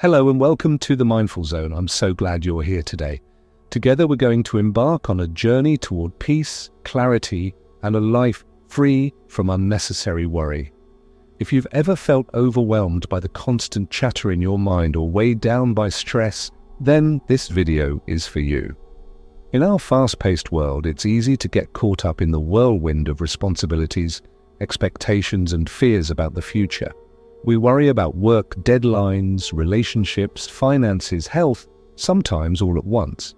Hello and welcome to the Mindful Zone. I'm so glad you're here today. Together we're going to embark on a journey toward peace, clarity, and a life free from unnecessary worry. If you've ever felt overwhelmed by the constant chatter in your mind or weighed down by stress, then this video is for you. In our fast-paced world, it's easy to get caught up in the whirlwind of responsibilities, expectations, and fears about the future. We worry about work, deadlines, relationships, finances, health, sometimes all at once.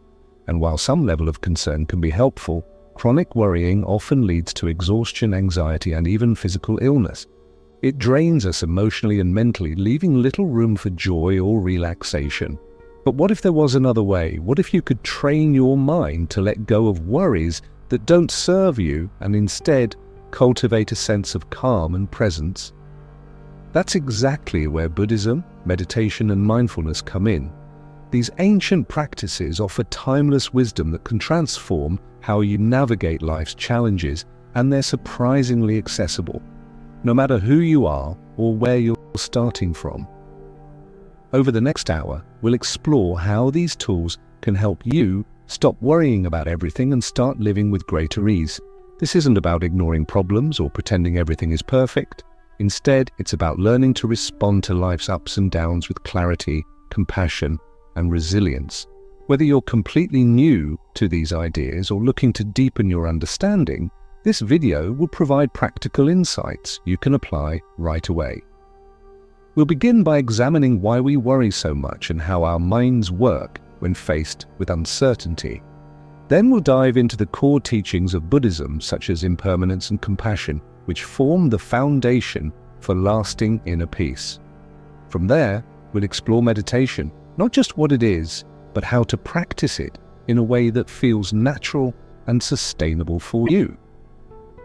And while some level of concern can be helpful, chronic worrying often leads to exhaustion, anxiety, and even physical illness. It drains us emotionally and mentally, leaving little room for joy or relaxation. But what if there was another way? What if you could train your mind to let go of worries that don't serve you and instead cultivate a sense of calm and presence? That's exactly where Buddhism, meditation, and mindfulness come in. These ancient practices offer timeless wisdom that can transform how you navigate life's challenges, and they're surprisingly accessible, no matter who you are or where you're starting from. Over the next hour, we'll explore how these tools can help you stop worrying about everything and start living with greater ease. This isn't about ignoring problems or pretending everything is perfect. Instead, it's about learning to respond to life's ups and downs with clarity, compassion, and resilience. Whether you're completely new to these ideas or looking to deepen your understanding, this video will provide practical insights you can apply right away. We'll begin by examining why we worry so much and how our minds work when faced with uncertainty. Then we'll dive into the core teachings of Buddhism, such as impermanence and compassion, which form the foundation for lasting inner peace. From there, we'll explore meditation, not just what it is, but how to practice it in a way that feels natural and sustainable for you.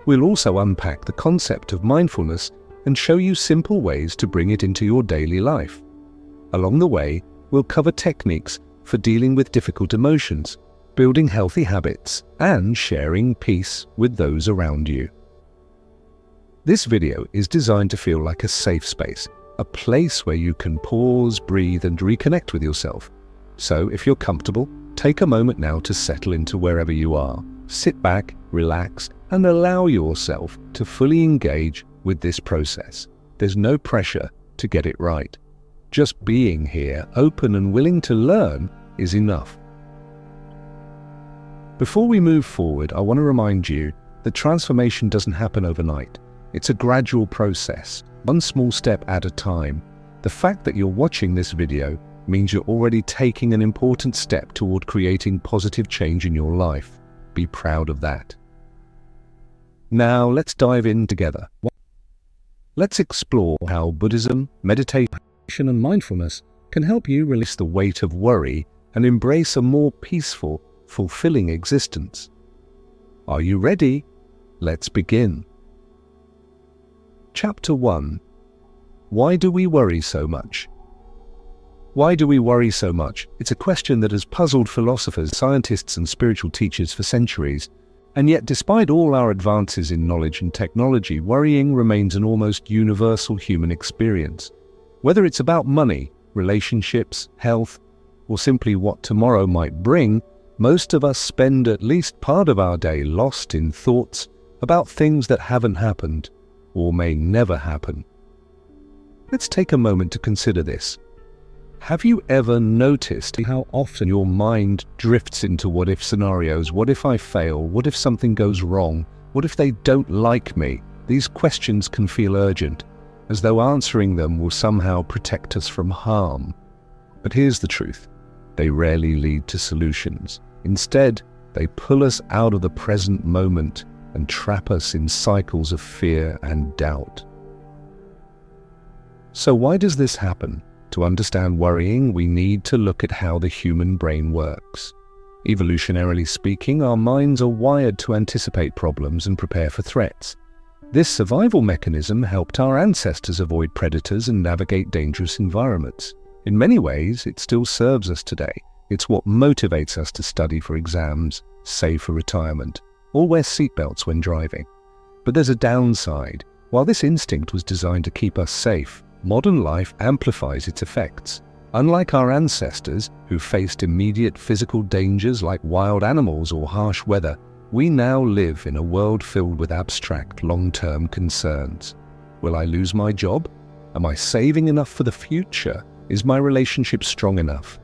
We'll also unpack the concept of mindfulness and show you simple ways to bring it into your daily life. Along the way, we'll cover techniques for dealing with difficult emotions, building healthy habits, and sharing peace with those around you. This video is designed to feel like a safe space, a place where you can pause, breathe, and reconnect with yourself. So if you're comfortable, take a moment now to settle into wherever you are. Sit back, relax, and allow yourself to fully engage with this process. There's no pressure to get it right. Just being here, open and willing to learn, is enough. Before we move forward, I want to remind you that transformation doesn't happen overnight. It's a gradual process, one small step at a time. The fact that you're watching this video means you're already taking an important step toward creating positive change in your life. Be proud of that. Now let's dive in together. Let's explore how Buddhism, meditation, and mindfulness can help you release the weight of worry and embrace a more peaceful, fulfilling existence. Are you ready? Let's begin. Chapter 1. Why do we worry so much? Why do we worry so much? It's a question that has puzzled philosophers, scientists, and spiritual teachers for centuries. And yet, despite all our advances in knowledge and technology, worrying remains an almost universal human experience. Whether it's about money, relationships, health, or simply what tomorrow might bring, most of us spend at least part of our day lost in thoughts about things that haven't happened or may never happen. Let's take a moment to consider this. Have you ever noticed how often your mind drifts into what-if scenarios? What if I fail? What if something goes wrong? What if they don't like me? These questions can feel urgent, as though answering them will somehow protect us from harm. But here's the truth. They rarely lead to solutions. Instead, they pull us out of the present moment and trap us in cycles of fear and doubt. So why does this happen? To understand worrying, we need to look at how the human brain works. Evolutionarily speaking, our minds are wired to anticipate problems and prepare for threats. This survival mechanism helped our ancestors avoid predators and navigate dangerous environments. In many ways, it still serves us today. It's what motivates us to study for exams, save for retirement, or wear seatbelts when driving. But there's a downside. While this instinct was designed to keep us safe, modern life amplifies its effects. Unlike our ancestors, who faced immediate physical dangers like wild animals or harsh weather, we now live in a world filled with abstract, long-term concerns. Will I lose my job? Am I saving enough for the future? Is my relationship strong enough?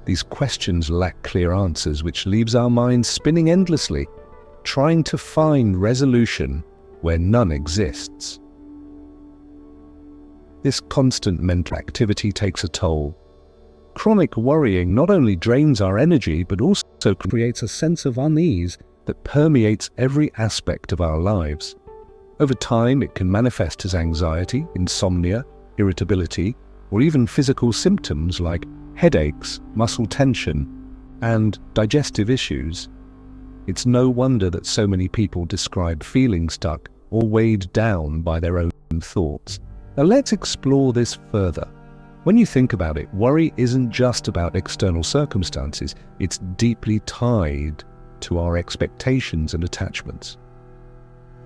These questions lack clear answers, which leaves our minds spinning endlessly, trying to find resolution where none exists. This constant mental activity takes a toll. Chronic worrying not only drains our energy, but also creates a sense of unease that permeates every aspect of our lives. Over time, it can manifest as anxiety, insomnia, irritability, or even physical symptoms like headaches, muscle tension, and digestive issues. It's no wonder that so many people describe feeling stuck or weighed down by their own thoughts. Now let's explore this further. When you think about it, worry isn't just about external circumstances, it's deeply tied to our expectations and attachments.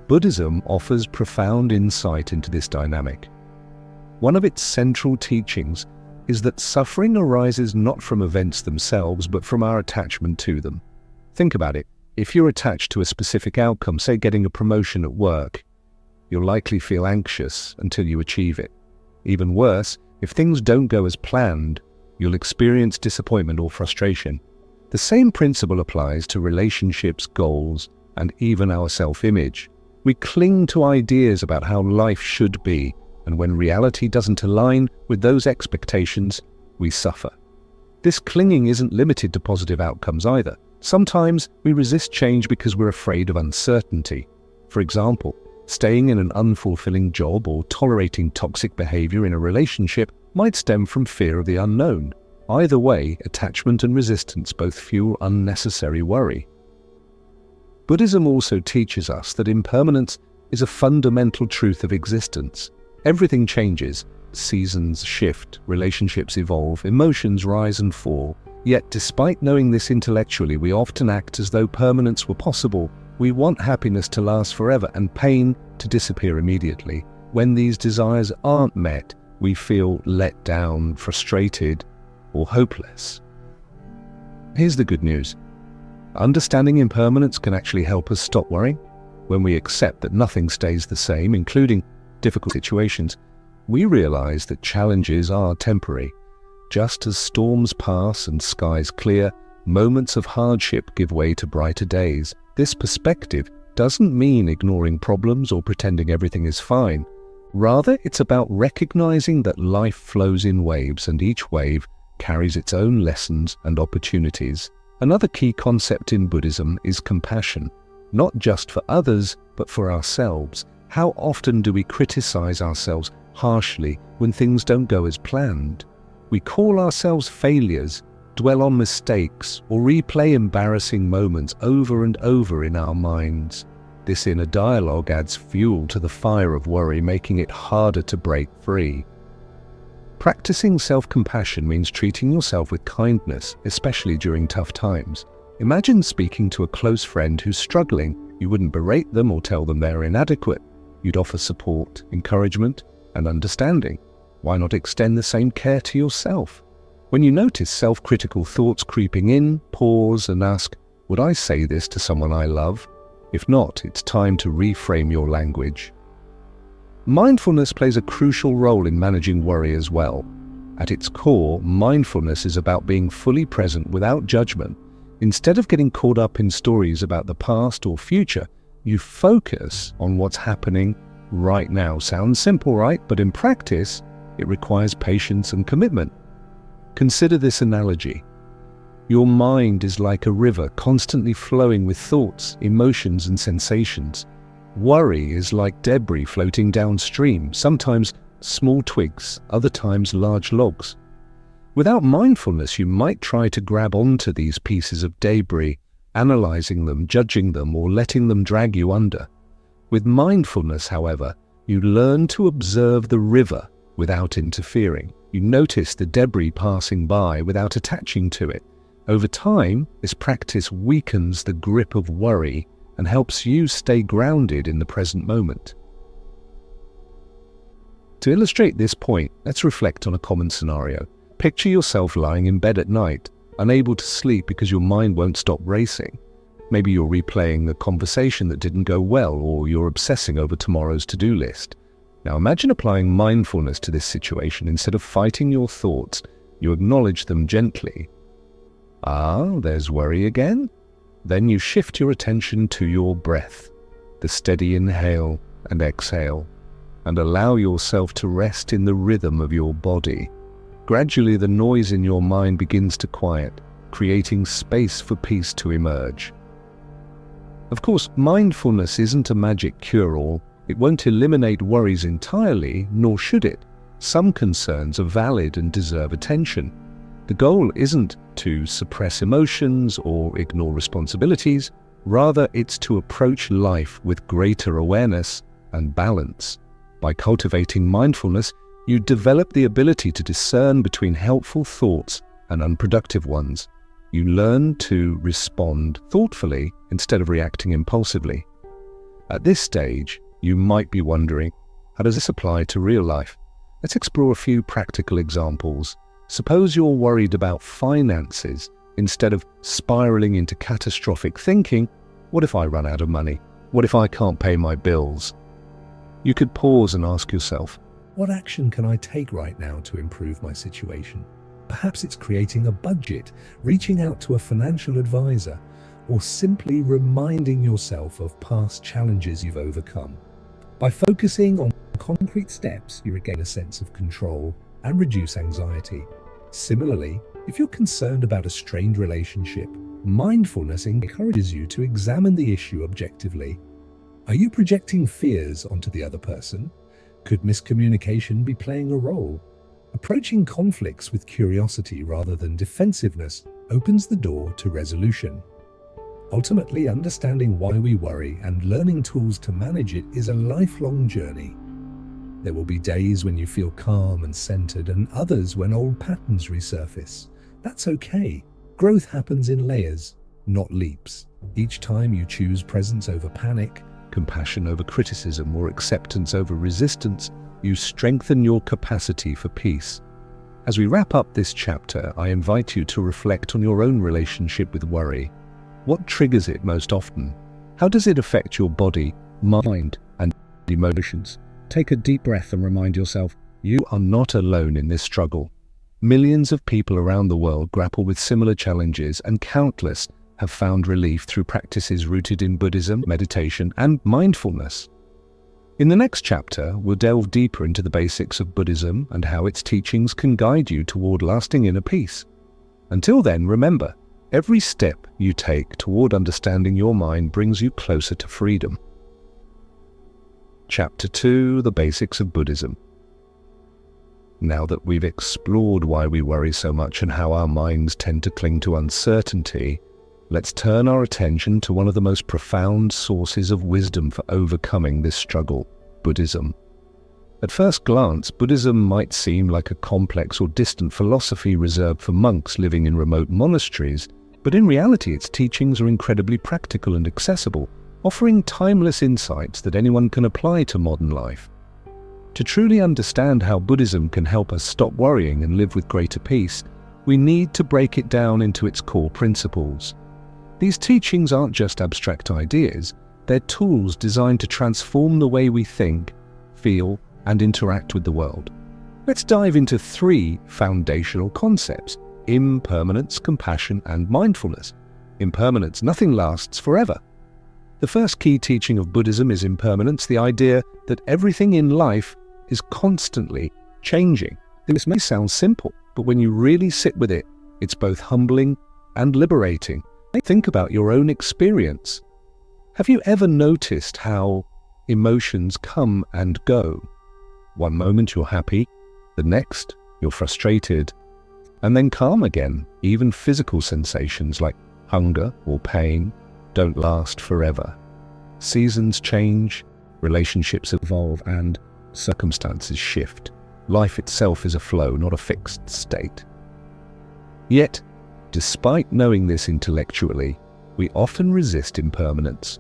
Buddhism offers profound insight into this dynamic. One of its central teachings is that suffering arises not from events themselves, but from our attachment to them. Think about it. If you're attached to a specific outcome, say getting a promotion at work, you'll likely feel anxious until you achieve it. Even worse, if things don't go as planned, you'll experience disappointment or frustration. The same principle applies to relationships, goals, and even our self-image. We cling to ideas about how life should be, and when reality doesn't align with those expectations, we suffer. This clinging isn't limited to positive outcomes either. Sometimes we resist change because we're afraid of uncertainty. For example, staying in an unfulfilling job or tolerating toxic behavior in a relationship might stem from fear of the unknown. Either way, attachment and resistance both fuel unnecessary worry. Buddhism also teaches us that impermanence is a fundamental truth of existence. Everything changes, seasons shift, relationships evolve, emotions rise and fall. Yet despite knowing this intellectually, we often act as though permanence were possible. We want happiness to last forever and pain to disappear immediately. When these desires aren't met, we feel let down, frustrated, or hopeless. Here's the good news. Understanding impermanence can actually help us stop worrying. When we accept that nothing stays the same, including difficult situations, we realize that challenges are temporary. Just as storms pass and skies clear, moments of hardship give way to brighter days. This perspective doesn't mean ignoring problems or pretending everything is fine. Rather, it's about recognizing that life flows in waves, and each wave carries its own lessons and opportunities. Another key concept in Buddhism is compassion, not just for others, but for ourselves. How often do we criticize ourselves harshly when things don't go as planned? We call ourselves failures, dwell on mistakes, or replay embarrassing moments over and over in our minds. This inner dialogue adds fuel to the fire of worry, making it harder to break free. Practicing self-compassion means treating yourself with kindness, especially during tough times. Imagine speaking to a close friend who's struggling. You wouldn't berate them or tell them they're inadequate. You'd offer support, encouragement, and understanding. Why not extend the same care to yourself? When you notice self-critical thoughts creeping in, pause and ask, would I say this to someone I love? If not, it's time to reframe your language. Mindfulness plays a crucial role in managing worry as well. At its core, mindfulness is about being fully present without judgment. Instead of getting caught up in stories about the past or future, you focus on what's happening right now. Sounds simple, right? But in practice, it requires patience and commitment. Consider this analogy. Your mind is like a river constantly flowing with thoughts, emotions, and sensations. Worry is like debris floating downstream, sometimes small twigs, other times large logs. Without mindfulness, you might try to grab onto these pieces of debris, analyzing them, judging them, or letting them drag you under. With mindfulness, however, you learn to observe the river without interfering. You notice the debris passing by without attaching to it. Over time, this practice weakens the grip of worry and helps you stay grounded in the present moment. To illustrate this point, let's reflect on a common scenario. Picture yourself lying in bed at night, unable to sleep because your mind won't stop racing. Maybe you're replaying a conversation that didn't go well, or you're obsessing over tomorrow's to-do list. Now imagine applying mindfulness to this situation. Instead of fighting your thoughts, you acknowledge them gently. There's worry again? Then you shift your attention to your breath, the steady inhale and exhale, and allow yourself to rest in the rhythm of your body. Gradually, the noise in your mind begins to quiet, creating space for peace to emerge. Of course, mindfulness isn't a magic cure-all. It won't eliminate worries entirely, nor should it. Some concerns are valid and deserve attention. The goal isn't to suppress emotions or ignore responsibilities. Rather, it's to approach life with greater awareness and balance. By cultivating mindfulness, you develop the ability to discern between helpful thoughts and unproductive ones. You learn to respond thoughtfully instead of reacting impulsively. At this stage, you might be wondering, how does this apply to real life? Let's explore a few practical examples. Suppose you're worried about finances. Instead of spiraling into catastrophic thinking, what if I run out of money? What if I can't pay my bills? You could pause and ask yourself, what action can I take right now to improve my situation? Perhaps it's creating a budget, reaching out to a financial advisor, or simply reminding yourself of past challenges you've overcome. By focusing on concrete steps, you regain a sense of control and reduce anxiety. Similarly, if you're concerned about a strained relationship, mindfulness encourages you to examine the issue objectively. Are you projecting fears onto the other person? Could miscommunication be playing a role? Approaching conflicts with curiosity rather than defensiveness opens the door to resolution. Ultimately, understanding why we worry and learning tools to manage it is a lifelong journey. There will be days when you feel calm and centered, and others when old patterns resurface. That's okay. Growth happens in layers, not leaps. Each time you choose presence over panic, compassion over criticism, or acceptance over resistance, you strengthen your capacity for peace. As we wrap up this chapter, I invite you to reflect on your own relationship with worry. What triggers it most often? How does it affect your body, mind, and emotions? Take a deep breath and remind yourself, you are not alone in this struggle. Millions of people around the world grapple with similar challenges, and countless have found relief through practices rooted in Buddhism, meditation, and mindfulness. In the next chapter, we'll delve deeper into the basics of Buddhism and how its teachings can guide you toward lasting inner peace. Until then, remember, every step you take toward understanding your mind brings you closer to freedom. Chapter 2: The Basics of Buddhism. Now that we've explored why we worry so much and how our minds tend to cling to uncertainty, let's turn our attention to one of the most profound sources of wisdom for overcoming this struggle: Buddhism. At first glance, Buddhism might seem like a complex or distant philosophy reserved for monks living in remote monasteries, but in reality its teachings are incredibly practical and accessible, offering timeless insights that anyone can apply to modern life. To truly understand how Buddhism can help us stop worrying and live with greater peace, we need to break it down into its core principles. These teachings aren't just abstract ideas, they're tools designed to transform the way we think, feel, and interact with the world. Let's dive into 3 foundational concepts: impermanence, compassion, and mindfulness. Impermanence: nothing lasts forever. The first key teaching of Buddhism is impermanence, the idea that everything in life is constantly changing. This may sound simple, but when you really sit with it, it's both humbling and liberating. Think about your own experience. Have you ever noticed how emotions come and go? One moment you're happy, the next you're frustrated, and then calm again. Even physical sensations like hunger or pain don't last forever. Seasons change, relationships evolve, and circumstances shift. Life itself is a flow, not a fixed state. Yet, despite knowing this intellectually, we often resist impermanence.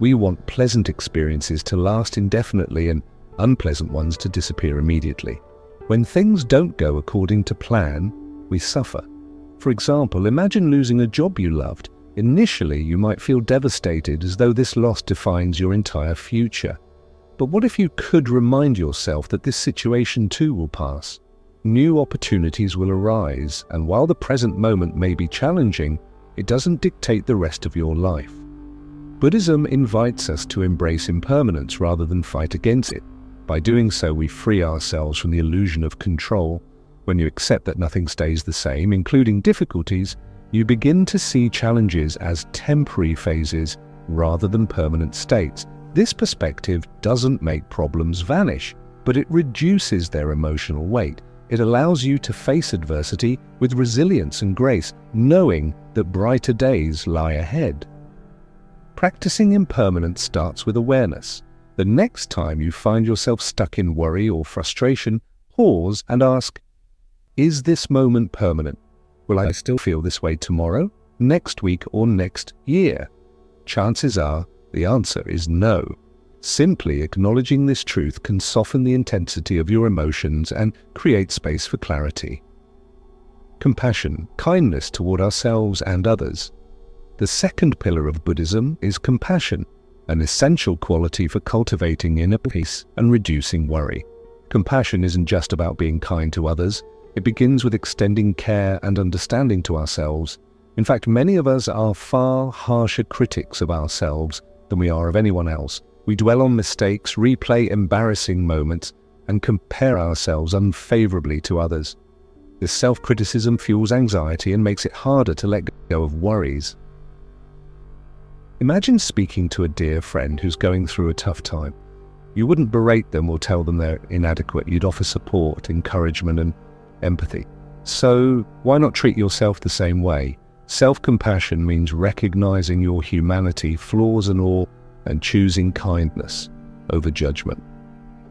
We want pleasant experiences to last indefinitely and unpleasant ones to disappear immediately. When things don't go according to plan, we suffer. For example, imagine losing a job you loved. Initially, you might feel devastated, as though this loss defines your entire future. But what if you could remind yourself that this situation too will pass? New opportunities will arise, and while the present moment may be challenging, it doesn't dictate the rest of your life. Buddhism invites us to embrace impermanence rather than fight against it. By doing so, we free ourselves from the illusion of control. When you accept that nothing stays the same, including difficulties, you begin to see challenges as temporary phases rather than permanent states. This perspective doesn't make problems vanish, but it reduces their emotional weight. It allows you to face adversity with resilience and grace, knowing that brighter days lie ahead. Practicing impermanence starts with awareness. The next time you find yourself stuck in worry or frustration, pause and ask, is this moment permanent? Will I still feel this way tomorrow, next week, or next year? Chances are the answer is no. Simply acknowledging this truth can soften the intensity of your emotions and create space for clarity. Compassion, kindness toward ourselves and others. The second pillar of Buddhism is compassion, an essential quality for cultivating inner peace and reducing worry. Compassion isn't just about being kind to others. It begins with extending care and understanding to ourselves. In fact, many of us are far harsher critics of ourselves than we are of anyone else. We dwell on mistakes, replay embarrassing moments, and compare ourselves unfavorably to others. This self-criticism fuels anxiety and makes it harder to let go of worries. Imagine speaking to a dear friend who's going through a tough time. You wouldn't berate them or tell them they're inadequate. You'd offer support, encouragement, and empathy. So why not treat yourself the same way? Self-compassion means recognizing your humanity, flaws and all, and choosing kindness over judgment.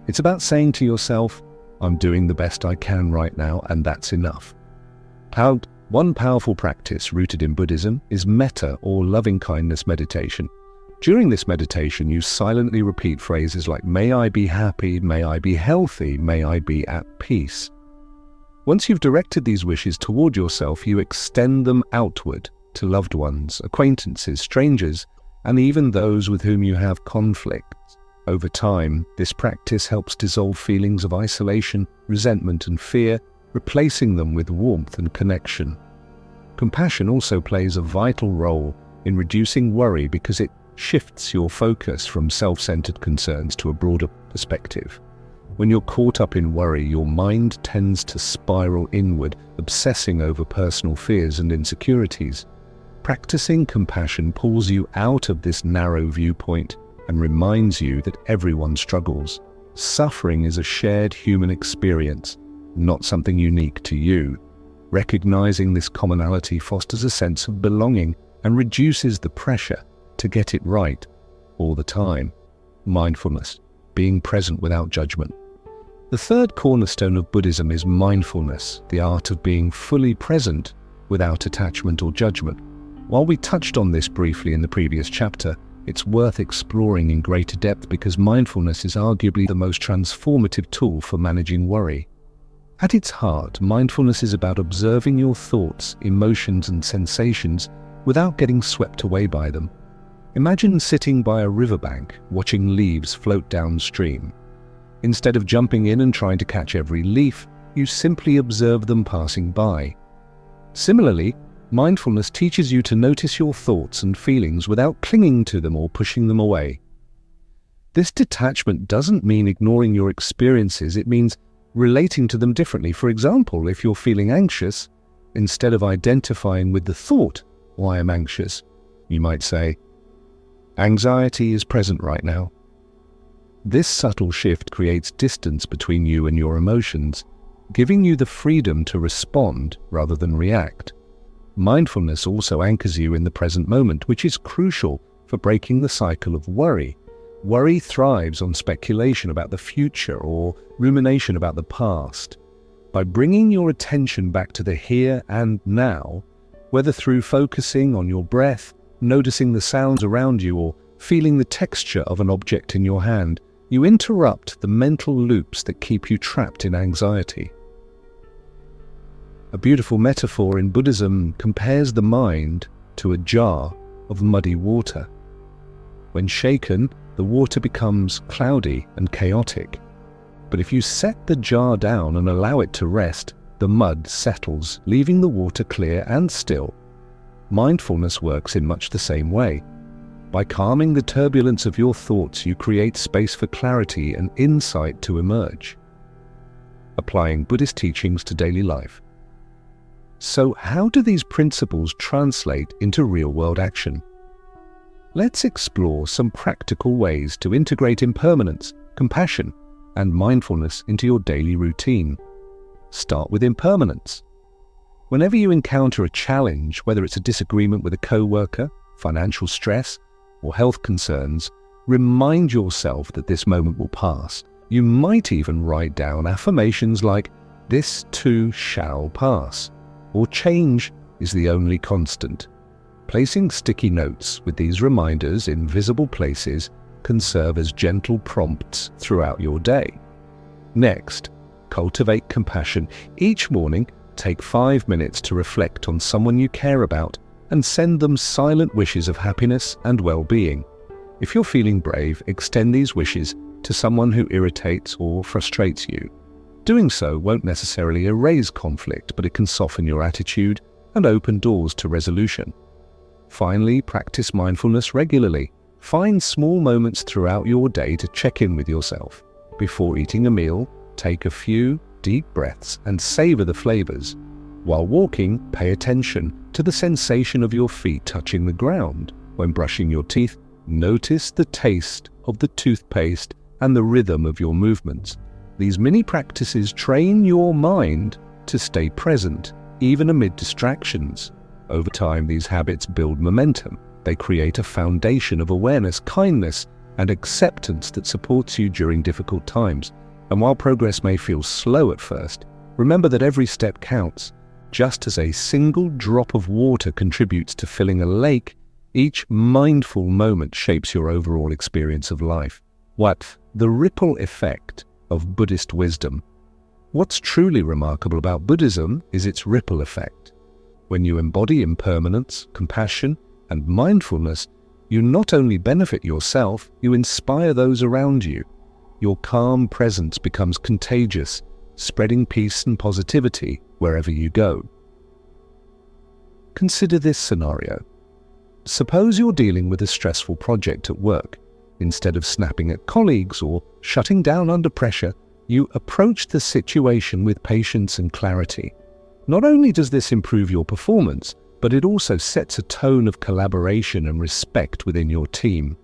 It's about saying to yourself, I'm doing the best I can right now, and that's enough. One powerful practice rooted in Buddhism is metta, or loving-kindness meditation. During this meditation, you silently repeat phrases like, may I be happy, may I be healthy, may I be at peace. Once you've directed these wishes toward yourself, you extend them outward to loved ones, acquaintances, strangers, and even those with whom you have conflict. Over time, this practice helps dissolve feelings of isolation, resentment, and fear, replacing them with warmth and connection. Compassion also plays a vital role in reducing worry because it shifts your focus from self-centered concerns to a broader perspective. When you're caught up in worry, your mind tends to spiral inward, obsessing over personal fears and insecurities. Practicing compassion pulls you out of this narrow viewpoint and reminds you that everyone struggles. Suffering is a shared human experience, not something unique to you. Recognizing this commonality fosters a sense of belonging and reduces the pressure to get it right all the time. Mindfulness, being present without judgment. The third cornerstone of Buddhism is mindfulness, the art of being fully present without attachment or judgment. While we touched on this briefly in the previous chapter, it's worth exploring in greater depth because mindfulness is arguably the most transformative tool for managing worry. At its heart, mindfulness is about observing your thoughts, emotions, and sensations without getting swept away by them. Imagine sitting by a riverbank, watching leaves float downstream. Instead of jumping in and trying to catch every leaf, you simply observe them passing by. Similarly, mindfulness teaches you to notice your thoughts and feelings without clinging to them or pushing them away. This detachment doesn't mean ignoring your experiences, it means relating to them differently. For example, if you're feeling anxious, instead of identifying with the thought, why I'm anxious, you might say, anxiety is present right now. This subtle shift creates distance between you and your emotions, giving you the freedom to respond rather than react. Mindfulness also anchors you in the present moment, which is crucial for breaking the cycle of worry. Worry thrives on speculation about the future or rumination about the past. By bringing your attention back to the here and now, whether through focusing on your breath, noticing the sounds around you, or feeling the texture of an object in your hand, You interrupt the mental loops that keep you trapped in anxiety. A beautiful metaphor in Buddhism compares the mind to a jar of muddy water. When shaken, the water becomes cloudy and chaotic. But if you set the jar down and allow it to rest, the mud settles, leaving the water clear and still. Mindfulness works in much the same way. By calming the turbulence of your thoughts, you create space for clarity and insight to emerge. Applying Buddhist teachings to daily life. So how do these principles translate into real-world action? Let's explore some practical ways to integrate impermanence, compassion, and mindfulness into your daily routine. Start with impermanence. Whenever you encounter a challenge, whether it's a disagreement with a coworker, financial stress, or health concerns, remind yourself that this moment will pass. You might even write down affirmations like, "This too shall pass," or "Change is the only constant." Placing sticky notes with these reminders in visible places can serve as gentle prompts throughout your day. Next, cultivate compassion. Each morning, take 5 minutes to reflect on someone you care about and send them silent wishes of happiness and well-being. If you're feeling brave, extend these wishes to someone who irritates or frustrates you. Doing so won't necessarily erase conflict, but it can soften your attitude and open doors to resolution. Finally, practice mindfulness regularly. Find small moments throughout your day to check in with yourself. Before eating a meal, take a few deep breaths and savor the flavors. While walking, pay attention to the sensation of your feet touching the ground. When brushing your teeth, notice the taste of the toothpaste and the rhythm of your movements. These mini practices train your mind to stay present, even amid distractions. Over time, these habits build momentum. They create a foundation of awareness, kindness, and acceptance that supports you during difficult times. And while progress may feel slow at first, remember that every step counts. Just as a single drop of water contributes to filling a lake, each mindful moment shapes your overall experience of life. What? The ripple effect of Buddhist wisdom. What's truly remarkable about Buddhism is its ripple effect. When you embody impermanence, compassion, and mindfulness, you not only benefit yourself, you inspire those around you. Your calm presence becomes contagious, spreading peace and positivity wherever you go. Consider this scenario. Suppose you're dealing with a stressful project at work. Instead of snapping at colleagues or shutting down under pressure, you approach the situation with patience and clarity. Not only does this improve your performance, but it also sets a tone of collaboration and respect within your team.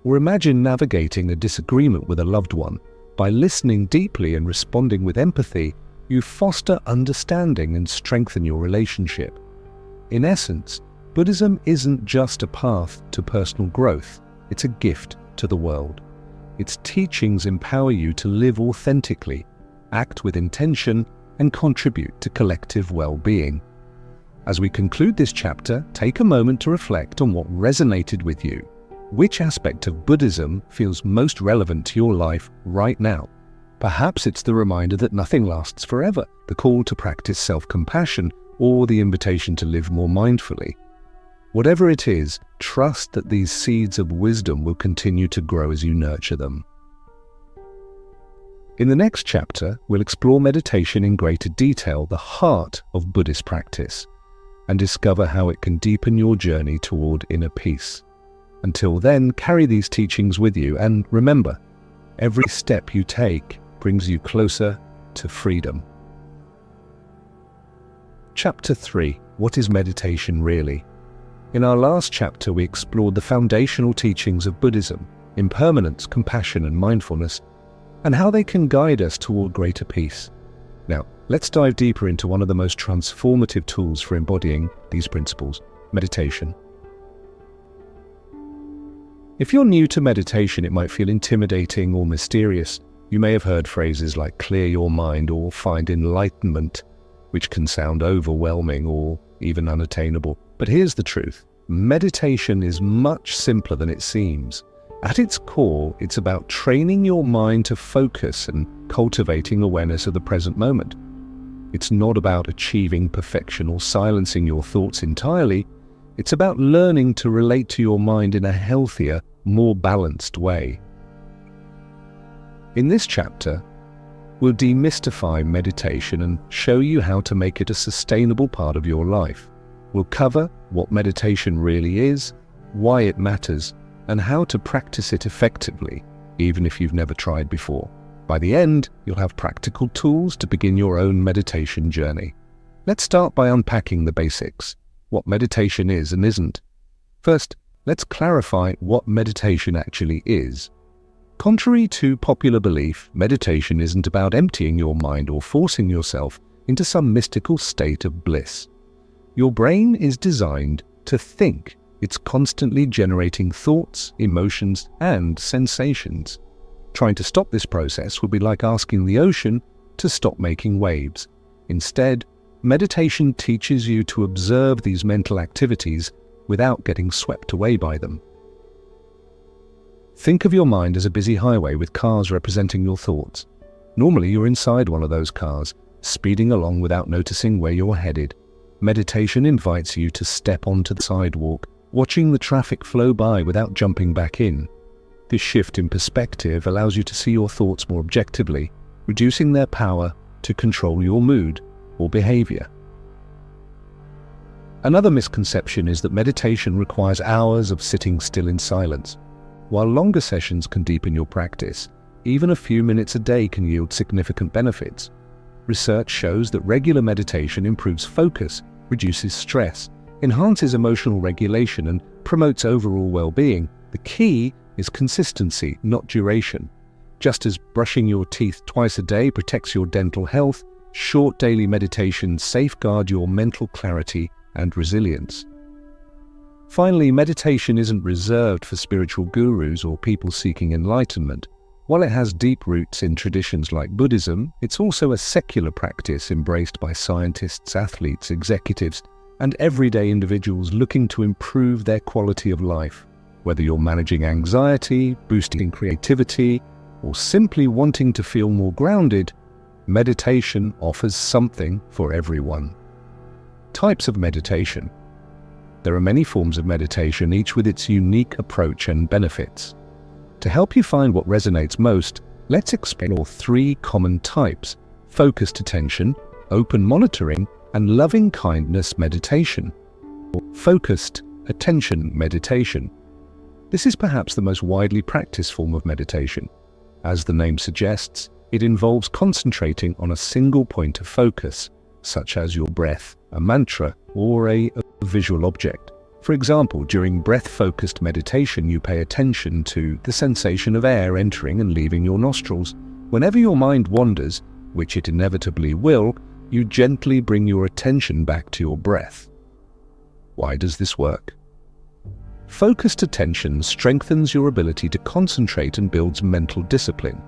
Or imagine navigating a disagreement with a loved one. By listening deeply and responding with empathy, you foster understanding and strengthen your relationship. In essence, Buddhism isn't just a path to personal growth, it's a gift to the world. Its teachings empower you to live authentically, act with intention, and contribute to collective well-being. As we conclude this chapter, take a moment to reflect on what resonated with you. Which aspect of Buddhism feels most relevant to your life right now? Perhaps it's the reminder that nothing lasts forever, the call to practice self-compassion, or the invitation to live more mindfully. Whatever it is, trust that these seeds of wisdom will continue to grow as you nurture them. In the next chapter, we'll explore meditation in greater detail, the heart of Buddhist practice, and discover how it can deepen your journey toward inner peace. Until then, carry these teachings with you, and remember, every step you take brings you closer to freedom. Chapter 3. What is meditation really? In our last chapter, we explored the foundational teachings of Buddhism, impermanence, compassion, and mindfulness, and how they can guide us toward greater peace. Now, let's dive deeper into one of the most transformative tools for embodying these principles, meditation. If you're new to meditation, it might feel intimidating or mysterious. You may have heard phrases like clear your mind or find enlightenment, which can sound overwhelming or even unattainable. But here's the truth. Meditation is much simpler than it seems. At its core, it's about training your mind to focus and cultivating awareness of the present moment. It's not about achieving perfection or silencing your thoughts entirely. It's about learning to relate to your mind in a healthier, more balanced way. In this chapter, we'll demystify meditation and show you how to make it a sustainable part of your life. We'll cover what meditation really is, why it matters, and how to practice it effectively, even if you've never tried before. By the end, you'll have practical tools to begin your own meditation journey. Let's start by unpacking the basics, what meditation is and isn't. First, let's clarify what meditation actually is. Contrary to popular belief, meditation isn't about emptying your mind or forcing yourself into some mystical state of bliss. Your brain is designed to think. It's constantly generating thoughts, emotions, and sensations. Trying to stop this process would be like asking the ocean to stop making waves. Instead, meditation teaches you to observe these mental activities without getting swept away by them. Think of your mind as a busy highway with cars representing your thoughts. Normally, you're inside one of those cars, speeding along without noticing where you're headed. Meditation invites you to step onto the sidewalk, watching the traffic flow by without jumping back in. This shift in perspective allows you to see your thoughts more objectively, reducing their power to control your mood or behavior. Another misconception is that meditation requires hours of sitting still in silence. While longer sessions can deepen your practice, even a few minutes a day can yield significant benefits. Research shows that regular meditation improves focus, reduces stress, enhances emotional regulation, and promotes overall well-being. The key is consistency, not duration. Just as brushing your teeth twice a day protects your dental health, short daily meditations safeguard your mental clarity and resilience. Finally, meditation isn't reserved for spiritual gurus or people seeking enlightenment. While it has deep roots in traditions like Buddhism, it's also a secular practice embraced by scientists, athletes, executives, and everyday individuals looking to improve their quality of life. Whether you're managing anxiety, boosting creativity, or simply wanting to feel more grounded, meditation offers something for everyone. Types of meditation. There are many forms of meditation, each with its unique approach and benefits. To help you find what resonates most, let's explore 3 common types: focused attention, open monitoring, and loving-kindness meditation, or focused attention meditation. This is perhaps the most widely practiced form of meditation. As the name suggests, it involves concentrating on a single point of focus, such as your breath, a mantra, or a visual object. For example, during breath-focused meditation, you pay attention to the sensation of air entering and leaving your nostrils. Whenever your mind wanders, which it inevitably will, you gently bring your attention back to your breath. Why does this work? Focused attention strengthens your ability to concentrate and builds mental discipline.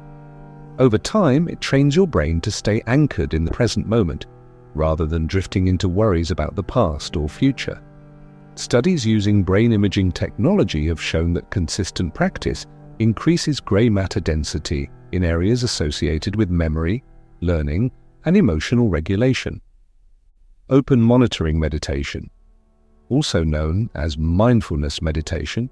Over time, it trains your brain to stay anchored in the present moment, rather than drifting into worries about the past or future. Studies using brain imaging technology have shown that consistent practice increases grey matter density in areas associated with memory, learning, and emotional regulation. Open monitoring meditation, also known as mindfulness meditation.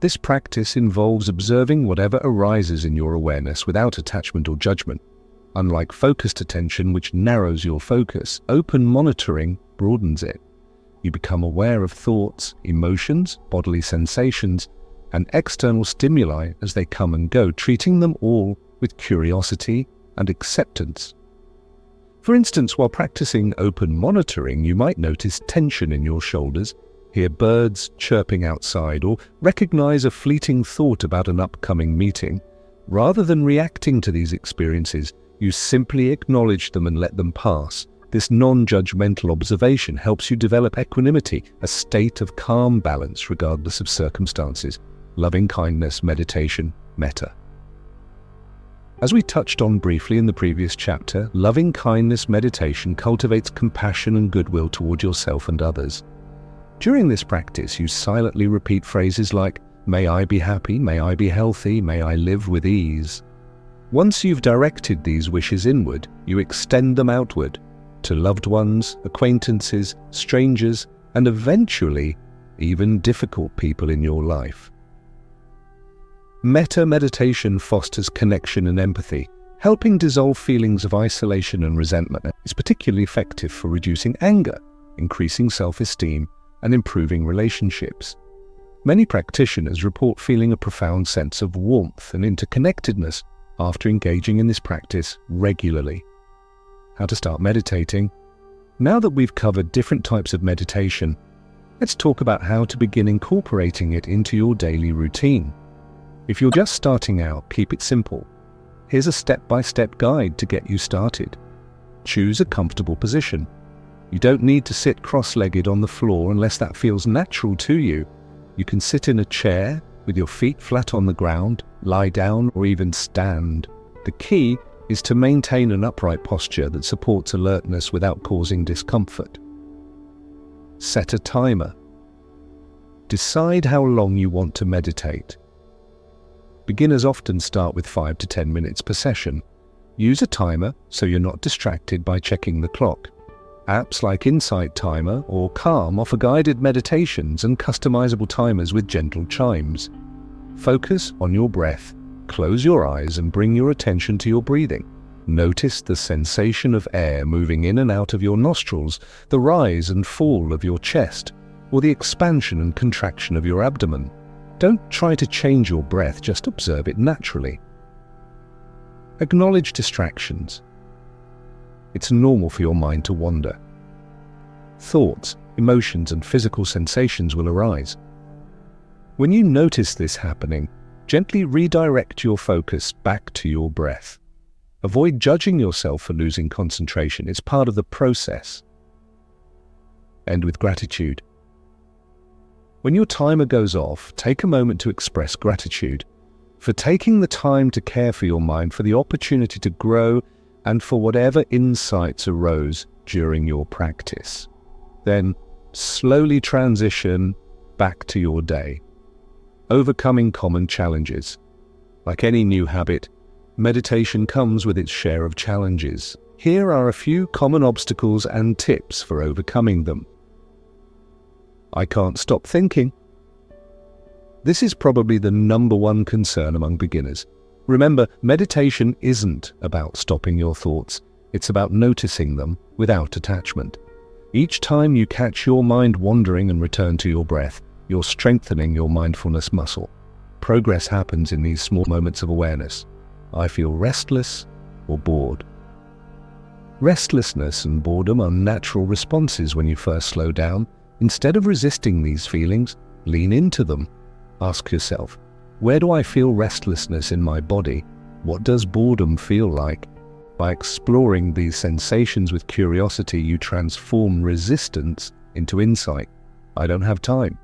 This practice involves observing whatever arises in your awareness without attachment or judgment. Unlike focused attention, which narrows your focus, open monitoring broadens it. You become aware of thoughts, emotions, bodily sensations, and external stimuli as they come and go, treating them all with curiosity and acceptance. For instance, while practicing open monitoring, you might notice tension in your shoulders, hear birds chirping outside, or recognize a fleeting thought about an upcoming meeting. Rather than reacting to these experiences, you simply acknowledge them and let them pass. This non-judgmental observation helps you develop equanimity, a state of calm balance regardless of circumstances. Loving-kindness meditation, metta. As we touched on briefly in the previous chapter, loving-kindness meditation cultivates compassion and goodwill toward yourself and others. During this practice, you silently repeat phrases like, May I be happy, may I be healthy, may I live with ease. Once you've directed these wishes inward, you extend them outward to loved ones, acquaintances, strangers, and eventually even difficult people in your life. Metta meditation fosters connection and empathy, helping dissolve feelings of isolation and resentment. It's particularly effective for reducing anger, increasing self-esteem, and improving relationships. Many practitioners report feeling a profound sense of warmth and interconnectedness after engaging in this practice regularly. How to start meditating? Now that we've covered different types of meditation, let's talk about how to begin incorporating it into your daily routine. If you're just starting out, keep it simple. Here's a step-by-step guide to get you started. Choose a comfortable position. You don't need to sit cross-legged on the floor unless that feels natural to you. You can sit in a chair with your feet flat on the ground, lie down, or even stand. The key is to maintain an upright posture that supports alertness without causing discomfort. Set a timer. Decide how long you want to meditate. Beginners often start with 5 to 10 minutes per session. Use a timer so you're not distracted by checking the clock. Apps like Insight Timer or Calm offer guided meditations and customizable timers with gentle chimes. Focus on your breath. Close your eyes and bring your attention to your breathing. Notice the sensation of air moving in and out of your nostrils, the rise and fall of your chest, or the expansion and contraction of your abdomen. Don't try to change your breath, just observe it naturally. Acknowledge distractions. It's normal for your mind to wander. Thoughts, emotions, and physical sensations will arise. When you notice this happening, gently redirect your focus back to your breath. Avoid judging yourself for losing concentration. It's part of the process. End with gratitude. When your timer goes off, take a moment to express gratitude for taking the time to care for your mind, for the opportunity to grow, and for whatever insights arose during your practice. Then slowly transition back to your day. Overcoming common challenges. Like any new habit, meditation comes with its share of challenges. Here are a few common obstacles and tips for overcoming them. I can't stop thinking. This is probably the number one concern among beginners. Remember, meditation isn't about stopping your thoughts. It's about noticing them without attachment. Each time you catch your mind wandering and return to your breath, you're strengthening your mindfulness muscle. Progress happens in these small moments of awareness. I feel restless or bored. Restlessness and boredom are natural responses when you first slow down. Instead of resisting these feelings, lean into them. Ask yourself, where do I feel restlessness in my body? What does boredom feel like? By exploring these sensations with curiosity, you transform resistance into insight. I don't have time.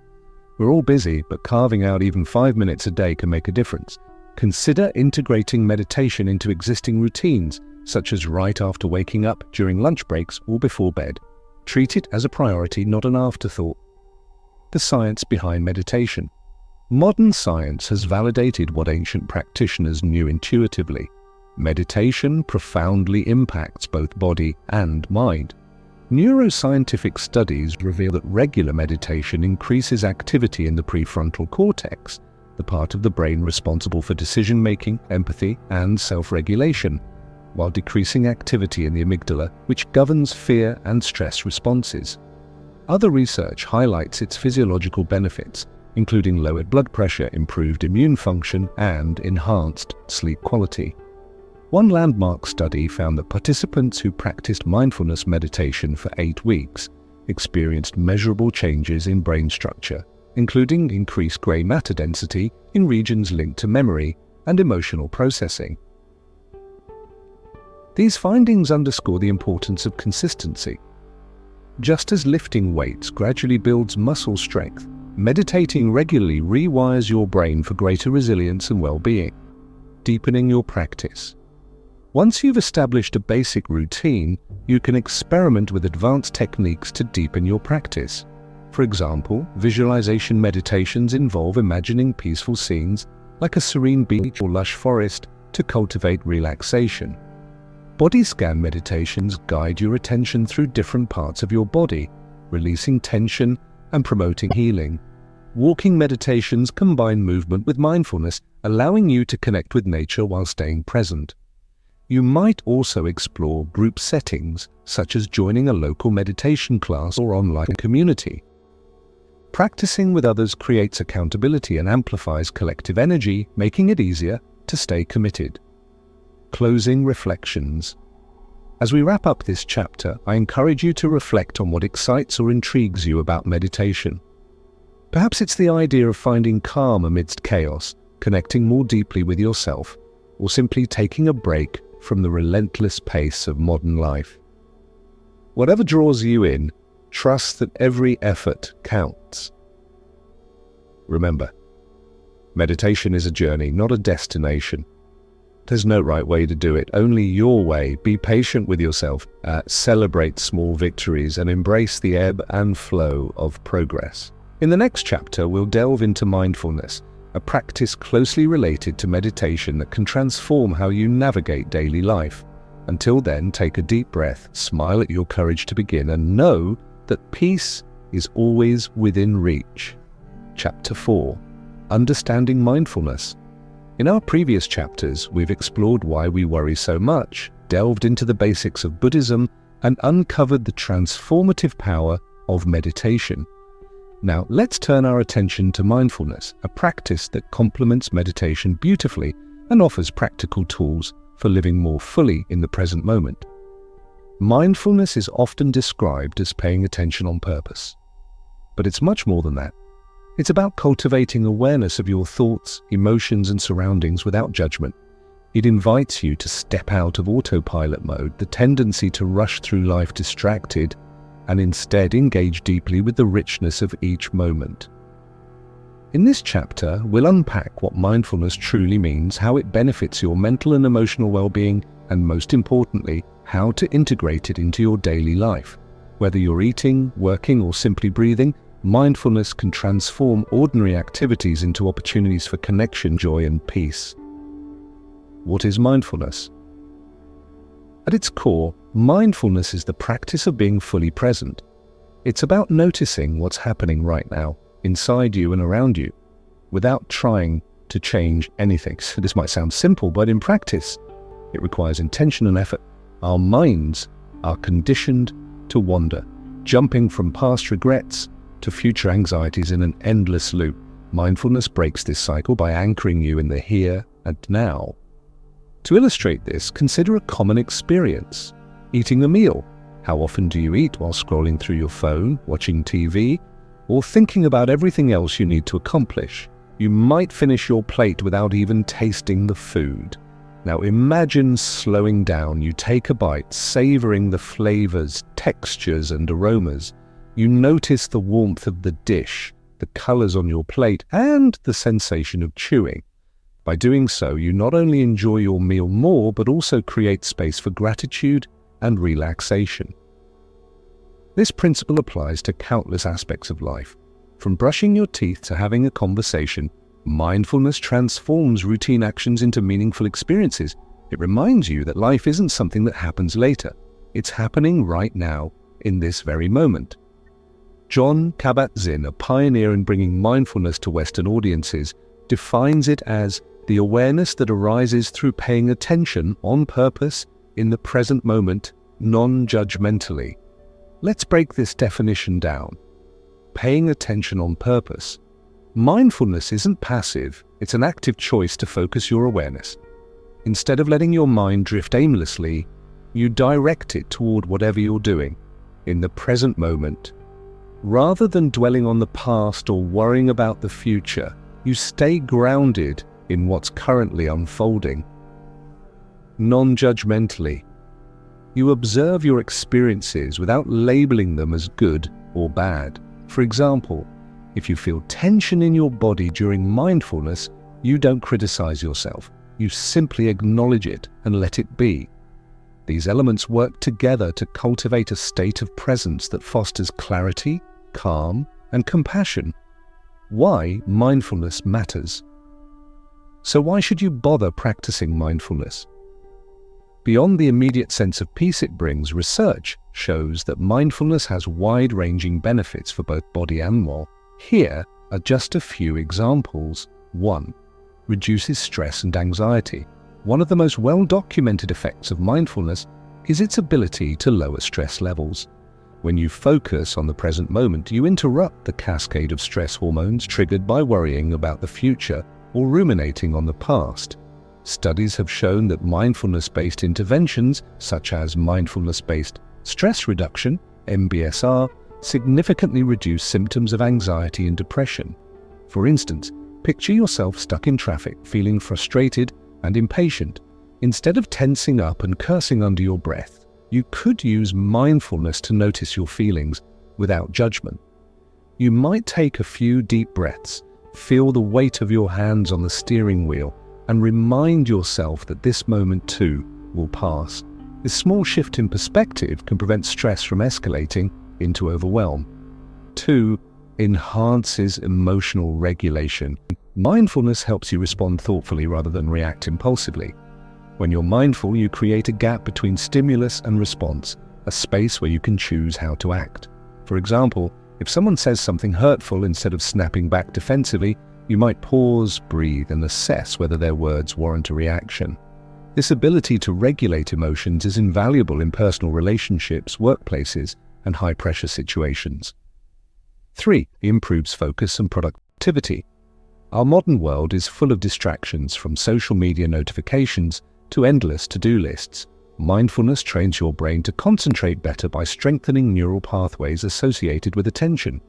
We're all busy, but carving out even 5 minutes a day can make a difference. Consider integrating meditation into existing routines, such as right after waking up, during lunch breaks, or before bed. Treat it as a priority, not an afterthought. The science behind meditation. Modern science has validated what ancient practitioners knew intuitively. Meditation profoundly impacts both body and mind. Neuroscientific studies reveal that regular meditation increases activity in the prefrontal cortex, the part of the brain responsible for decision-making, empathy, and self-regulation, while decreasing activity in the amygdala, which governs fear and stress responses. Other research highlights its physiological benefits, including lowered blood pressure, improved immune function, and enhanced sleep quality. One landmark study found that participants who practiced mindfulness meditation for 8 weeks experienced measurable changes in brain structure, including increased grey matter density in regions linked to memory and emotional processing. These findings underscore the importance of consistency. Just as lifting weights gradually builds muscle strength, meditating regularly rewires your brain for greater resilience and well-being, deepening your practice. Once you've established a basic routine, you can experiment with advanced techniques to deepen your practice. For example, visualization meditations involve imagining peaceful scenes like a serene beach or lush forest to cultivate relaxation. Body scan meditations guide your attention through different parts of your body, releasing tension and promoting healing. Walking meditations combine movement with mindfulness, allowing you to connect with nature while staying present. You might also explore group settings, such as joining a local meditation class or online community. Practicing with others creates accountability and amplifies collective energy, making it easier to stay committed. Closing reflections. As we wrap up this chapter, I encourage you to reflect on what excites or intrigues you about meditation. Perhaps it's the idea of finding calm amidst chaos, connecting more deeply with yourself, or simply taking a break from the relentless pace of modern life. Whatever draws you in, trust that every effort counts. Remember, meditation is a journey, not a destination. There's no right way to do it, only your way. Be patient with yourself, celebrate small victories, and embrace the ebb and flow of progress. In the next chapter, we'll delve into mindfulness, a practice closely related to meditation that can transform how you navigate daily life. Until then, take a deep breath, smile at your courage to begin, and know that peace is always within reach. Chapter 4. Understanding Mindfulness. In our previous chapters, we've explored why we worry so much, delved into the basics of Buddhism, and uncovered the transformative power of meditation. Now, let's turn our attention to mindfulness, a practice that complements meditation beautifully and offers practical tools for living more fully in the present moment. Mindfulness is often described as paying attention on purpose, but it's much more than that. It's about cultivating awareness of your thoughts, emotions, and surroundings without judgment. It invites you to step out of autopilot mode, the tendency to rush through life distracted, and instead engage deeply with the richness of each moment. In this chapter, we'll unpack what mindfulness truly means, how it benefits your mental and emotional well-being, and most importantly, how to integrate it into your daily life. Whether you're eating, working, or simply breathing, mindfulness can transform ordinary activities into opportunities for connection, joy, and peace. What is mindfulness? At its core, mindfulness is the practice of being fully present. It's about noticing what's happening right now, inside you and around you, without trying to change anything. So this might sound simple, but in practice, it requires intention and effort. Our minds are conditioned to wander, jumping from past regrets to future anxieties in an endless loop. Mindfulness breaks this cycle by anchoring you in the here and now. To illustrate this, consider a common experience: eating a meal. How often do you eat while scrolling through your phone, watching TV, or thinking about everything else you need to accomplish? You might finish your plate without even tasting the food. Now imagine slowing down. You take a bite, savoring the flavors, textures, and aromas. You notice the warmth of the dish, the colors on your plate, and the sensation of chewing. By doing so, you not only enjoy your meal more, but also create space for gratitude and relaxation. This principle applies to countless aspects of life. From brushing your teeth to having a conversation, mindfulness transforms routine actions into meaningful experiences. It reminds you that life isn't something that happens later. It's happening right now, in this very moment. Jon Kabat-Zinn, a pioneer in bringing mindfulness to Western audiences, defines it as the awareness that arises through paying attention on purpose in the present moment, non-judgmentally. Let's break this definition down. Paying attention on purpose. Mindfulness isn't passive, it's an active choice to focus your awareness. Instead of letting your mind drift aimlessly, you direct it toward whatever you're doing, in the present moment. Rather than dwelling on the past or worrying about the future, you stay grounded in what's currently unfolding. Non-judgmentally. You observe your experiences without labeling them as good or bad. For example, if you feel tension in your body during mindfulness, you don't criticize yourself. You simply acknowledge it and let it be. These elements work together to cultivate a state of presence that fosters clarity, calm, and compassion. Why mindfulness matters. So why should you bother practicing mindfulness? Beyond the immediate sense of peace it brings, research shows that mindfulness has wide-ranging benefits for both body and soul. Here are just a few examples. 1. Reduces stress and anxiety. One of the most well-documented effects of mindfulness is its ability to lower stress levels. When you focus on the present moment, you interrupt the cascade of stress hormones triggered by worrying about the future or ruminating on the past. Studies have shown that mindfulness-based interventions, such as mindfulness-based stress reduction, MBSR, significantly reduce symptoms of anxiety and depression. For instance, picture yourself stuck in traffic, feeling frustrated and impatient. Instead of tensing up and cursing under your breath, you could use mindfulness to notice your feelings without judgment. You might take a few deep breaths, feel the weight of your hands on the steering wheel, and remind yourself that this moment too will pass. This small shift in perspective can prevent stress from escalating into overwhelm. 2. Enhances emotional regulation. Mindfulness helps you respond thoughtfully rather than react impulsively. When you're mindful, you create a gap between stimulus and response, a space where you can choose how to act. For example, if someone says something hurtful, instead of snapping back defensively, you might pause, breathe, and assess whether their words warrant a reaction. This ability to regulate emotions is invaluable in personal relationships, workplaces, and high-pressure situations. 3. Improves focus and productivity. Our modern world is full of distractions, from social media notifications to endless to-do lists. Mindfulness trains your brain to concentrate better by strengthening neural pathways associated with attention.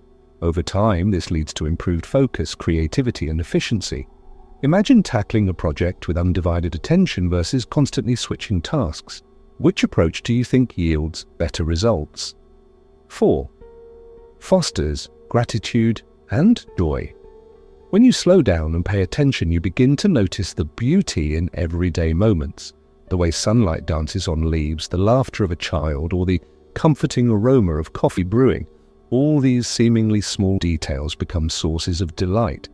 Over time, this leads to improved focus, creativity, and efficiency. Imagine tackling a project with undivided attention versus constantly switching tasks. Which approach do you think yields better results? 4. Fosters gratitude and joy. When you slow down and pay attention, you begin to notice the beauty in everyday moments. The way sunlight dances on leaves, the laughter of a child, or the comforting aroma of coffee brewing. All these seemingly small details become sources of delight.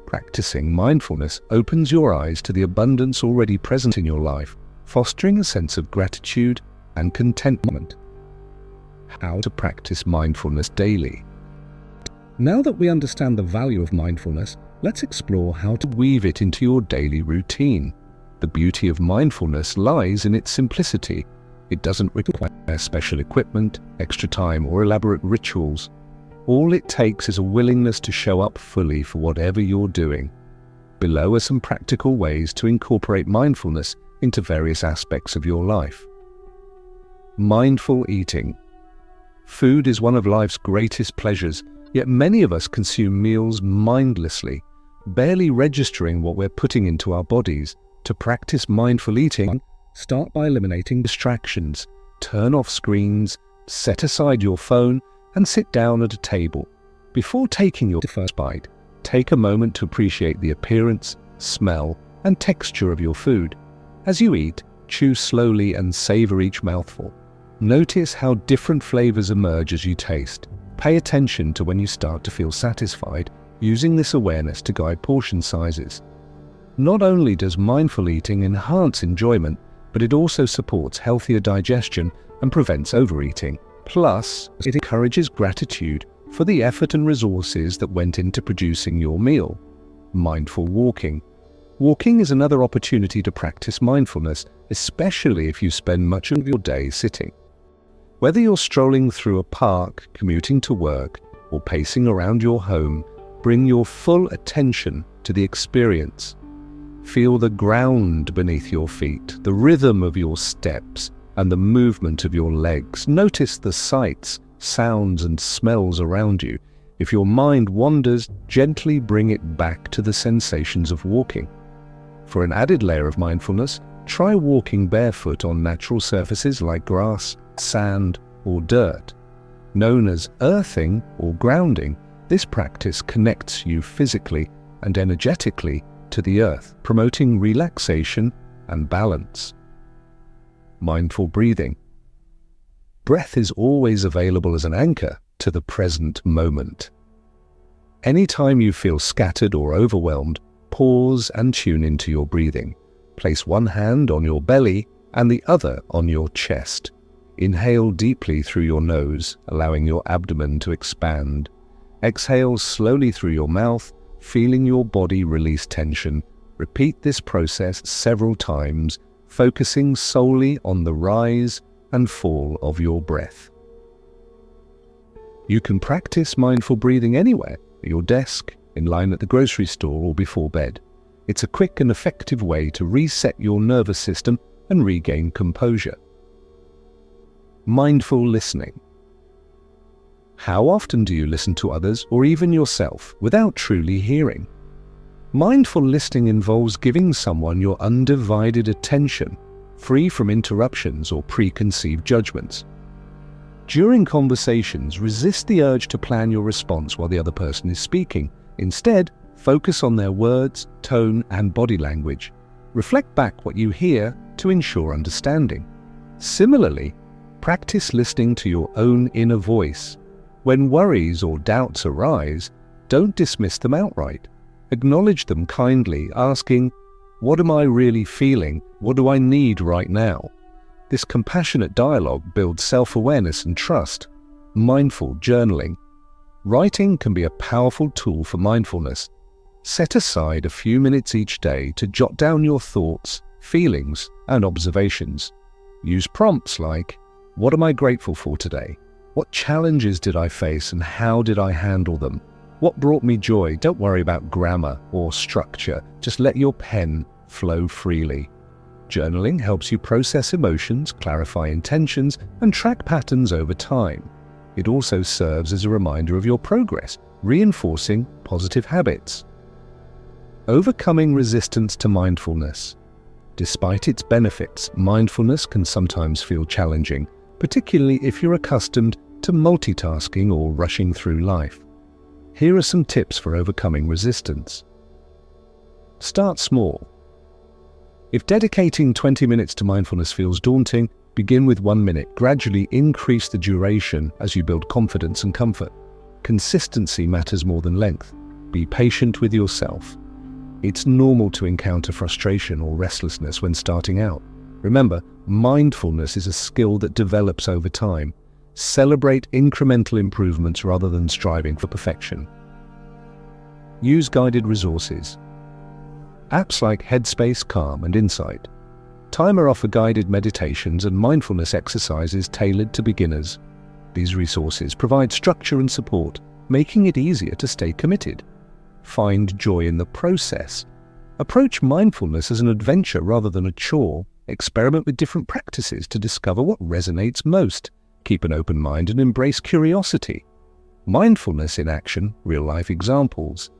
Practicing mindfulness opens your eyes to the abundance already present in your life, fostering a sense of gratitude and contentment. How to practice mindfulness daily. Now that we understand the value of mindfulness, let's explore how to weave it into your daily routine. The beauty of mindfulness lies in its simplicity. It doesn't require special equipment, extra time, or elaborate rituals. All it takes is a willingness to show up fully for whatever you're doing. Below are some practical ways to incorporate mindfulness into various aspects of your life. Mindful eating. Food is one of life's greatest pleasures, yet many of us consume meals mindlessly, barely registering what we're putting into our bodies. To practice mindful eating, start by eliminating distractions. Turn off screens, set aside your phone, and sit down at a table. Before taking your first bite, take a moment to appreciate the appearance, smell, and texture of your food. As you eat, chew slowly and savor each mouthful. Notice how different flavors emerge as you taste. Pay attention to when you start to feel satisfied, using this awareness to guide portion sizes. Not only does mindful eating enhance enjoyment, but it also supports healthier digestion and prevents overeating. Plus, it encourages gratitude for the effort and resources that went into producing your meal. Mindful walking. Walking is another opportunity to practice mindfulness, especially if you spend much of your day sitting. Whether you're strolling through a park, commuting to work, or pacing around your home, bring your full attention to the experience. Feel the ground beneath your feet, the rhythm of your steps, and the movement of your legs. Notice the sights, sounds, and smells around you. If your mind wanders, gently bring it back to the sensations of walking. For an added layer of mindfulness, try walking barefoot on natural surfaces like grass, sand, or dirt. Known as earthing or grounding, this practice connects you physically and energetically to the earth, promoting relaxation and balance. Mindful breathing. Breath is always available as an anchor to the present moment. Anytime you feel scattered or overwhelmed, pause and tune into your breathing. Place one hand on your belly and the other on your chest. Inhale deeply through your nose, allowing your abdomen to expand. Exhale slowly through your mouth, feeling your body release tension. Repeat this process several times, focusing solely on the rise and fall of your breath. You can practice mindful breathing anywhere, at your desk, in line at the grocery store, or before bed. It's a quick and effective way to reset your nervous system and regain composure. Mindful listening. How often do you listen to others or even yourself without truly hearing? Mindful listening involves giving someone your undivided attention, free from interruptions or preconceived judgments. During conversations, resist the urge to plan your response while the other person is speaking. Instead, focus on their words, tone, and body language. Reflect back what you hear to ensure understanding. Similarly, practice listening to your own inner voice. When worries or doubts arise, don't dismiss them outright. Acknowledge them kindly, asking, "What am I really feeling? What do I need right now?" This compassionate dialogue builds self-awareness and trust. Mindful journaling. Writing can be a powerful tool for mindfulness. Set aside a few minutes each day to jot down your thoughts, feelings, and observations. Use prompts like, "What am I grateful for today? What challenges did I face and how did I handle them? What brought me joy?" Don't worry about grammar or structure. Just let your pen flow freely. Journaling helps you process emotions, clarify intentions, and track patterns over time. It also serves as a reminder of your progress, reinforcing positive habits. Overcoming resistance to mindfulness. Despite its benefits, mindfulness can sometimes feel challenging, particularly if you're accustomed to multitasking or rushing through life. Here are some tips for overcoming resistance. Start small. If dedicating 20 minutes to mindfulness feels daunting, begin with 1 minute. Gradually increase the duration as you build confidence and comfort. Consistency matters more than length. Be patient with yourself. It's normal to encounter frustration or restlessness when starting out. Remember, mindfulness is a skill that develops over time. Celebrate incremental improvements rather than striving for perfection. Use guided resources. Apps like Headspace, Calm, and Insight. Timer offer guided meditations and mindfulness exercises tailored to beginners. These resources provide structure and support, making it easier to stay committed. Find joy in the process. Approach mindfulness as an adventure rather than a chore. Experiment with different practices to discover what resonates most. Keep an open mind and embrace curiosity. Mindfulness in action, real-life examples.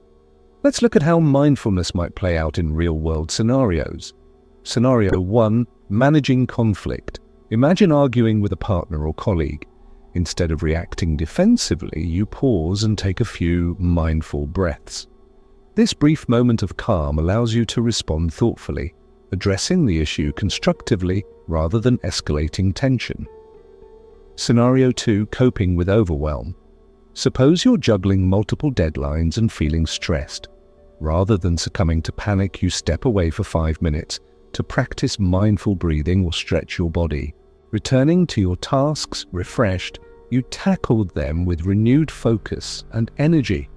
Let's look at how mindfulness might play out in real-world scenarios. Scenario 1. Managing conflict. Imagine arguing with a partner or colleague. Instead of reacting defensively, you pause and take a few mindful breaths. This brief moment of calm allows you to respond thoughtfully, addressing the issue constructively rather than escalating tension. Scenario 2. Coping with overwhelm. Suppose you're juggling multiple deadlines and feeling stressed. Rather than succumbing to panic, you step away for 5 minutes to practice mindful breathing or stretch your body. Returning to your tasks refreshed, you tackle them with renewed focus and energy.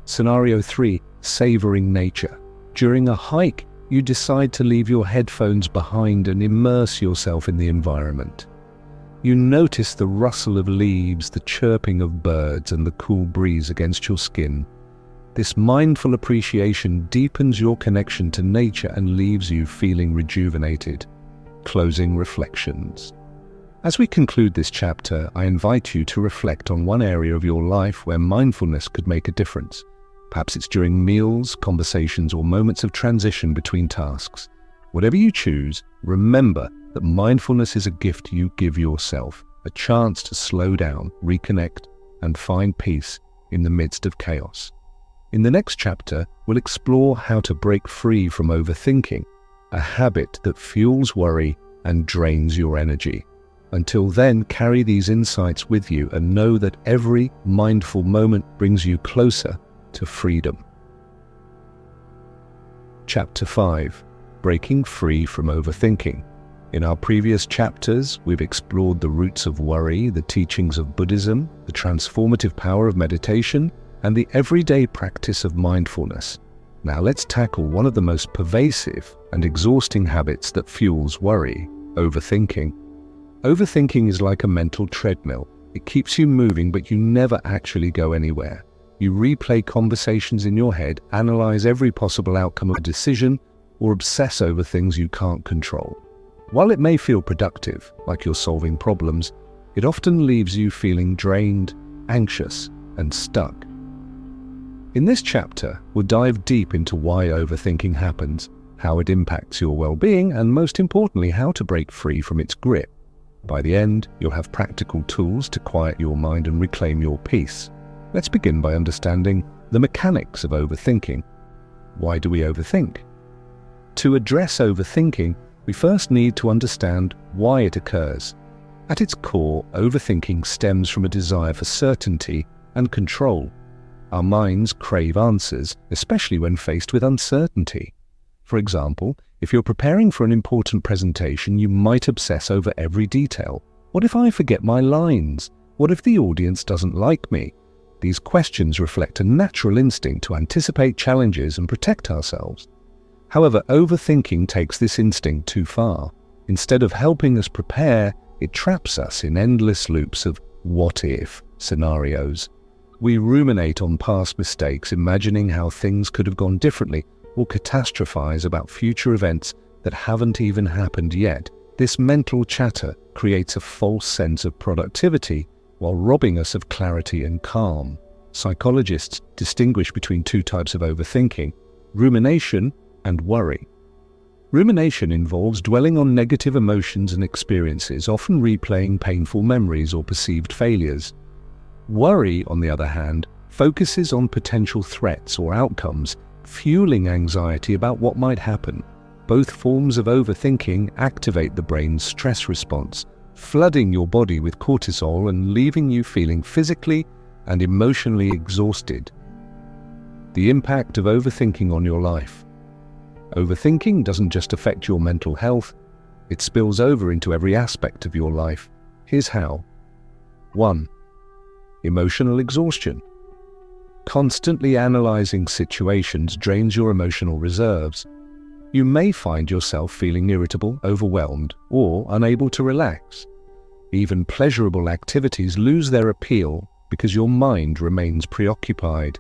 Scenario 3. Savoring nature. During a hike, you decide to leave your headphones behind and immerse yourself in the environment. You notice the rustle of leaves, the chirping of birds, and the cool breeze against your skin. This mindful appreciation deepens your connection to nature and leaves you feeling rejuvenated. Closing reflections. As we conclude this chapter, I invite you to reflect on one area of your life where mindfulness could make a difference. Perhaps it's during meals, conversations, or moments of transition between tasks. Whatever you choose, remember that mindfulness is a gift you give yourself, a chance to slow down, reconnect, and find peace in the midst of chaos. In the next chapter, we'll explore how to break free from overthinking, a habit that fuels worry and drains your energy. Until then, carry these insights with you and know that every mindful moment brings you closer to freedom. Chapter 5. Breaking Free from Overthinking. In our previous chapters, we've explored the roots of worry, the teachings of Buddhism, the transformative power of meditation, and the everyday practice of mindfulness. Now let's tackle one of the most pervasive and exhausting habits that fuels worry: overthinking. Overthinking is like a mental treadmill. It keeps you moving, but you never actually go anywhere. You replay conversations in your head, analyze every possible outcome of a decision, or obsess over things you can't control. While it may feel productive, like you're solving problems, it often leaves you feeling drained, anxious, and stuck. In this chapter, we'll dive deep into why overthinking happens, how it impacts your well-being, and most importantly, how to break free from its grip. By the end, you'll have practical tools to quiet your mind and reclaim your peace. Let's begin by understanding the mechanics of overthinking. Why do we overthink? To address overthinking, we first need to understand why it occurs. At its core, overthinking stems from a desire for certainty and control. Our minds crave answers, especially when faced with uncertainty. For example, if you're preparing for an important presentation, you might obsess over every detail. What if I forget my lines? What if the audience doesn't like me? These questions reflect a natural instinct to anticipate challenges and protect ourselves. However, overthinking takes this instinct too far. Instead of helping us prepare, it traps us in endless loops of what-if scenarios. We ruminate on past mistakes, imagining how things could have gone differently, or catastrophize about future events that haven't even happened yet. This mental chatter creates a false sense of productivity while robbing us of clarity and calm. Psychologists distinguish between two types of overthinking: rumination and worry. Rumination involves dwelling on negative emotions and experiences, often replaying painful memories or perceived failures. Worry, on the other hand, focuses on potential threats or outcomes, fueling anxiety about what might happen. Both forms of overthinking activate the brain's stress response, flooding your body with cortisol and leaving you feeling physically and emotionally exhausted. The impact of overthinking on your life. Overthinking doesn't just affect your mental health, it spills over into every aspect of your life. Here's how. 1. Emotional exhaustion. Constantly analyzing situations drains your emotional reserves. You may find yourself feeling irritable, overwhelmed, or unable to relax. Even pleasurable activities lose their appeal because your mind remains preoccupied.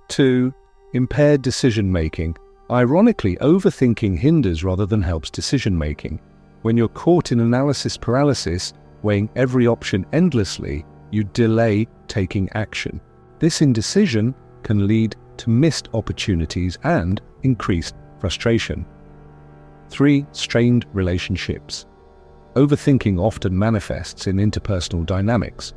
2. Impaired decision-making. Ironically, overthinking hinders rather than helps decision-making. When you're caught in analysis paralysis, weighing every option endlessly, you delay taking action. This indecision can lead to missed opportunities and increased frustration. 3. Strained relationships. Overthinking often manifests in interpersonal dynamics.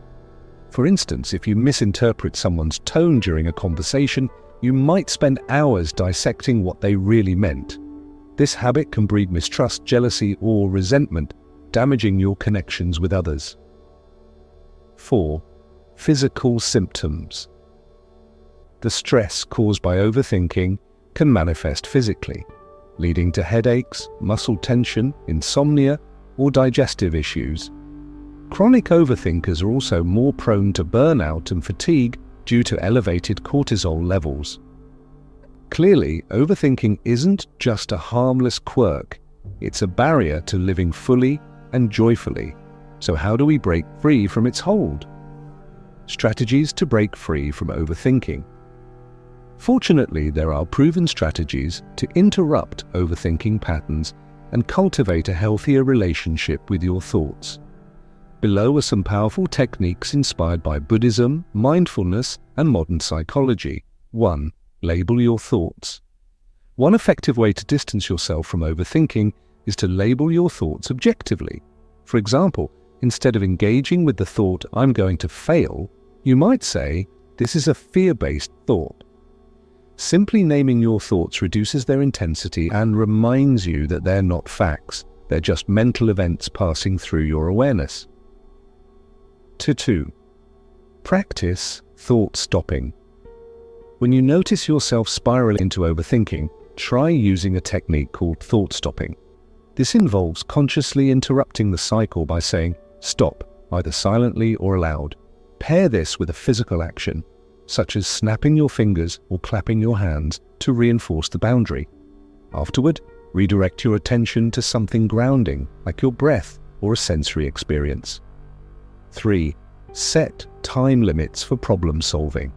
For instance, if you misinterpret someone's tone during a conversation, you might spend hours dissecting what they really meant. This habit can breed mistrust, jealousy, or resentment, damaging your connections with others. 4. Physical symptoms. The stress caused by overthinking can manifest physically, leading to headaches, muscle tension, insomnia, or digestive issues. Chronic overthinkers are also more prone to burnout and fatigue due to elevated cortisol levels. Clearly, overthinking isn't just a harmless quirk, it's a barrier to living fully and joyfully. So how do we break free from its hold? Strategies to break free from overthinking. Fortunately, there are proven strategies to interrupt overthinking patterns and cultivate a healthier relationship with your thoughts. Below are some powerful techniques inspired by Buddhism, mindfulness, and modern psychology. 1. Label your thoughts. One effective way to distance yourself from overthinking is to label your thoughts objectively. For example, instead of engaging with the thought, "I'm going to fail," you might say, "This is a fear-based thought." Simply naming your thoughts reduces their intensity and reminds you that they're not facts, they're just mental events passing through your awareness. 2. Practice thought stopping. When you notice yourself spiraling into overthinking, try using a technique called thought stopping. This involves consciously interrupting the cycle by saying, "Stop," either silently or aloud. Pair this with a physical action, such as snapping your fingers or clapping your hands to reinforce the boundary. Afterward, redirect your attention to something grounding, like your breath or a sensory experience. 3. Set time limits for problem solving.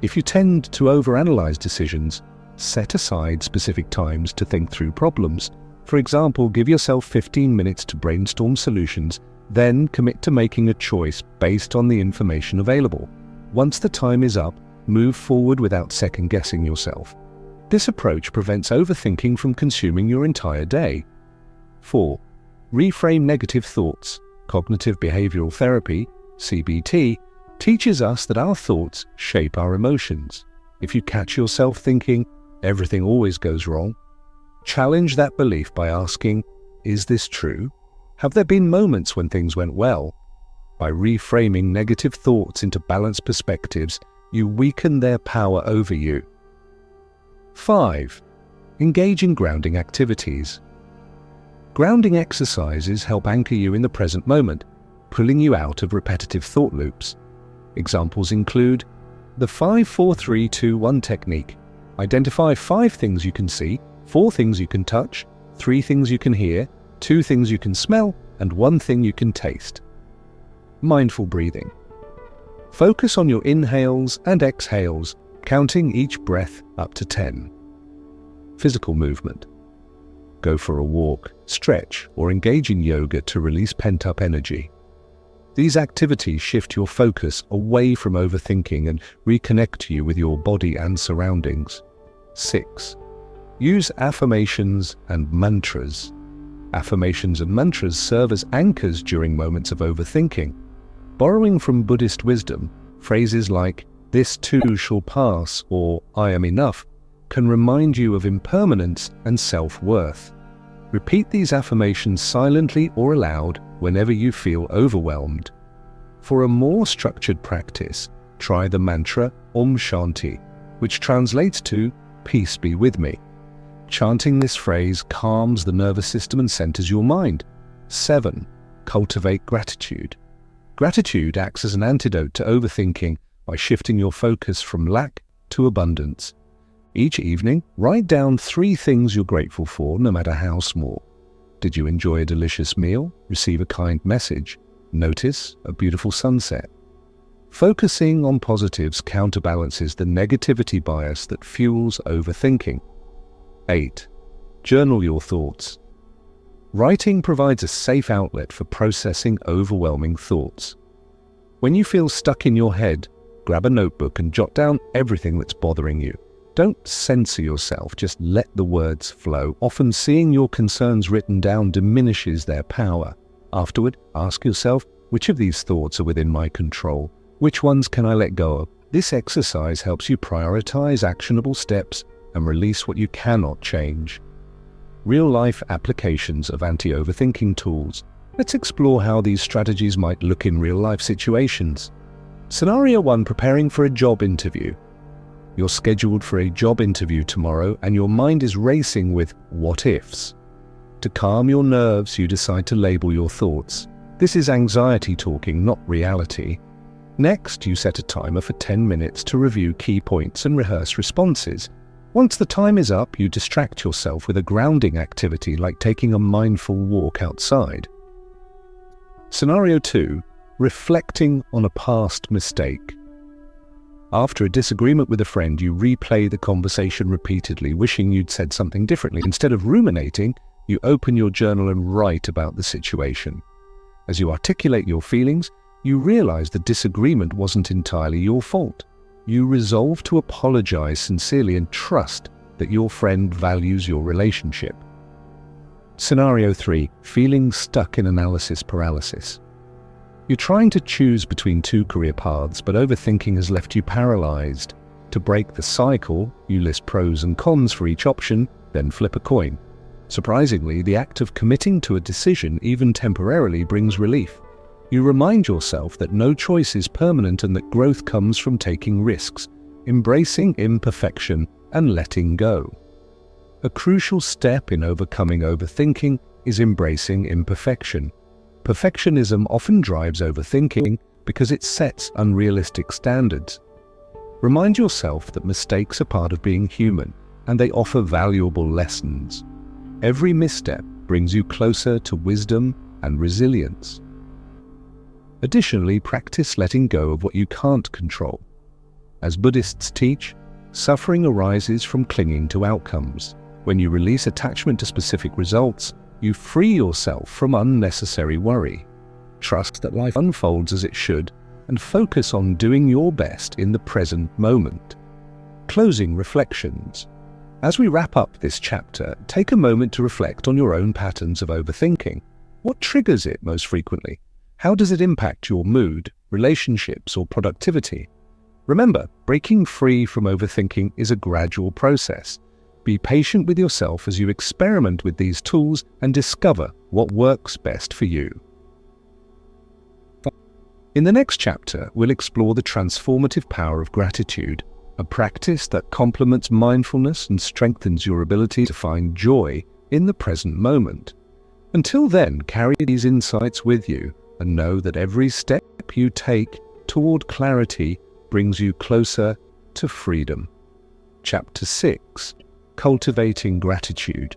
If you tend to overanalyze decisions, set aside specific times to think through problems. For example, give yourself 15 minutes to brainstorm solutions, then commit to making a choice based on the information available. Once the time is up, move forward without second-guessing yourself. This approach prevents overthinking from consuming your entire day. 4. Reframe negative thoughts. Cognitive behavioral therapy, CBT, teaches us that our thoughts shape our emotions. If you catch yourself thinking, "Everything always goes wrong," challenge that belief by asking, "Is this true? Have there been moments when things went well?" By reframing negative thoughts into balanced perspectives, you weaken their power over you. 5. Engage in grounding activities. Grounding exercises help anchor you in the present moment, pulling you out of repetitive thought loops. Examples include the 5-4-3-2-1 technique. Identify 5 things you can see, 4 things you can touch, 3 things you can hear, 2 things you can smell, and 1 thing you can taste. Mindful breathing. Focus on your inhales and exhales, counting each breath up to 10. Physical movement. Go for a walk, stretch, or engage in yoga to release pent-up energy. These activities shift your focus away from overthinking and reconnect you with your body and surroundings. 6. Use affirmations and mantras. Affirmations and mantras serve as anchors during moments of overthinking. Borrowing from Buddhist wisdom, phrases like, "This too shall pass," or "I am enough," can remind you of impermanence and self-worth. Repeat these affirmations silently or aloud whenever you feel overwhelmed. For a more structured practice, try the mantra Om Shanti, which translates to "Peace be with me." Chanting this phrase calms the nervous system and centers your mind. 7. Cultivate gratitude. Gratitude acts as an antidote to overthinking by shifting your focus from lack to abundance. Each evening, write down 3 things you're grateful for, no matter how small. Did you enjoy a delicious meal? Receive a kind message? Notice a beautiful sunset? Focusing on positives counterbalances the negativity bias that fuels overthinking. 8. Journal your thoughts. Writing provides a safe outlet for processing overwhelming thoughts. When you feel stuck in your head, grab a notebook and jot down everything that's bothering you. Don't censor yourself, just let the words flow. Often seeing your concerns written down diminishes their power. Afterward, ask yourself, which of these thoughts are within my control? Which ones can I let go of? This exercise helps you prioritize actionable steps and release what you cannot change. Real-life applications of anti-overthinking tools. Let's explore how these strategies might look in real-life situations. Scenario 1. Preparing for a job interview. You're scheduled for a job interview tomorrow and your mind is racing with what-ifs. To calm your nerves, you decide to label your thoughts. This is anxiety talking, not reality. Next, you set a timer for 10 minutes to review key points and rehearse responses. Once the time is up, you distract yourself with a grounding activity like taking a mindful walk outside. Scenario 2. Reflecting on a past mistake. After a disagreement with a friend, you replay the conversation repeatedly, wishing you'd said something differently. Instead of ruminating, you open your journal and write about the situation. As you articulate your feelings, you realize the disagreement wasn't entirely your fault. You resolve to apologize sincerely and trust that your friend values your relationship. Scenario 3. Feeling stuck in analysis paralysis. You're trying to choose between 2 career paths, but overthinking has left you paralyzed. To break the cycle, you list pros and cons for each option, then flip a coin. Surprisingly, the act of committing to a decision, even temporarily, brings relief. You remind yourself that no choice is permanent and that growth comes from taking risks. embracing imperfection and letting go. A crucial step in overcoming overthinking is embracing imperfection. Perfectionism often drives overthinking because it sets unrealistic standards. Remind yourself that mistakes are part of being human and they offer valuable lessons. Every misstep brings you closer to wisdom and resilience. Additionally, practice letting go of what you can't control. As Buddhists teach, suffering arises from clinging to outcomes. When you release attachment to specific results, you free yourself from unnecessary worry. Trust that life unfolds as it should and focus on doing your best in the present moment. Closing reflections. As we wrap up this chapter, take a moment to reflect on your own patterns of overthinking. What triggers it most frequently? How does it impact your mood, relationships, or productivity? Remember, breaking free from overthinking is a gradual process. Be patient with yourself as you experiment with these tools and discover what works best for you. In the next chapter, we'll explore the transformative power of gratitude, a practice that complements mindfulness and strengthens your ability to find joy in the present moment. Until then, carry these insights with you and know that every step you take toward clarity brings you closer to freedom. Chapter 6. Cultivating Gratitude.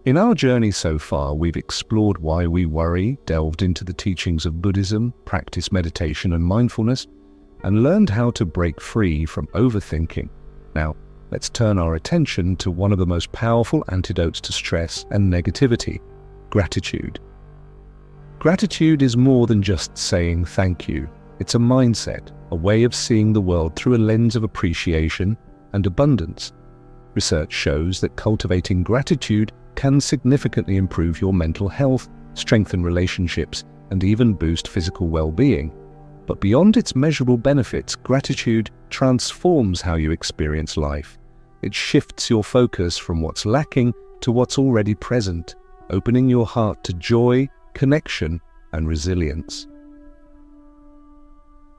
In our journey so far, we've explored why we worry, delved into the teachings of Buddhism, practiced meditation and mindfulness, and learned how to break free from overthinking. Now, let's turn our attention to one of the most powerful antidotes to stress and negativity: gratitude. Gratitude is more than just saying thank you. It's a mindset, a way of seeing the world through a lens of appreciation and abundance. Research shows that cultivating gratitude can significantly improve your mental health, strengthen relationships, and even boost physical well-being. But beyond its measurable benefits, gratitude transforms how you experience life. It shifts your focus from what's lacking to what's already present, opening your heart to joy, connection, and resilience.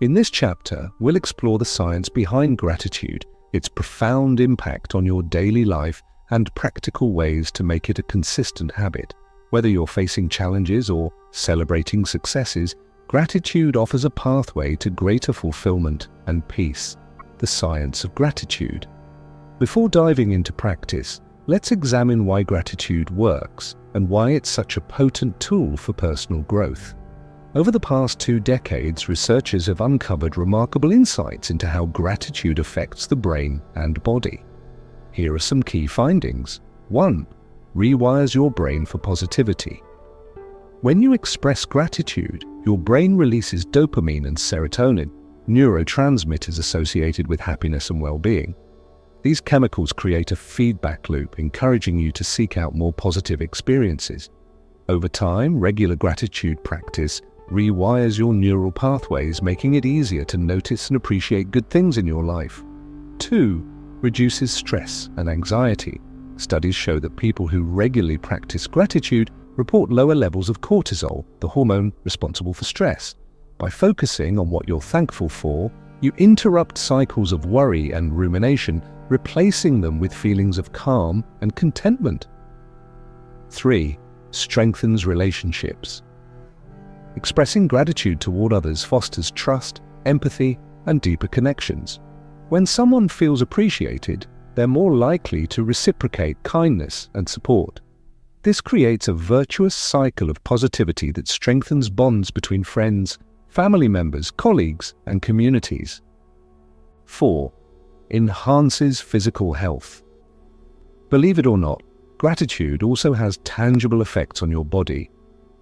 In this chapter, we'll explore the science behind gratitude, its profound impact on your daily life, and practical ways to make it a consistent habit. Whether you're facing challenges or celebrating successes, gratitude offers a pathway to greater fulfillment and peace. The science of gratitude. Before diving into practice, let's examine why gratitude works and why it's such a potent tool for personal growth. Over the past 2 decades, researchers have uncovered remarkable insights into how gratitude affects the brain and body. Here are some key findings. 1. Rewires your brain for positivity. When you express gratitude, your brain releases dopamine and serotonin, neurotransmitters associated with happiness and well-being. These chemicals create a feedback loop, encouraging you to seek out more positive experiences. Over time, regular gratitude practice rewires your neural pathways, making it easier to notice and appreciate good things in your life. 2. Reduces stress and anxiety. Studies show that people who regularly practice gratitude report lower levels of cortisol, the hormone responsible for stress. By focusing on what you're thankful for, you interrupt cycles of worry and rumination, replacing them with feelings of calm and contentment. 3. Strengthens relationships. Expressing gratitude toward others fosters trust, empathy, and deeper connections. When someone feels appreciated, they're more likely to reciprocate kindness and support. This creates a virtuous cycle of positivity that strengthens bonds between friends, family members, colleagues, and communities. 4. Enhances physical health. Believe it or not, gratitude also has tangible effects on your body.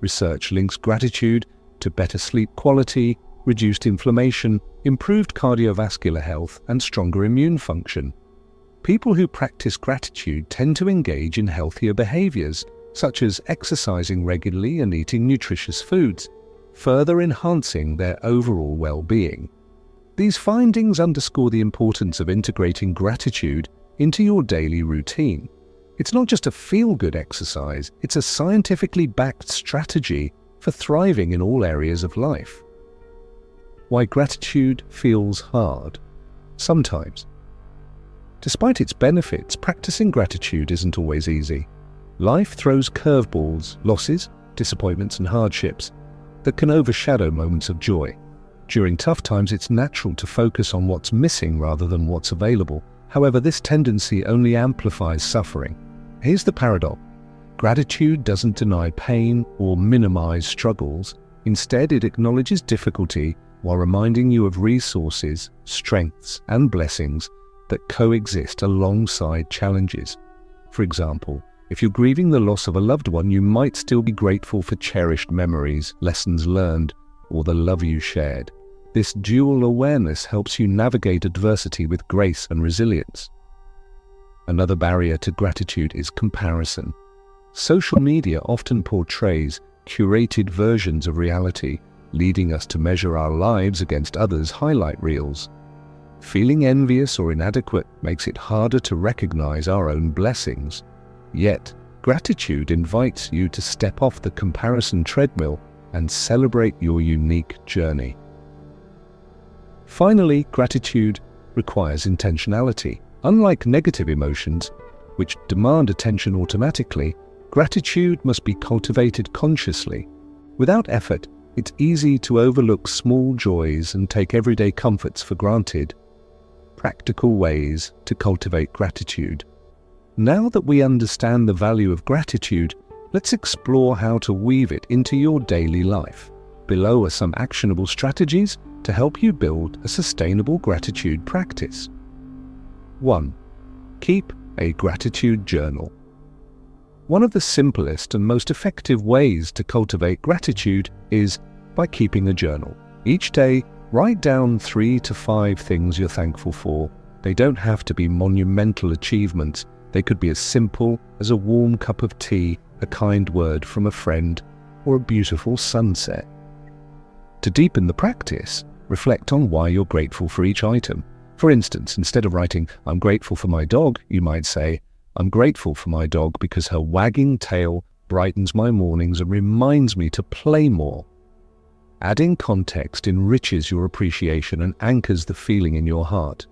Research links gratitude to better sleep quality, reduced inflammation, improved cardiovascular health, and stronger immune function. People who practice gratitude tend to engage in healthier behaviors, such as exercising regularly and eating nutritious foods, further enhancing their overall well-being. These findings underscore the importance of integrating gratitude into your daily routine. It's not just a feel-good exercise, it's a scientifically backed strategy for thriving in all areas of life. Why gratitude feels hard. sometimes. Despite its benefits, practicing gratitude isn't always easy. Life throws curveballs, losses, disappointments, and hardships that can overshadow moments of joy. During tough times, it's natural to focus on what's missing rather than what's available. However, this tendency only amplifies suffering. Here's the paradox. Gratitude doesn't deny pain or minimize struggles. Instead, it acknowledges difficulty while reminding you of resources, strengths, and blessings that coexist alongside challenges. For example, if you're grieving the loss of a loved one, you might still be grateful for cherished memories, lessons learned, or the love you shared. This dual awareness helps you navigate adversity with grace and resilience. Another barrier to gratitude is comparison. Social media often portrays curated versions of reality, leading us to measure our lives against others' highlight reels. Feeling envious or inadequate makes it harder to recognize our own blessings. Yet, gratitude invites you to step off the comparison treadmill and celebrate your unique journey. Finally, gratitude requires intentionality. Unlike negative emotions, which demand attention automatically, gratitude must be cultivated consciously. Without effort, it's easy to overlook small joys and take everyday comforts for granted. Practical ways to cultivate gratitude. Now that we understand the value of gratitude, let's explore how to weave it into your daily life. Below are some actionable strategies to help you build a sustainable gratitude practice. 1. Keep a gratitude journal. One of the simplest and most effective ways to cultivate gratitude is by keeping a journal. Each day, write down 3 to 5 things you're thankful for. They don't have to be monumental achievements. They could be as simple as a warm cup of tea, a kind word from a friend, or a beautiful sunset. To deepen the practice, reflect on why you're grateful for each item. For instance, instead of writing, "I'm grateful for my dog," you might say, "I'm grateful for my dog because her wagging tail brightens my mornings and reminds me to play more." Adding context enriches your appreciation and anchors the feeling in your heart.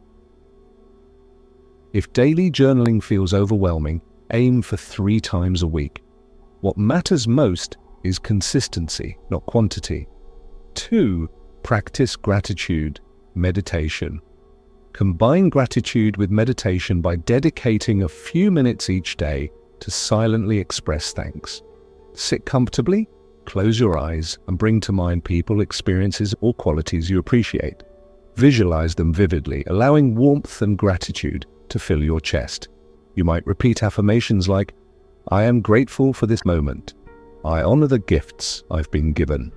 If daily journaling feels overwhelming, aim for 3 times a week. What matters most is consistency, not quantity. 2. Practice gratitude, meditation. Combine gratitude with meditation by dedicating a few minutes each day to silently express thanks. Sit comfortably, close your eyes, and bring to mind people, experiences, or qualities you appreciate. Visualize them vividly, allowing warmth and gratitude to fill your chest. You might repeat affirmations like, "I am grateful for this moment. I honor the gifts I've been given.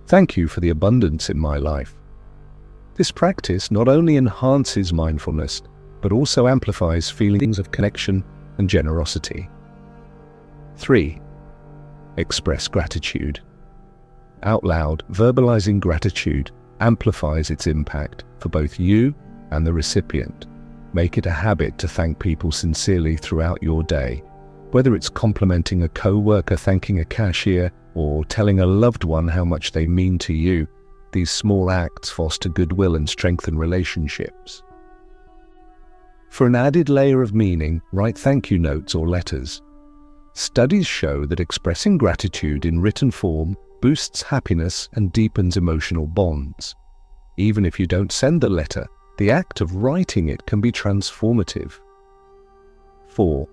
Thank you for the abundance in my life." This practice not only enhances mindfulness, but also amplifies feelings of connection and generosity. 3. Express gratitude. Out loud, verbalizing gratitude amplifies its impact for both you and the recipient. Make it a habit to thank people sincerely throughout your day. Whether it's complimenting a co-worker, thanking a cashier, or telling a loved one how much they mean to you, these small acts foster goodwill and strengthen relationships. For an added layer of meaning, write thank you notes or letters. Studies show that expressing gratitude in written form boosts happiness and deepens emotional bonds. Even if you don't send the letter, the act of writing it can be transformative. 4.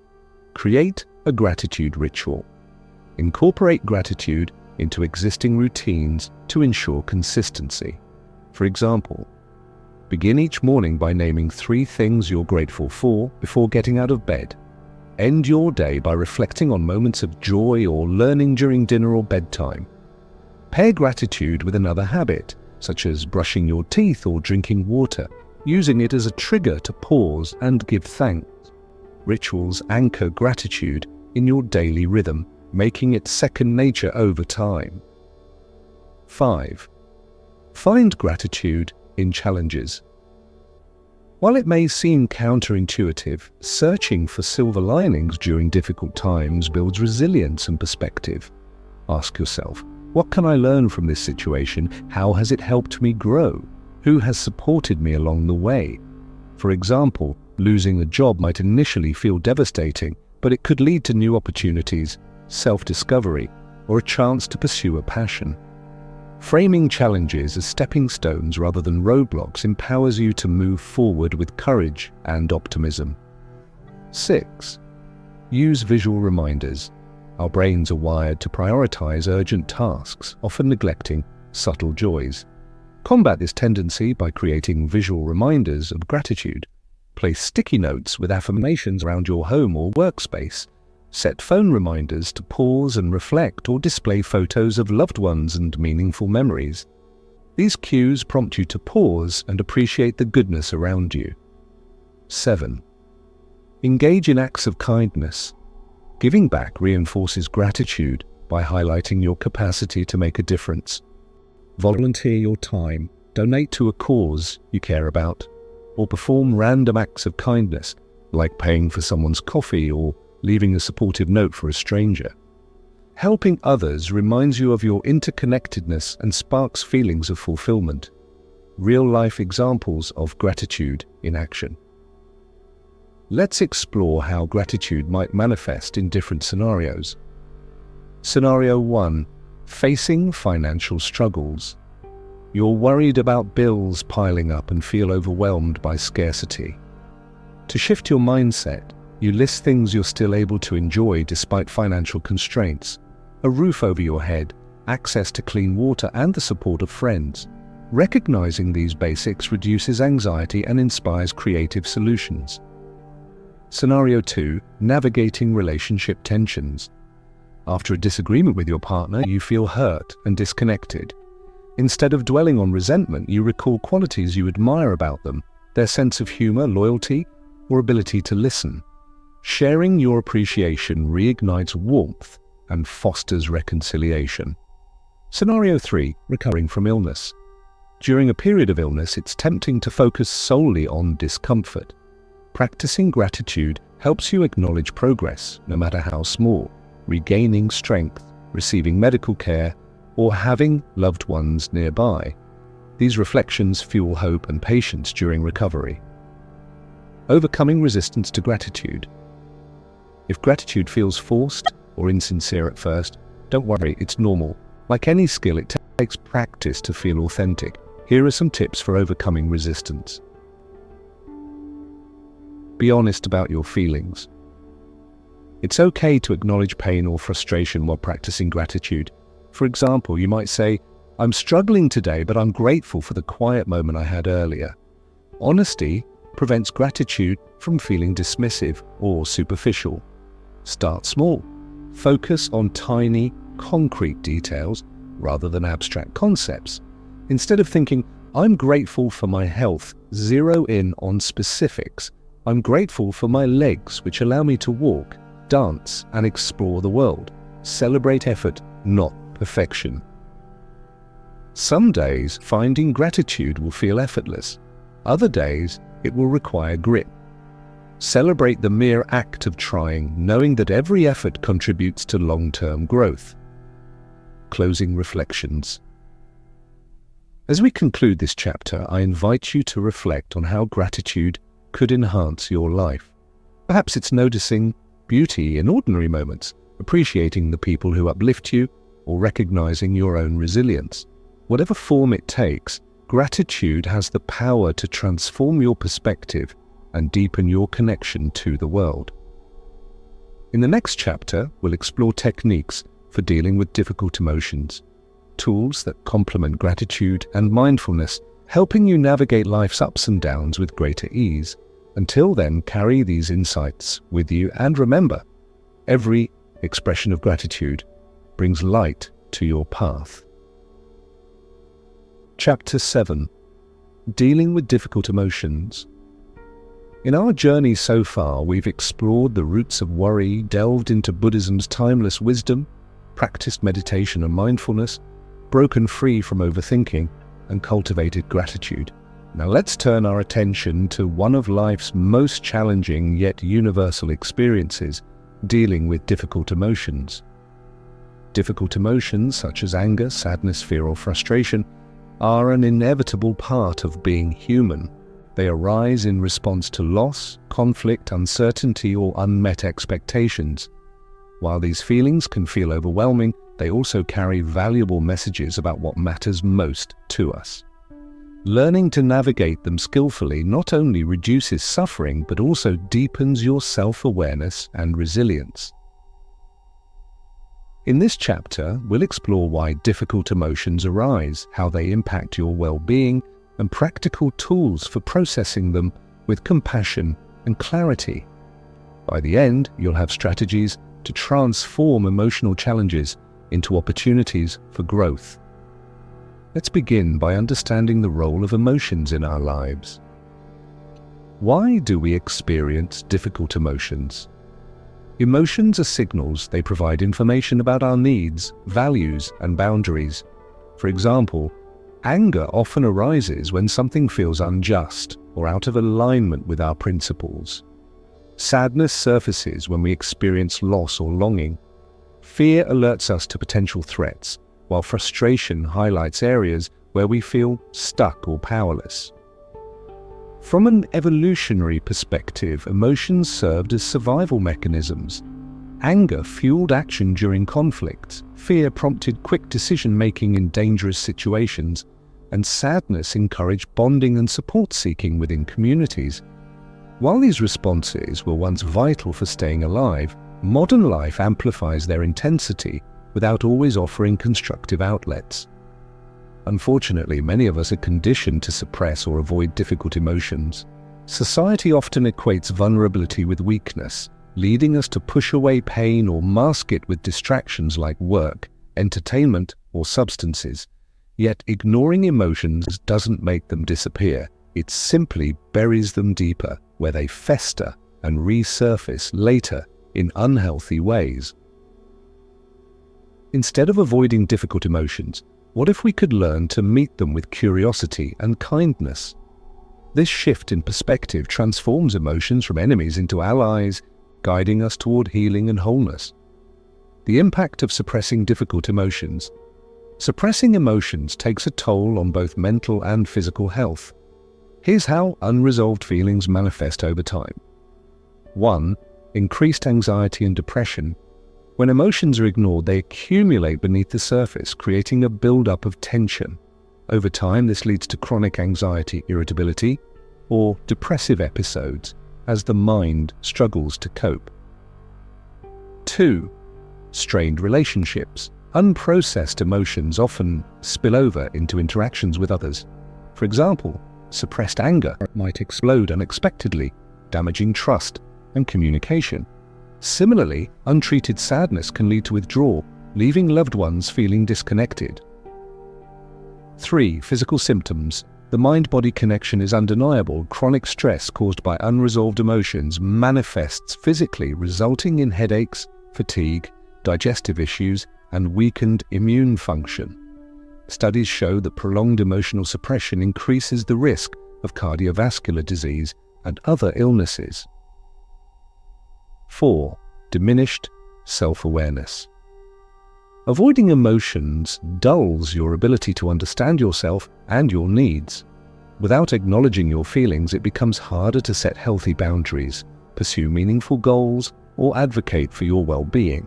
Create a gratitude ritual. Incorporate gratitude into existing routines to ensure consistency. For example, begin each morning by naming 3 things you're grateful for before getting out of bed. End your day by reflecting on moments of joy or learning during dinner or bedtime. Pair gratitude with another habit, such as brushing your teeth or drinking water, using it as a trigger to pause and give thanks. Rituals anchor gratitude in your daily rhythm, making it second nature over time. 5. Find gratitude in challenges. While it may seem counterintuitive, searching for silver linings during difficult times builds resilience and perspective. Ask yourself, what can I learn from this situation? How has it helped me grow? Who has supported me along the way? For example, losing a job might initially feel devastating, but it could lead to new opportunities, self-discovery, or a chance to pursue a passion. Framing challenges as stepping stones rather than roadblocks empowers you to move forward with courage and optimism. 6. Use visual reminders. Our brains are wired to prioritize urgent tasks, often neglecting subtle joys. Combat this tendency by creating visual reminders of gratitude. Place sticky notes with affirmations around your home or workspace. Set phone reminders to pause and reflect, or display photos of loved ones and meaningful memories. These cues prompt you to pause and appreciate the goodness around you. 7. Engage in acts of kindness. Giving back reinforces gratitude by highlighting your capacity to make a difference. Volunteer your time, donate to a cause you care about, or perform random acts of kindness, like paying for someone's coffee or leaving a supportive note for a stranger. Helping others reminds you of your interconnectedness and sparks feelings of fulfillment. Real-life examples of gratitude in action. Let's explore how gratitude might manifest in different scenarios. Scenario 1. Facing financial struggles. You're worried about bills piling up and feel overwhelmed by scarcity. To shift your mindset, you list things you're still able to enjoy despite financial constraints: a roof over your head, access to clean water, and the support of friends. Recognizing these basics reduces anxiety and inspires creative solutions. Scenario 2. Navigating relationship tensions. After a disagreement with your partner, you feel hurt and disconnected. Instead of dwelling on resentment, you recall qualities you admire about them: their sense of humor, loyalty, or ability to listen. Sharing your appreciation reignites warmth and fosters reconciliation. Scenario 3. Recovering from illness. During a period of illness, it's tempting to focus solely on discomfort. Practicing gratitude helps you acknowledge progress, no matter how small: regaining strength, receiving medical care, or having loved ones nearby. These reflections fuel hope and patience during recovery. Overcoming resistance to gratitude. If gratitude feels forced or insincere at first, don't worry, it's normal. Like any skill, it takes practice to feel authentic. Here are some tips for overcoming resistance. Be honest about your feelings. It's okay to acknowledge pain or frustration while practicing gratitude. For example, you might say, "I'm struggling today, but I'm grateful for the quiet moment I had earlier." Honesty prevents gratitude from feeling dismissive or superficial. Start small. Focus on tiny, concrete details rather than abstract concepts. Instead of thinking, "I'm grateful for my health," zero in on specifics. "I'm grateful for my legs, which allow me to walk, dance, and explore the world." Celebrate effort, not perfection. Some days, finding gratitude will feel effortless. Other days, it will require grit. Celebrate the mere act of trying, knowing that every effort contributes to long-term growth. Closing reflections. As we conclude this chapter, I invite you to reflect on how gratitude could enhance your life. Perhaps it's noticing beauty in ordinary moments, appreciating the people who uplift you, or recognizing your own resilience. Whatever form it takes, gratitude has the power to transform your perspective and deepen your connection to the world. In the next chapter, we'll explore techniques for dealing with difficult emotions, tools that complement gratitude and mindfulness, helping you navigate life's ups and downs with greater ease. Until then, carry these insights with you, and remember, every expression of gratitude brings light to your path. Chapter 7. Dealing with difficult emotions. In our journey so far, we've explored the roots of worry, delved into Buddhism's timeless wisdom, practiced meditation and mindfulness, broken free from overthinking, and cultivated gratitude. Now let's turn our attention to one of life's most challenging yet universal experiences: dealing with difficult emotions. Difficult emotions such as anger, sadness, fear, or frustration are an inevitable part of being human. They arise in response to loss, conflict, uncertainty, or unmet expectations. While these feelings can feel overwhelming, they also carry valuable messages about what matters most to us. Learning to navigate them skillfully not only reduces suffering, but also deepens your self-awareness and resilience. In this chapter, we'll explore why difficult emotions arise, how they impact your well-being, and practical tools for processing them with compassion and clarity. By the end, you'll have strategies to transform emotional challenges into opportunities for growth. Let's begin by understanding the role of emotions in our lives. Why do we experience difficult emotions? Emotions are signals. They provide information about our needs, values, and boundaries. For example, anger often arises when something feels unjust or out of alignment with our principles. Sadness surfaces when we experience loss or longing. Fear alerts us to potential threats, while frustration highlights areas where we feel stuck or powerless. From an evolutionary perspective, emotions served as survival mechanisms. Anger fueled action during conflicts, fear prompted quick decision-making in dangerous situations, and sadness encouraged bonding and support-seeking within communities. While these responses were once vital for staying alive, modern life amplifies their intensity without always offering constructive outlets. Unfortunately, many of us are conditioned to suppress or avoid difficult emotions. Society often equates vulnerability with weakness, leading us to push away pain or mask it with distractions like work, entertainment, or substances. Yet ignoring emotions doesn't make them disappear. It simply buries them deeper, where they fester and resurface later in unhealthy ways. Instead of avoiding difficult emotions, what if we could learn to meet them with curiosity and kindness? This shift in perspective transforms emotions from enemies into allies, guiding us toward healing and wholeness. The impact of suppressing difficult emotions. Suppressing emotions takes a toll on both mental and physical health. Here's how unresolved feelings manifest over time. 1. Increased anxiety and depression. When emotions are ignored, they accumulate beneath the surface, creating a buildup of tension. Over time, this leads to chronic anxiety, irritability, or depressive episodes as the mind struggles to cope. 2. Strained relationships. Unprocessed emotions often spill over into interactions with others. For example, suppressed anger might explode unexpectedly, damaging trust and communication. Similarly, untreated sadness can lead to withdrawal, leaving loved ones feeling disconnected. 3. Physical symptoms. The mind-body connection is undeniable. Chronic stress caused by unresolved emotions manifests physically, resulting in headaches, fatigue, digestive issues, and weakened immune function. Studies show that prolonged emotional suppression increases the risk of cardiovascular disease and other illnesses. 4. Diminished self-awareness. Avoiding emotions dulls your ability to understand yourself and your needs. Without acknowledging your feelings, it becomes harder to set healthy boundaries, pursue meaningful goals, or advocate for your well-being.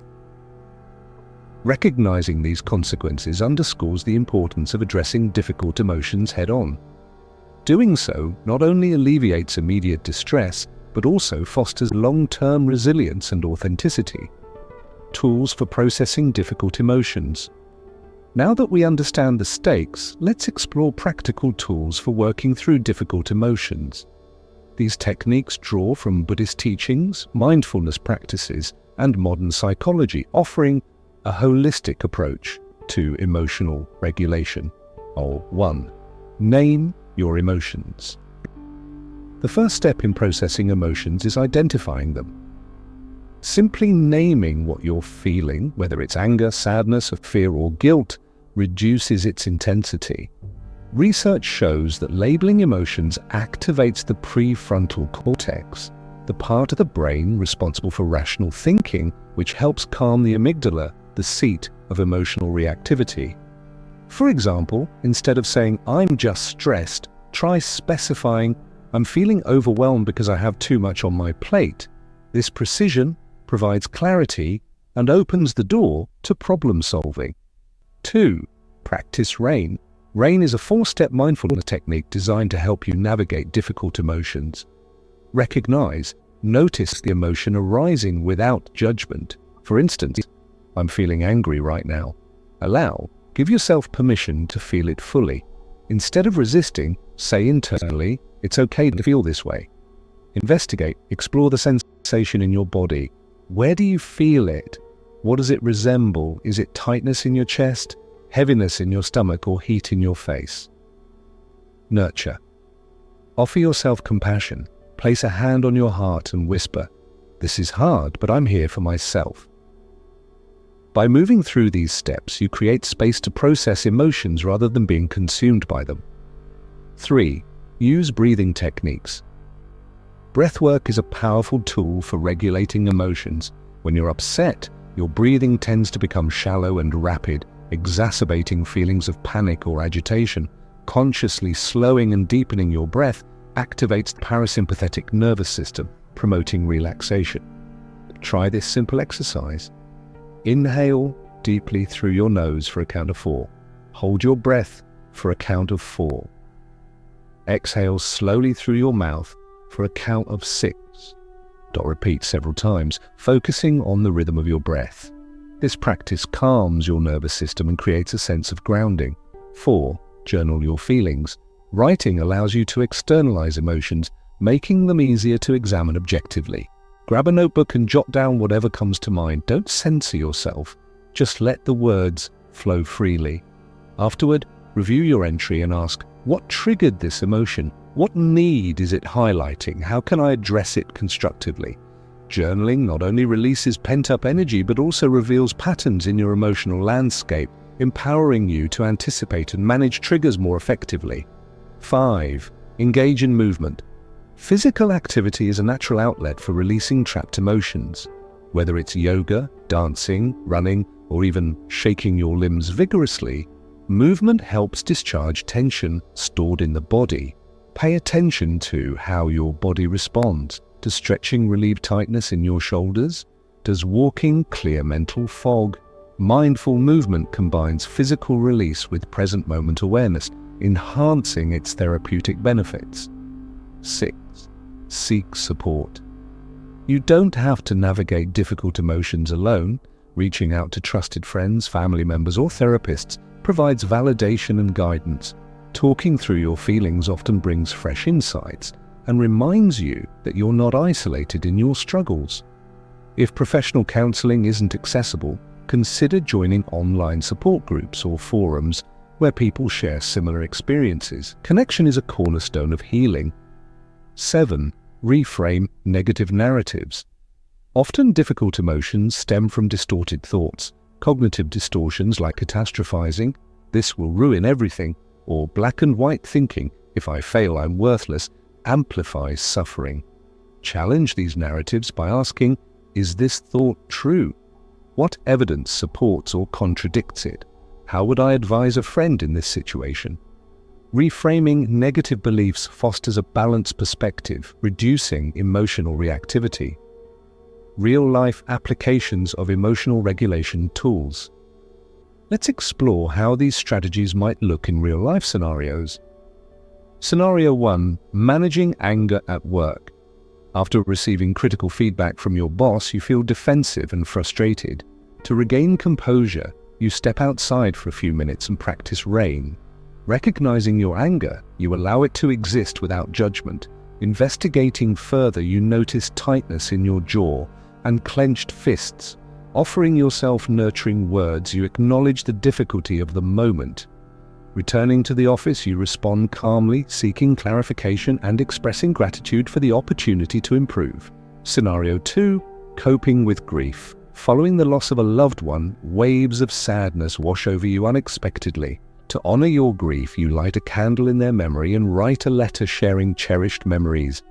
Recognizing these consequences underscores the importance of addressing difficult emotions head-on. Doing so not only alleviates immediate distress, but also fosters long-term resilience and authenticity. Tools for processing difficult emotions. Now that we understand the stakes, let's explore practical tools for working through difficult emotions. These techniques draw from Buddhist teachings, mindfulness practices, and modern psychology, offering a holistic approach to emotional regulation. 1. Name your emotions. The first step in processing emotions is identifying them. Simply naming what you're feeling, whether it's anger, sadness, fear, or guilt, reduces its intensity. Research shows that labeling emotions activates the prefrontal cortex, the part of the brain responsible for rational thinking, which helps calm the amygdala, the seat of emotional reactivity. For example, instead of saying, "I'm just stressed," try specifying, "I'm feeling overwhelmed because I have too much on my plate." This precision provides clarity and opens the door to problem solving. 2. Practice RAIN. RAIN is a 4-step mindfulness technique designed to help you navigate difficult emotions. Recognize, notice the emotion arising without judgment. For instance, "I'm feeling angry right now." Allow, give yourself permission to feel it fully. Instead of resisting, say internally, "It's okay to feel this way." Investigate, explore the sensation in your body. Where do you feel it? What does it resemble? Is it tightness in your chest, heaviness in your stomach, or heat in your face? Nurture. Offer yourself compassion. Place a hand on your heart and whisper, "This is hard, but I'm here for myself." By moving through these steps, you create space to process emotions rather than being consumed by them. 3. Use breathing techniques. Breathwork is a powerful tool for regulating emotions. When you're upset, your breathing tends to become shallow and rapid, exacerbating feelings of panic or agitation. Consciously slowing and deepening your breath activates the parasympathetic nervous system, promoting relaxation. Try this simple exercise. Inhale deeply through your nose for a count of 4. Hold your breath for a count of 4. Exhale slowly through your mouth for a count of 6. Repeat several times, focusing on the rhythm of your breath. This practice calms your nervous system and creates a sense of grounding. 4. Journal your feelings. Writing allows you to externalize emotions, making them easier to examine objectively. Grab a notebook and jot down whatever comes to mind. Don't censor yourself. Just let the words flow freely. Afterward, review your entry and ask, what triggered this emotion? What need is it highlighting? How can I address it constructively? Journaling not only releases pent-up energy, but also reveals patterns in your emotional landscape, empowering you to anticipate and manage triggers more effectively. 5. Engage in movement. Physical activity is a natural outlet for releasing trapped emotions. Whether it's yoga, dancing, running, or even shaking your limbs vigorously, movement helps discharge tension stored in the body. Pay attention to how your body responds. Does stretching relieve tightness in your shoulders? Does walking clear mental fog? Mindful movement combines physical release with present moment awareness, enhancing its therapeutic benefits. 6. Seek support. You don't have to navigate difficult emotions alone. Reaching out to trusted friends, family members, or therapists provides validation and guidance. Talking through your feelings often brings fresh insights and reminds you that you're not isolated in your struggles. If professional counseling isn't accessible, consider joining online support groups or forums where people share similar experiences. Connection is a cornerstone of healing. 7. Reframe negative narratives. Often difficult emotions stem from distorted thoughts. Cognitive distortions like catastrophizing, "This will ruin everything," or black and white thinking, "If I fail, I'm worthless," amplifies suffering. Challenge these narratives by asking, is this thought true? What evidence supports or contradicts it? How would I advise a friend in this situation? Reframing negative beliefs fosters a balanced perspective, reducing emotional reactivity. Real-life applications of emotional regulation tools. Let's explore how these strategies might look in real-life scenarios. Scenario 1. Managing anger at work. After receiving critical feedback from your boss, you feel defensive and frustrated. To regain composure, you step outside for a few minutes and practice RAIN. Recognizing your anger, you allow it to exist without judgment. Investigating further, you notice tightness in your jaw and clenched fists. Offering yourself nurturing words, you acknowledge the difficulty of the moment. Returning to the office, you respond calmly, seeking clarification and expressing gratitude for the opportunity to improve. Scenario 2. Coping with grief. Following the loss of a loved one, waves of sadness wash over you unexpectedly. To honor your grief, you light a candle in their memory and write a letter sharing cherished memories.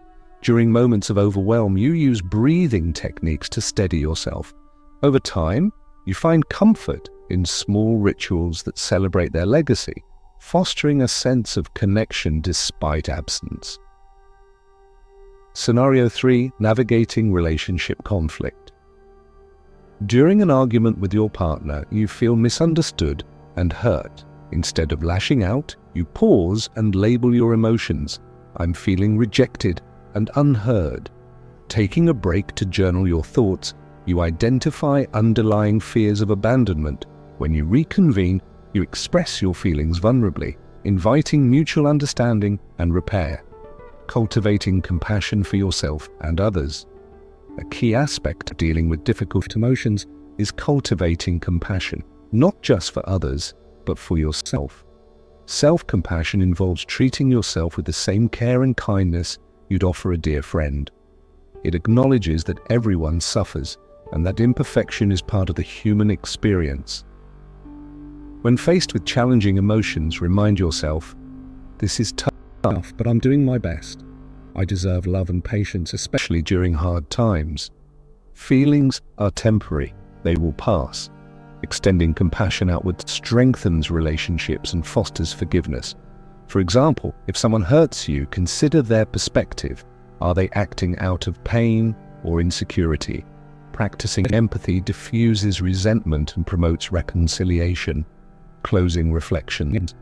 During moments of overwhelm, you use breathing techniques to steady yourself. Over time, you find comfort in small rituals that celebrate their legacy, fostering a sense of connection despite absence. Scenario 3. Navigating relationship conflict. During an argument with your partner, you feel misunderstood and hurt. Instead of lashing out, you pause and label your emotions. I'm feeling rejected and unheard. Taking a break to journal your thoughts, you identify underlying fears of abandonment. When you reconvene, you express your feelings vulnerably, inviting mutual understanding and repair, cultivating compassion for yourself and others. A key aspect of dealing with difficult emotions is cultivating compassion, not just for others, but for yourself. Self-compassion involves treating yourself with the same care and kindness you'd offer a dear friend. It acknowledges that everyone suffers and that imperfection is part of the human experience. When faced with challenging emotions, remind yourself, this is tough, but I'm doing my best. I deserve love and patience, especially during hard times. Feelings are temporary, they will pass. Extending compassion outward strengthens relationships and fosters forgiveness. For example, if someone hurts you, consider their perspective. Are they acting out of pain or insecurity? Practicing empathy diffuses resentment and promotes reconciliation. Closing reflections.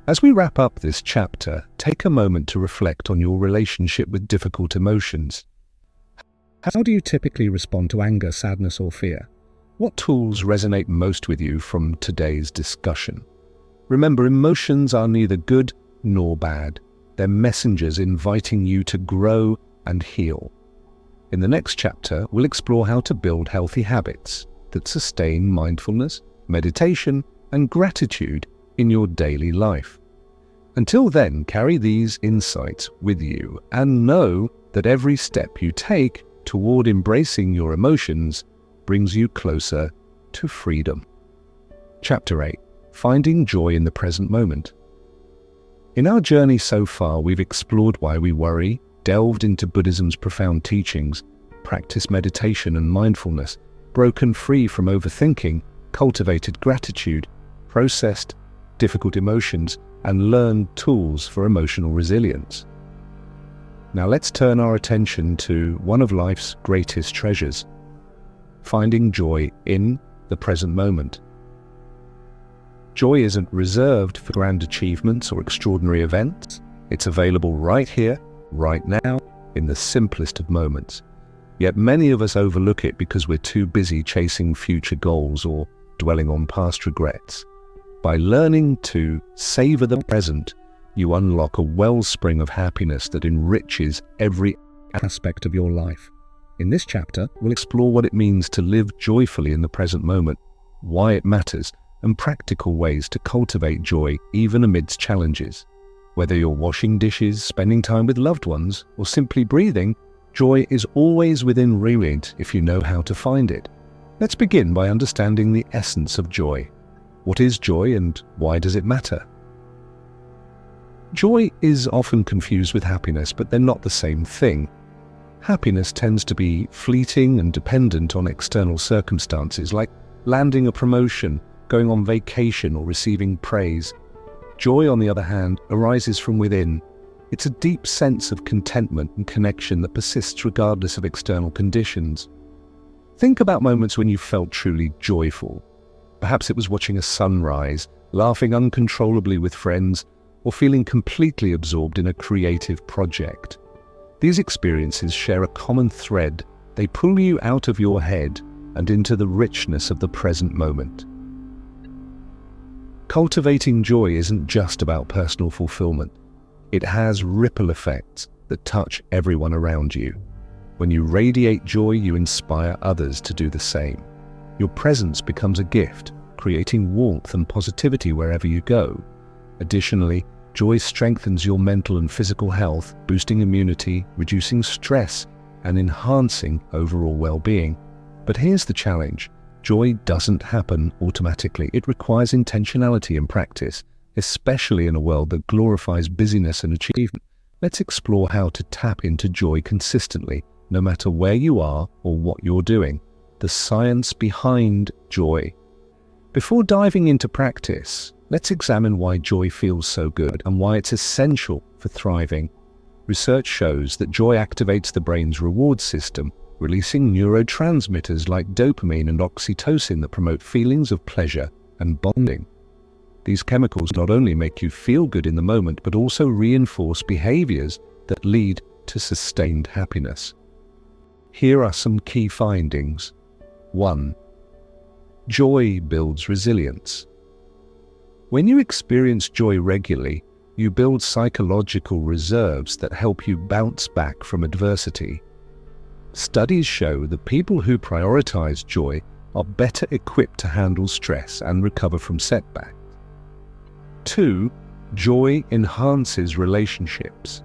As we wrap up this chapter, take a moment to reflect on your relationship with difficult emotions. How do you typically respond to anger, sadness, or fear? What tools resonate most with you from today's discussion? Remember, emotions are neither good nor bad. They're messengers inviting you to grow and heal. In the next chapter, we'll explore how to build healthy habits that sustain mindfulness, meditation, and gratitude in your daily life. Until then, carry these insights with you and know that every step you take toward embracing your emotions brings you closer to freedom. Chapter 8. Finding joy in the present moment. In our journey so far, we've explored why we worry, delved into Buddhism's profound teachings, practiced meditation and mindfulness, broken free from overthinking, cultivated gratitude, processed difficult emotions, and learned tools for emotional resilience. Now let's turn our attention to one of life's greatest treasures, finding joy in the present moment. Joy isn't reserved for grand achievements or extraordinary events. It's available right here, right now, in the simplest of moments. Yet many of us overlook it because we're too busy chasing future goals or dwelling on past regrets. By learning to savor the present, you unlock a wellspring of happiness that enriches every aspect of your life. In this chapter, we'll explore what it means to live joyfully in the present moment, why it matters, and practical ways to cultivate joy even amidst challenges. Whether you're washing dishes, spending time with loved ones, or simply breathing, joy is always within reach if you know how to find it. Let's begin by understanding the essence of joy. What is joy and why does it matter? Joy is often confused with happiness, but they're not the same thing. Happiness tends to be fleeting and dependent on external circumstances, like landing a promotion, going on vacation, or receiving praise. Joy, on the other hand, arises from within. It's a deep sense of contentment and connection that persists regardless of external conditions. Think about moments when you felt truly joyful. Perhaps it was watching a sunrise, laughing uncontrollably with friends, or feeling completely absorbed in a creative project. These experiences share a common thread. They pull you out of your head and into the richness of the present moment. Cultivating joy isn't just about personal fulfillment. It has ripple effects that touch everyone around you. When you radiate joy, you inspire others to do the same. Your presence becomes a gift, creating warmth and positivity wherever you go. Additionally, joy strengthens your mental and physical health, boosting immunity, reducing stress, and enhancing overall well-being. But here's the challenge. Joy doesn't happen automatically. It requires intentionality and practice, especially in a world that glorifies busyness and achievement. Let's explore how to tap into joy consistently, no matter where you are or what you're doing. The science behind joy. Before diving into practice, let's examine why joy feels so good and why it's essential for thriving. Research shows that joy activates the brain's reward system, releasing neurotransmitters like dopamine and oxytocin that promote feelings of pleasure and bonding. These chemicals not only make you feel good in the moment, but also reinforce behaviors that lead to sustained happiness. Here are some key findings. 1. Joy builds resilience. When you experience joy regularly, you build psychological reserves that help you bounce back from adversity. Studies show that people who prioritize joy are better equipped to handle stress and recover from setbacks. 2. Joy enhances relationships.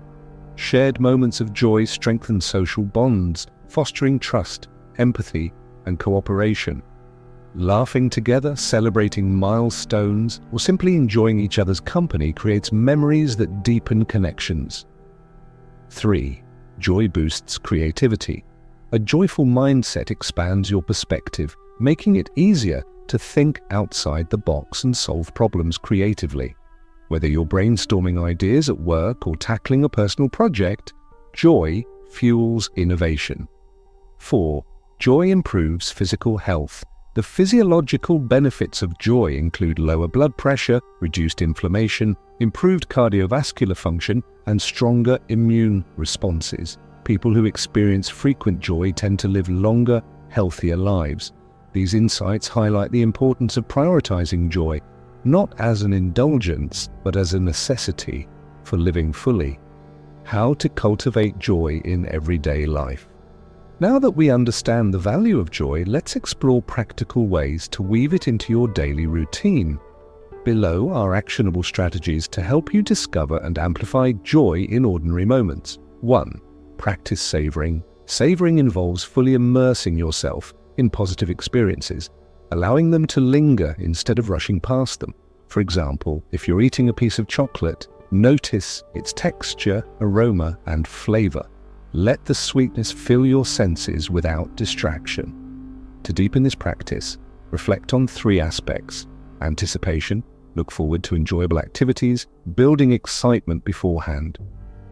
Shared moments of joy strengthen social bonds, fostering trust, empathy, and cooperation. Laughing together, celebrating milestones, or simply enjoying each other's company creates memories that deepen connections. 3. Joy boosts creativity. A joyful mindset expands your perspective, making it easier to think outside the box and solve problems creatively. Whether you're brainstorming ideas at work or tackling a personal project, joy fuels innovation. 4. Joy improves physical health. The physiological benefits of joy include lower blood pressure, reduced inflammation, improved cardiovascular function, and stronger immune responses. People who experience frequent joy tend to live longer, healthier lives. These insights highlight the importance of prioritizing joy, not as an indulgence, but as a necessity for living fully. How to cultivate joy in everyday life. Now that we understand the value of joy, let's explore practical ways to weave it into your daily routine. Below are actionable strategies to help you discover and amplify joy in ordinary moments. 1. Practice savoring. Savoring involves fully immersing yourself in positive experiences, allowing them to linger instead of rushing past them. For example, if you're eating a piece of chocolate, notice its texture, aroma, and flavor. Let the sweetness fill your senses without distraction. To deepen this practice, reflect on 3 aspects: anticipation, look forward to enjoyable activities, building excitement beforehand;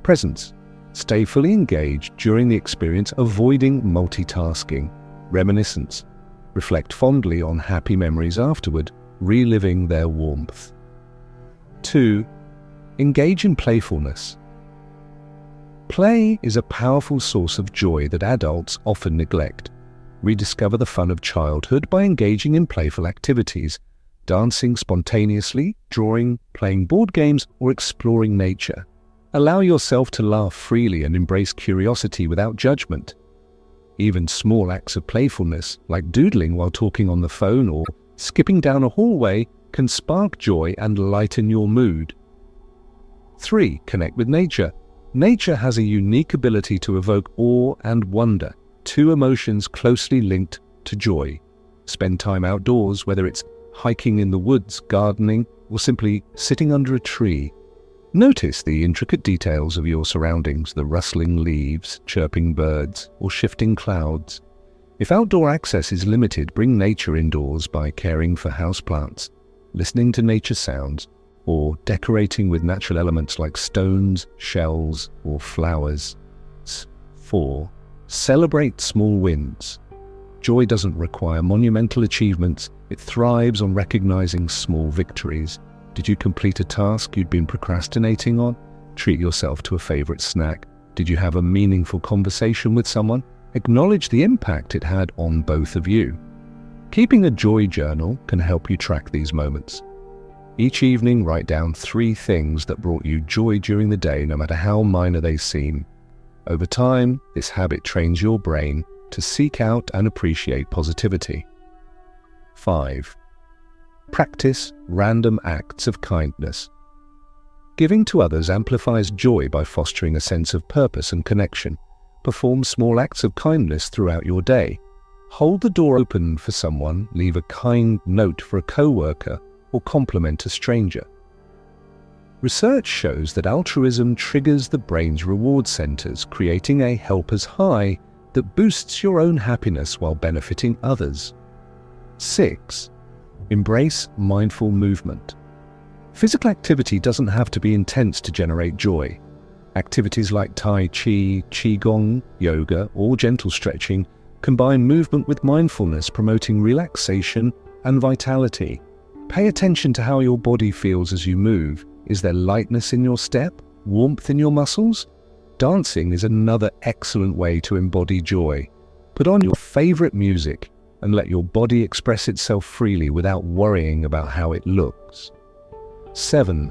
presence, stay fully engaged during the experience, avoiding multitasking; reminiscence, reflect fondly on happy memories afterward, reliving their warmth. 2. Engage in playfulness. Play is a powerful source of joy that adults often neglect. Rediscover the fun of childhood by engaging in playful activities, dancing spontaneously, drawing, playing board games, or exploring nature. Allow yourself to laugh freely and embrace curiosity without judgment. Even small acts of playfulness, like doodling while talking on the phone or skipping down a hallway, can spark joy and lighten your mood. 3. Connect with nature. Nature has a unique ability to evoke awe and wonder, 2 emotions closely linked to joy. Spend time outdoors, whether it's hiking in the woods, gardening, or simply sitting under a tree. Notice the intricate details of your surroundings, the rustling leaves, chirping birds, or shifting clouds. If outdoor access is limited, bring nature indoors by caring for houseplants, listening to nature sounds, or decorating with natural elements like stones, shells, or flowers. 4. Celebrate small wins. Joy doesn't require monumental achievements. It thrives on recognizing small victories. Did you complete a task you'd been procrastinating on? Treat yourself to a favorite snack. Did you have a meaningful conversation with someone? Acknowledge the impact it had on both of you. Keeping a joy journal can help you track these moments. Each evening, write down 3 things that brought you joy during the day, no matter how minor they seem. Over time, this habit trains your brain to seek out and appreciate positivity. 5. Practice random acts of kindness. Giving to others amplifies joy by fostering a sense of purpose and connection. Perform small acts of kindness throughout your day. Hold the door open for someone, leave a kind note for a coworker, or compliment a stranger. Research shows that altruism triggers the brain's reward centers, creating a helper's high that boosts your own happiness while benefiting others. 6. Embrace mindful movement. Physical activity doesn't have to be intense to generate joy. Activities like Tai Chi, Qigong, yoga, or gentle stretching combine movement with mindfulness, promoting relaxation and vitality. Pay attention to how your body feels as you move. Is there lightness in your step? Warmth in your muscles? Dancing is another excellent way to embody joy. Put on your favorite music and let your body express itself freely without worrying about how it looks. 7.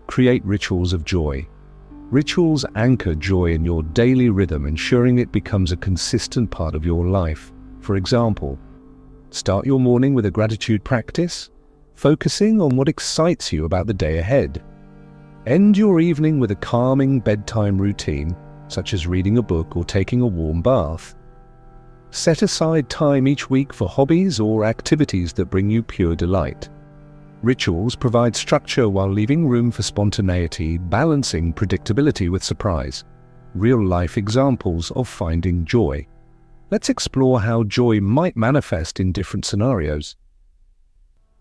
Create rituals of joy. Rituals anchor joy in your daily rhythm, ensuring it becomes a consistent part of your life. For example, start your morning with a gratitude practice, focusing on what excites you about the day ahead. End your evening with a calming bedtime routine, such as reading a book or taking a warm bath. Set aside time each week for hobbies or activities that bring you pure delight. Rituals provide structure while leaving room for spontaneity, balancing predictability with surprise. Real-life examples of finding joy. Let's explore how joy might manifest in different scenarios.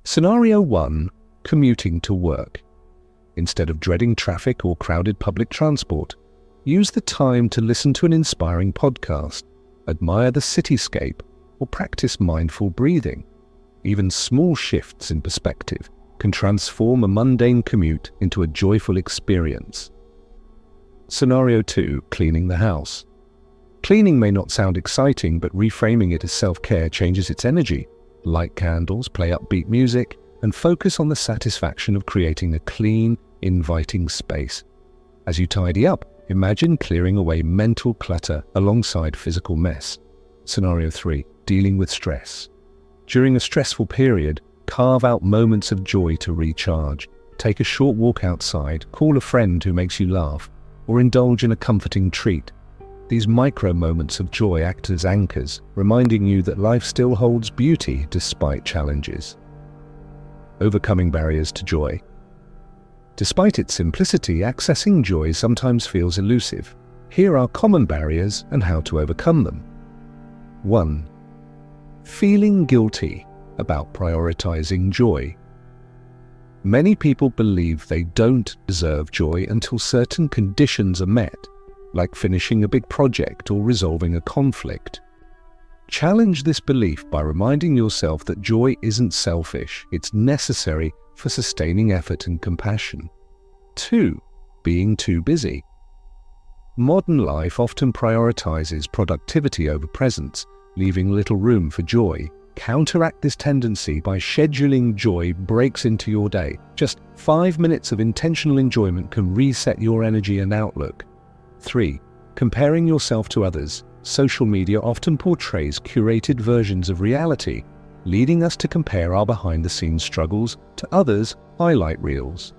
Scenario 1. Commuting to work. Instead of dreading traffic or crowded public transport, use the time to listen to an inspiring podcast, admire the cityscape, or practice mindful breathing. Even small shifts in perspective can transform a mundane commute into a joyful experience. Scenario 2. Cleaning the house. Cleaning may not sound exciting, but reframing it as self-care changes its energy. Light candles, play upbeat music, and focus on the satisfaction of creating a clean, inviting space. As you tidy up, imagine clearing away mental clutter alongside physical mess. Scenario 3. Dealing with stress. During a stressful period, carve out moments of joy to recharge. Take a short walk outside, call a friend who makes you laugh, or indulge in a comforting treat. These micro moments of joy act as anchors, reminding you that life still holds beauty despite challenges. Overcoming barriers to joy. Despite its simplicity, accessing joy sometimes feels elusive. Here are common barriers and how to overcome them. 1. Feeling guilty about prioritizing joy. Many people believe they don't deserve joy until certain conditions are met, like finishing a big project or resolving a conflict. Challenge this belief by reminding yourself that joy isn't selfish, it's necessary for sustaining effort and compassion. 2. Being too busy. Modern life often prioritizes productivity over presence, leaving little room for joy. Counteract this tendency by scheduling joy breaks into your day. Just 5 minutes of intentional enjoyment can reset your energy and outlook. 3. Comparing yourself to others. Social media often portrays curated versions of reality, leading us to compare our behind-the-scenes struggles to others' highlight reels.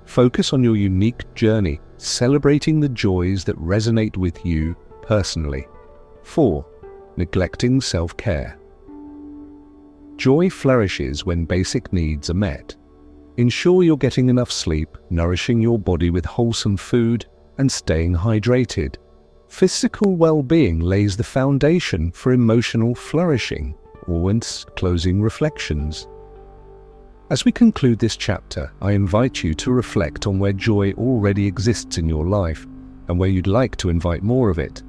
Focus on your unique journey, celebrating the joys that resonate with you personally. 4. Neglecting self-care. Joy flourishes when basic needs are met. Ensure you're getting enough sleep, nourishing your body with wholesome food, and staying hydrated. Physical well-being lays the foundation for emotional flourishing. Owen's closing reflections. As we conclude this chapter, I invite you to reflect on where joy already exists in your life and where you'd like to invite more of it.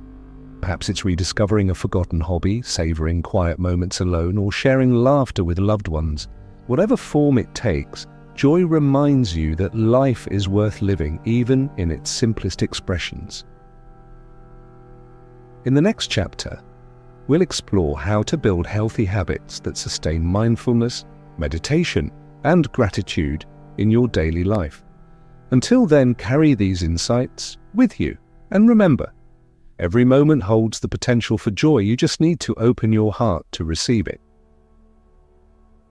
Perhaps it's rediscovering a forgotten hobby, savoring quiet moments alone, or sharing laughter with loved ones. Whatever form it takes, joy reminds you that life is worth living, even in its simplest expressions. In the next chapter, we'll explore how to build healthy habits that sustain mindfulness, meditation, and gratitude in your daily life. Until then, carry these insights with you. And remember, every moment holds the potential for joy. You just need to open your heart to receive it.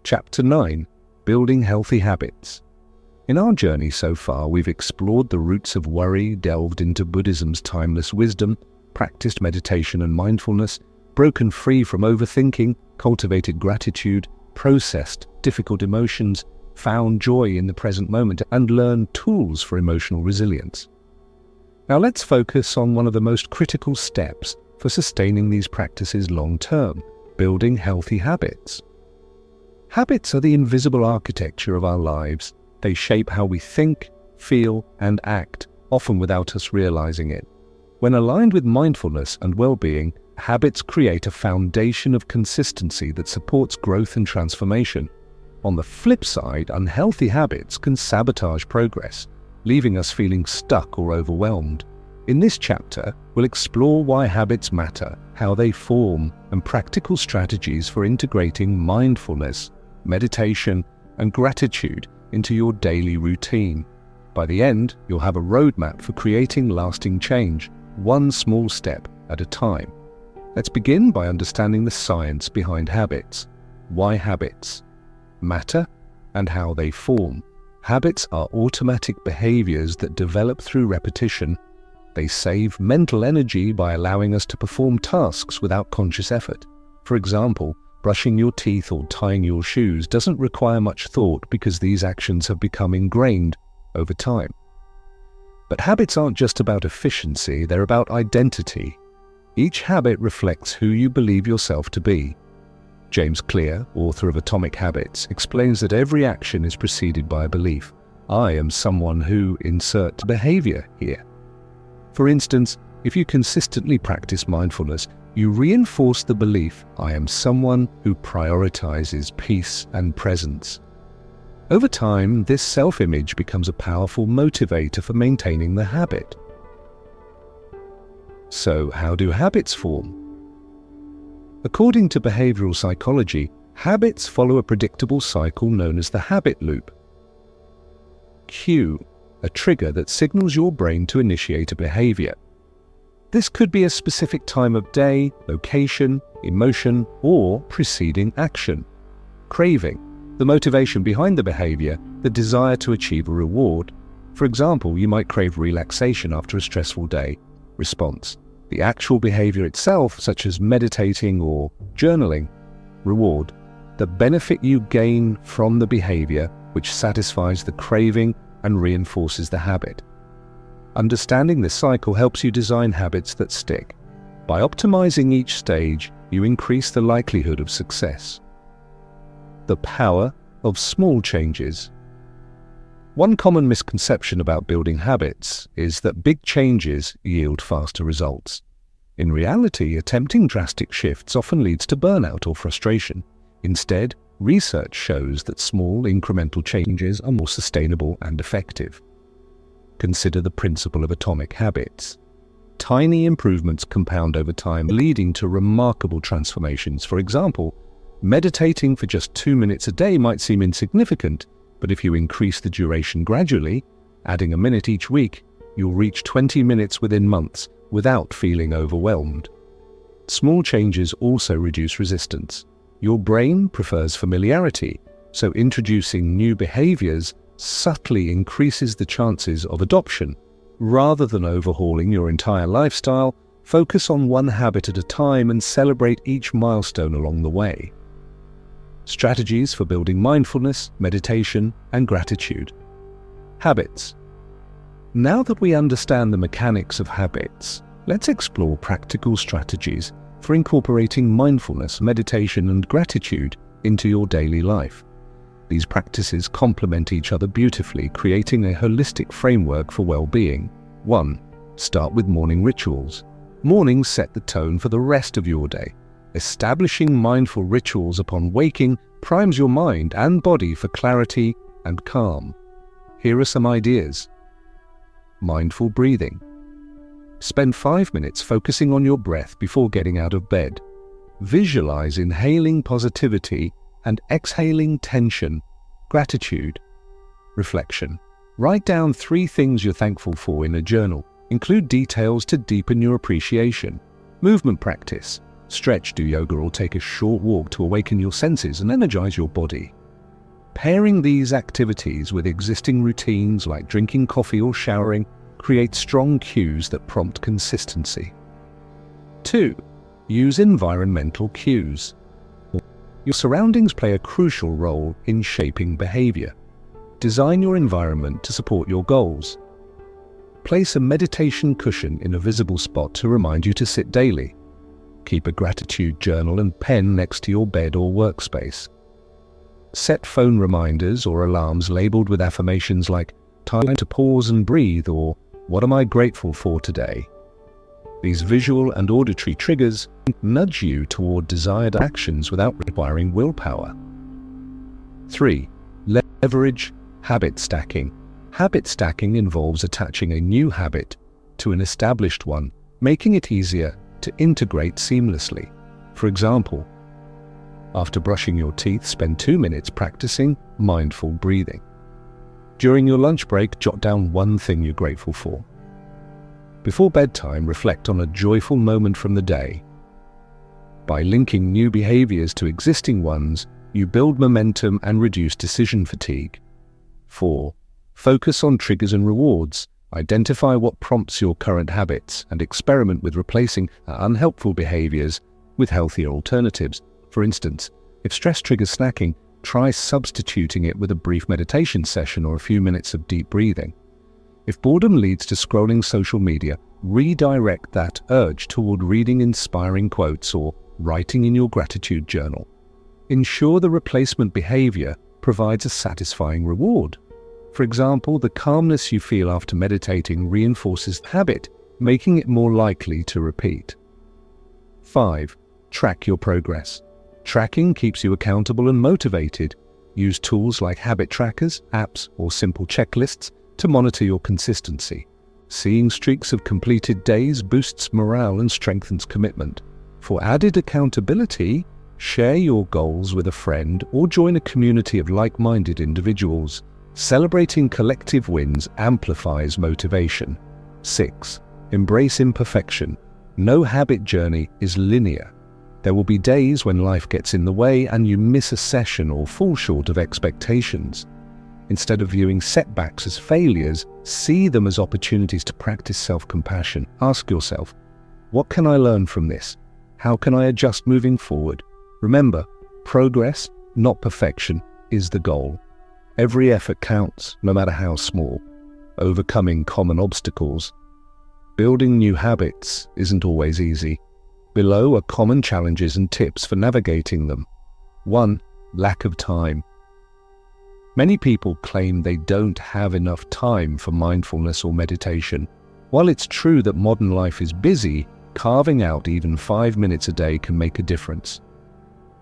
Chapter 9. Building Healthy Habits. In our journey so far, we've explored the roots of worry, delved into Buddhism's timeless wisdom, practiced meditation and mindfulness, broken free from overthinking, cultivated gratitude, processed difficult emotions, found joy in the present moment, and learned tools for emotional resilience. Now let's focus on one of the most critical steps for sustaining these practices long-term: building healthy habits. Habits are the invisible architecture of our lives. They shape how we think, feel, and act, often without us realizing it. When aligned with mindfulness and well-being, habits create a foundation of consistency that supports growth and transformation. On the flip side, unhealthy habits can sabotage progress, leaving us feeling stuck or overwhelmed. In this chapter, we'll explore why habits matter, how they form, and practical strategies for integrating mindfulness, meditation, and gratitude into your daily routine. By the end, you'll have a roadmap for creating lasting change, one small step at a time. Let's begin by understanding the science behind habits. Why habits matter and how they form. Habits are automatic behaviors that develop through repetition. They save mental energy by allowing us to perform tasks without conscious effort. For example, brushing your teeth or tying your shoes doesn't require much thought because these actions have become ingrained over time. But habits aren't just about efficiency, they're about identity. Each habit reflects who you believe yourself to be. James Clear, author of Atomic Habits, explains that every action is preceded by a belief. I am someone who insert behavior here. For instance, if you consistently practice mindfulness, you reinforce the belief, I am someone who prioritizes peace and presence. Over time, this self-image becomes a powerful motivator for maintaining the habit. So, how do habits form? According to behavioral psychology, habits follow a predictable cycle known as the habit loop. Cue, a trigger that signals your brain to initiate a behavior. This could be a specific time of day, location, emotion, or preceding action. Craving, the motivation behind the behavior, the desire to achieve a reward. For example, you might crave relaxation after a stressful day. Response, the actual behavior itself, such as meditating or journaling. Reward, the benefit you gain from the behavior, which satisfies the craving and reinforces the habit. Understanding this cycle helps you design habits that stick. By optimizing each stage, you increase the likelihood of success. The power of small changes. One common misconception about building habits is that big changes yield faster results. In reality, attempting drastic shifts often leads to burnout or frustration. Instead, research shows that small, incremental changes are more sustainable and effective. Consider the principle of atomic habits. Tiny improvements compound over time, leading to remarkable transformations. For example, meditating for just 2 minutes a day might seem insignificant, but if you increase the duration gradually, adding a minute each week, you'll reach 20 minutes within months without feeling overwhelmed. Small changes also reduce resistance. Your brain prefers familiarity, so introducing new behaviors subtly increases the chances of adoption. Rather than overhauling your entire lifestyle, focus on one habit at a time and celebrate each milestone along the way. Strategies for building mindfulness, meditation, and gratitude. Habits. Now that we understand the mechanics of habits, let's explore practical strategies for incorporating mindfulness, meditation, and gratitude into your daily life. These practices complement each other beautifully, creating a holistic framework for well-being. 1. Start with morning rituals. Mornings set the tone for the rest of your day. Establishing mindful rituals upon waking primes your mind and body for clarity and calm. Here are some ideas. Mindful breathing. Spend 5 minutes focusing on your breath before getting out of bed. Visualize inhaling positivity and exhaling tension. Gratitude. Reflection. Write down 3 things you're thankful for in a journal. Include details to deepen your appreciation. Movement practice. Stretch, do yoga, or take a short walk to awaken your senses and energize your body. Pairing these activities with existing routines like drinking coffee or showering creates strong cues that prompt consistency. 2. Use environmental cues. Your surroundings play a crucial role in shaping behavior. Design your environment to support your goals. Place a meditation cushion in a visible spot to remind you to sit daily. Keep a gratitude journal and pen next to your bed or workspace. Set phone reminders or alarms labeled with affirmations like "time to pause and breathe" or "what am I grateful for today?" These visual and auditory triggers nudge you toward desired actions without requiring willpower. 3. Leverage habit stacking. Habit stacking involves attaching a new habit to an established one, making it easier to integrate seamlessly. For example, after brushing your teeth, spend 2 minutes practicing mindful breathing. During your lunch break, jot down one thing you're grateful for. Before bedtime, reflect on a joyful moment from the day. By linking new behaviors to existing ones, you build momentum and reduce decision fatigue. 4. Focus on triggers and rewards. Identify what prompts your current habits and experiment with replacing unhelpful behaviors with healthier alternatives. For instance, if stress triggers snacking, try substituting it with a brief meditation session or a few minutes of deep breathing. If boredom leads to scrolling social media, redirect that urge toward reading inspiring quotes or writing in your gratitude journal. Ensure the replacement behavior provides a satisfying reward. For example, the calmness you feel after meditating reinforces the habit, making it more likely to repeat. 5. Track your progress. Tracking keeps you accountable and motivated. Use tools like habit trackers, apps, or simple checklists to monitor your consistency. Seeing streaks of completed days boosts morale and strengthens commitment. For added accountability, share your goals with a friend or join a community of like-minded individuals. Celebrating collective wins amplifies motivation. 6. Embrace imperfection. No habit journey is linear. There will be days when life gets in the way and you miss a session or fall short of expectations. Instead of viewing setbacks as failures, see them as opportunities to practice self-compassion. Ask yourself, what can I learn from this? How can I adjust moving forward? Remember, progress, not perfection, is the goal. Every effort counts, no matter how small. Overcoming common obstacles. Building new habits isn't always easy. Below are common challenges and tips for navigating them. 1. Lack of time. Many people claim they don't have enough time for mindfulness or meditation. While it's true that modern life is busy, carving out even 5 minutes a day can make a difference.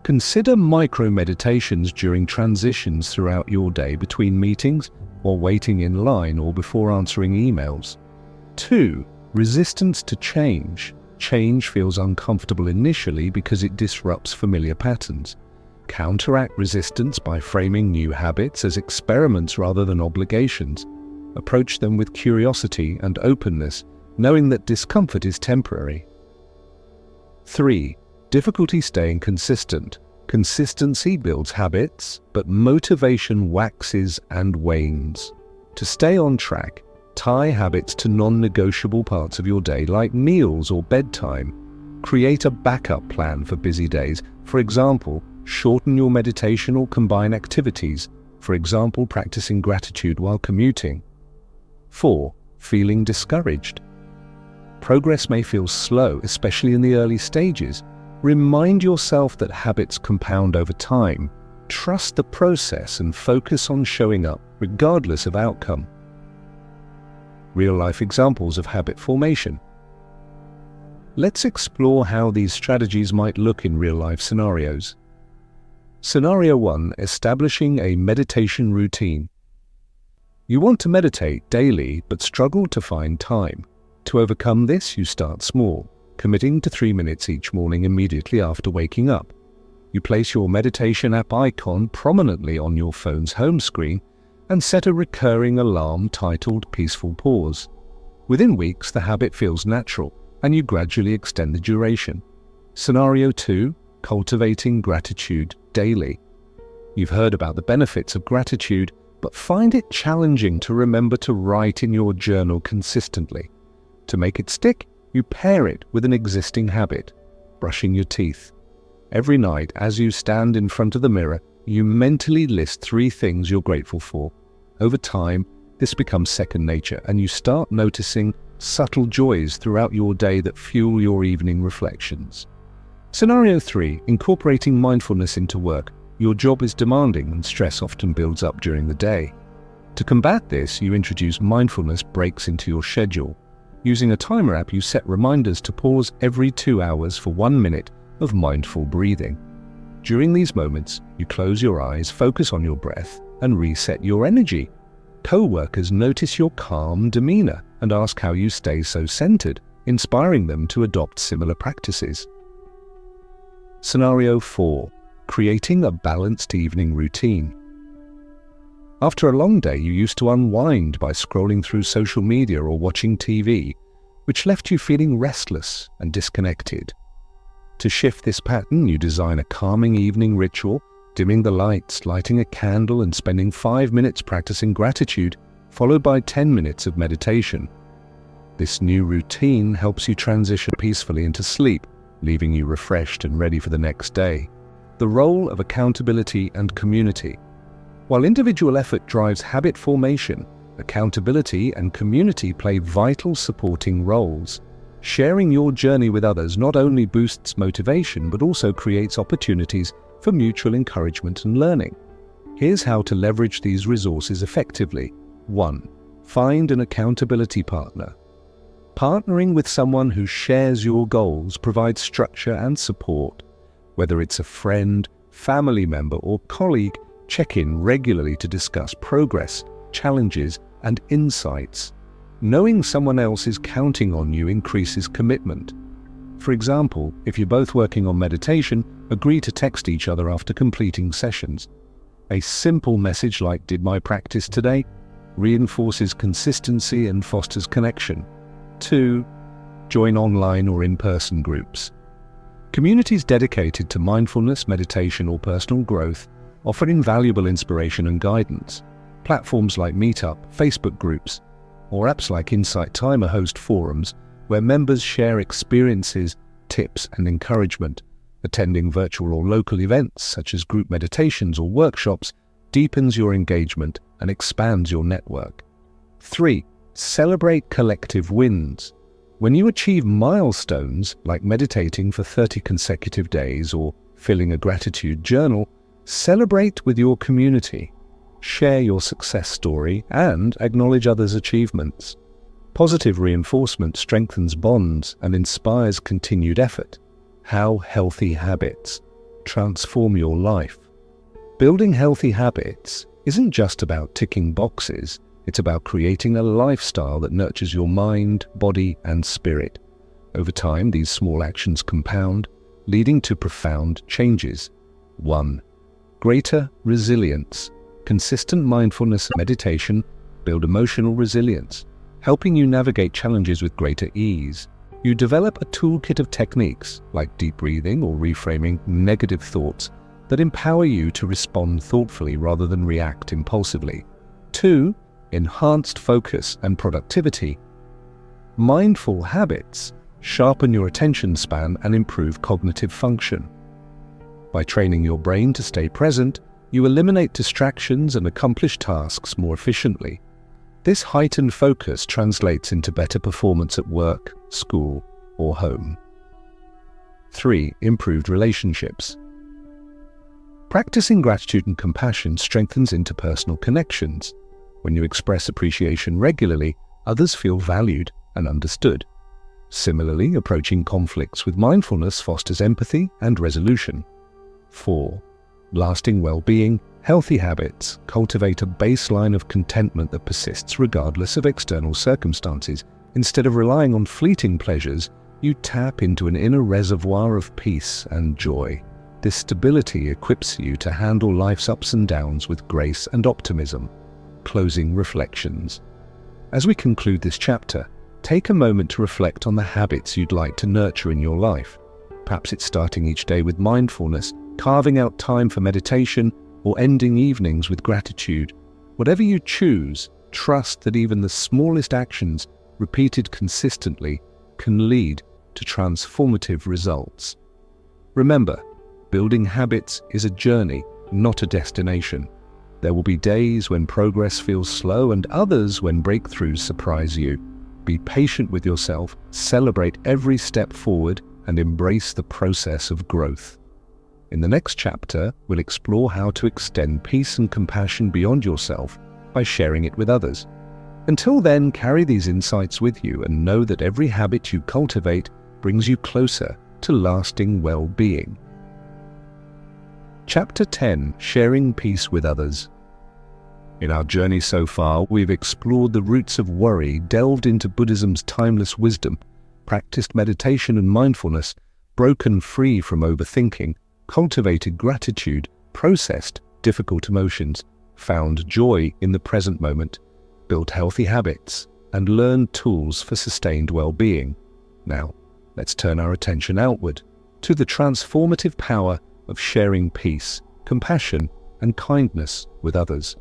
Consider micro-meditations during transitions throughout your day between meetings, while waiting in line or before answering emails. 2. Resistance to change. Change feels uncomfortable initially because it disrupts familiar patterns. Counteract resistance by framing new habits as experiments rather than obligations. Approach them with curiosity and openness, knowing that discomfort is temporary. 3. Difficulty staying consistent. Consistency builds habits, but motivation waxes and wanes. To stay on track, tie habits to non-negotiable parts of your day like meals or bedtime. Create a backup plan for busy days. For example, shorten your meditation or combine activities. For example, practicing gratitude while commuting. 4. Feeling discouraged. Progress may feel slow, especially in the early stages. Remind yourself that habits compound over time. Trust the process and focus on showing up, regardless of outcome. Real-life examples of habit formation. Let's explore how these strategies might look in real-life scenarios. Scenario 1. Establishing a meditation routine. You want to meditate daily but struggle to find time. To overcome this, you start small, committing to 3 minutes each morning immediately after waking up. You place your meditation app icon prominently on your phone's home screen and set a recurring alarm titled Peaceful Pause. Within weeks, the habit feels natural and you gradually extend the duration. Scenario 2. Cultivating gratitude daily. You've heard about the benefits of gratitude, but find it challenging to remember to write in your journal consistently. To make it stick, you pair it with an existing habit, brushing your teeth. Every night, as you stand in front of the mirror, you mentally list 3 things you're grateful for. Over time, this becomes second nature, and you start noticing subtle joys throughout your day that fuel your evening reflections. Scenario 3. Incorporating mindfulness into work. Your job is demanding and stress often builds up during the day. To combat this, you introduce mindfulness breaks into your schedule. Using a timer app, you set reminders to pause every 2 hours for 1 minute of mindful breathing. During these moments, you close your eyes, focus on your breath, and reset your energy. Co-workers notice your calm demeanor and ask how you stay so centered, inspiring them to adopt similar practices. Scenario 4. Creating a balanced evening routine. After a long day, you used to unwind by scrolling through social media or watching TV, which left you feeling restless and disconnected. To shift this pattern, you design a calming evening ritual, dimming the lights, lighting a candle, and spending 5 minutes practicing gratitude, followed by 10 minutes of meditation. This new routine helps you transition peacefully into sleep, leaving you refreshed and ready for the next day. The role of accountability and community. While individual effort drives habit formation, accountability and community play vital supporting roles. Sharing your journey with others not only boosts motivation but also creates opportunities for mutual encouragement and learning. Here's how to leverage these resources effectively. 1. Find an accountability partner. Partnering with someone who shares your goals provides structure and support. Whether it's a friend, family member, or colleague, check in regularly to discuss progress, challenges, and insights. Knowing someone else is counting on you increases commitment. For example, if you're both working on meditation, agree to text each other after completing sessions. A simple message like "Did my practice today?" reinforces consistency and fosters connection. 2. Join online or in-person groups. Communities dedicated to mindfulness, meditation, or personal growth offer invaluable inspiration and guidance. Platforms like Meetup, Facebook groups, or apps like Insight Timer host forums where members share experiences, tips, and encouragement. Attending virtual or local events such as group meditations or workshops deepens your engagement and expands your network. 3. Celebrate collective wins. When you achieve milestones like meditating for 30 consecutive days or filling a gratitude journal, celebrate with your community. Share your success story and acknowledge others' achievements. Positive reinforcement strengthens bonds and inspires continued effort. How healthy habits transform your life. Building healthy habits isn't just about ticking boxes, it's about creating a lifestyle that nurtures your mind, body, and spirit. Over time, these small actions compound, leading to profound changes. 1. Greater resilience. Consistent mindfulness and meditation build emotional resilience, helping you navigate challenges with greater ease. You develop a toolkit of techniques like deep breathing or reframing negative thoughts that empower you to respond thoughtfully rather than react impulsively. 2. Enhanced focus and productivity. Mindful habits sharpen your attention span and improve cognitive function. By training your brain to stay present, you eliminate distractions and accomplish tasks more efficiently. This heightened focus translates into better performance at work, school, or home. 3. Improved relationships. Practicing gratitude and compassion strengthens interpersonal connections. When you express appreciation regularly, others feel valued and understood. Similarly, approaching conflicts with mindfulness fosters empathy and resolution. 4. Lasting well-being. Healthy habits cultivate a baseline of contentment that persists regardless of external circumstances. Instead of relying on fleeting pleasures, you tap into an inner reservoir of peace and joy. This stability equips you to handle life's ups and downs with grace and optimism. Closing reflections. As we conclude this chapter, take a moment to reflect on the habits you'd like to nurture in your life. Perhaps it's starting each day with mindfulness, carving out time for meditation, or ending evenings with gratitude. Whatever you choose, trust that even the smallest actions, repeated consistently, can lead to transformative results. Remember, building habits is a journey, not a destination. There will be days when progress feels slow and others when breakthroughs surprise you. Be patient with yourself, celebrate every step forward, and embrace the process of growth. In the next chapter, we'll explore how to extend peace and compassion beyond yourself by sharing it with others. Until then, carry these insights with you and know that every habit you cultivate brings you closer to lasting well-being. Chapter 10: Sharing Peace with Others. In our journey so far, we've explored the roots of worry, delved into Buddhism's timeless wisdom, practiced meditation and mindfulness, broken free from overthinking, cultivated gratitude, processed difficult emotions, found joy in the present moment, built healthy habits, and learned tools for sustained well-being. Now, let's turn our attention outward to the transformative power of sharing peace, compassion, and kindness with others.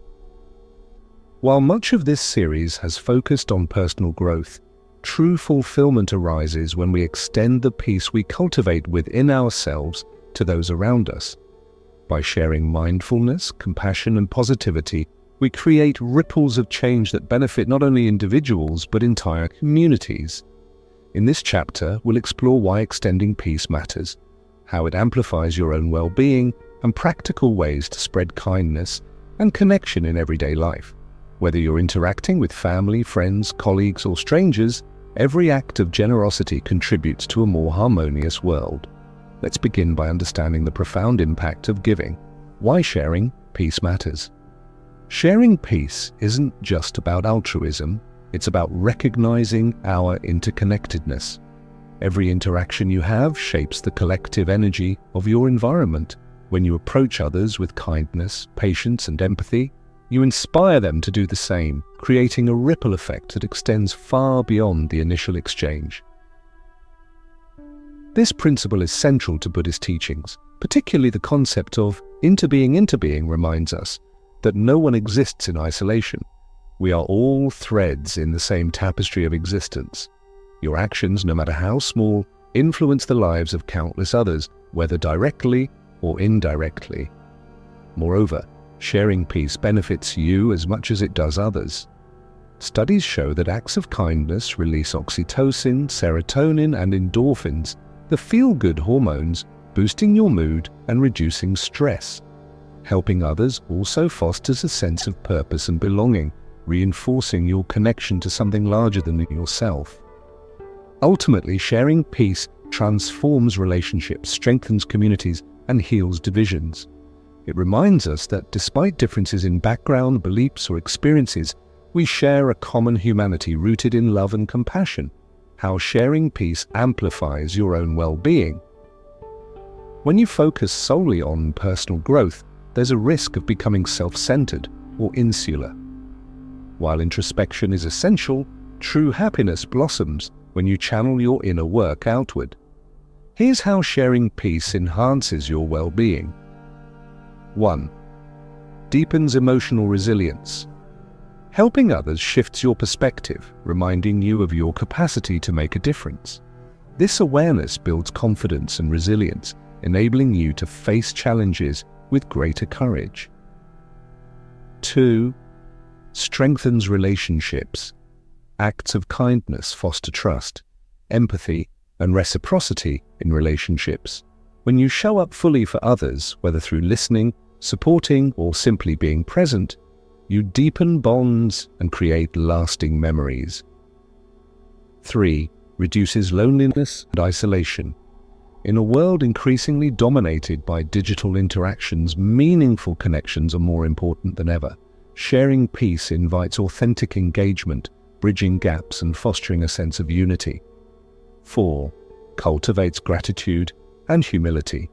While much of this series has focused on personal growth, true fulfillment arises when we extend the peace we cultivate within ourselves to those around us. By sharing mindfulness, compassion, and positivity, we create ripples of change that benefit not only individuals but entire communities. In this chapter, we'll explore why extending peace matters, how it amplifies your own well-being, and practical ways to spread kindness and connection in everyday life. Whether you're interacting with family, friends, colleagues, or strangers, every act of generosity contributes to a more harmonious world. Let's begin by understanding the profound impact of giving. Why sharing peace matters. Sharing peace isn't just about altruism, it's about recognizing our interconnectedness. Every interaction you have shapes the collective energy of your environment. When you approach others with kindness, patience, and empathy, you inspire them to do the same, creating a ripple effect that extends far beyond the initial exchange. This principle is central to Buddhist teachings, particularly the concept of interbeing reminds us that no one exists in isolation. We are all threads in the same tapestry of existence. Your actions, no matter how small, influence the lives of countless others, whether directly or indirectly. Moreover, sharing peace benefits you as much as it does others. Studies show that acts of kindness release oxytocin, serotonin, and endorphins, the feel-good hormones, boosting your mood and reducing stress. Helping others also fosters a sense of purpose and belonging, reinforcing your connection to something larger than yourself. Ultimately, sharing peace transforms relationships, strengthens communities, and heals divisions. It reminds us that despite differences in background, beliefs, or experiences, we share a common humanity rooted in love and compassion. How sharing peace amplifies your own well-being. When you focus solely on personal growth, there's a risk of becoming self-centered or insular. While introspection is essential, true happiness blossoms when you channel your inner work outward. Here's how sharing peace enhances your well-being. 1. Deepens emotional resilience. Helping others shifts your perspective, reminding you of your capacity to make a difference. This awareness builds confidence and resilience, enabling you to face challenges with greater courage. 2. Strengthens relationships. Acts of kindness foster trust, empathy, and reciprocity in relationships. When you show up fully for others, whether through listening, supporting, or simply being present, you deepen bonds and create lasting memories. 3. Reduces loneliness and isolation. In a world increasingly dominated by digital interactions, meaningful connections are more important than ever. Sharing peace invites authentic engagement, bridging gaps and fostering a sense of unity. 4. Cultivates gratitude and humility.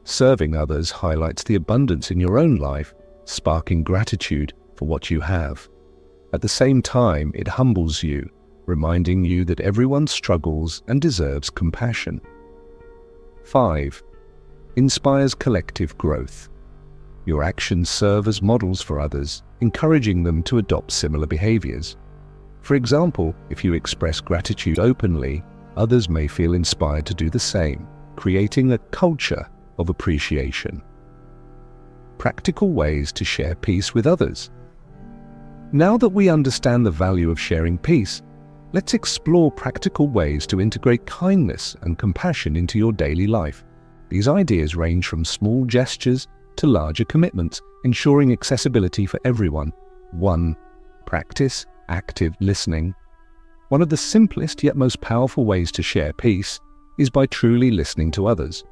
Serving others highlights the abundance in your own life, sparking gratitude for what you have. At the same time, it humbles you, reminding you that everyone struggles and deserves compassion. 5. Inspires collective growth. Your actions serve as models for others, encouraging them to adopt similar behaviors. For example, if you express gratitude openly, others may feel inspired to do the same, creating a culture of appreciation. Practical ways to share peace with others. Now that we understand the value of sharing peace, let's explore practical ways to integrate kindness and compassion into your daily life. These ideas range from small gestures to larger commitments, ensuring accessibility for everyone. 1. Practice active listening. One of the simplest yet most powerful ways to share peace is by truly listening to others.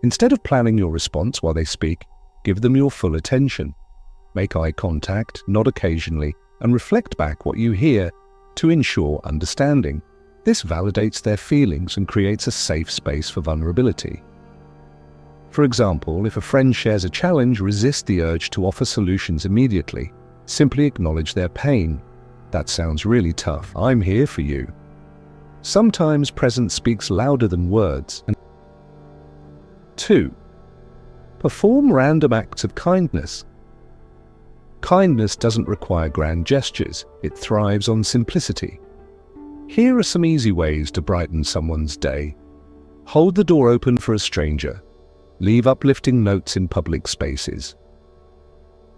Instead of planning your response while they speak, give them your full attention. Make eye contact, nod occasionally, and reflect back what you hear to ensure understanding. This validates their feelings and creates a safe space for vulnerability. For example, if a friend shares a challenge, resist the urge to offer solutions immediately. Simply acknowledge their pain. That sounds really tough. I'm here for you. Sometimes presence speaks louder than words. 2. Perform random acts of kindness. Kindness doesn't require grand gestures. It thrives on simplicity. Here are some easy ways to brighten someone's day. Hold the door open for a stranger. Leave uplifting notes in public spaces.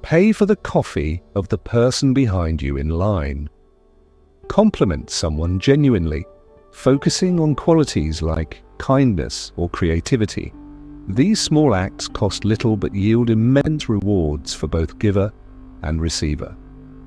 Pay for the coffee of the person behind you in line. Compliment someone genuinely, focusing on qualities like kindness or creativity. These small acts cost little but yield immense rewards for both giver and receiver.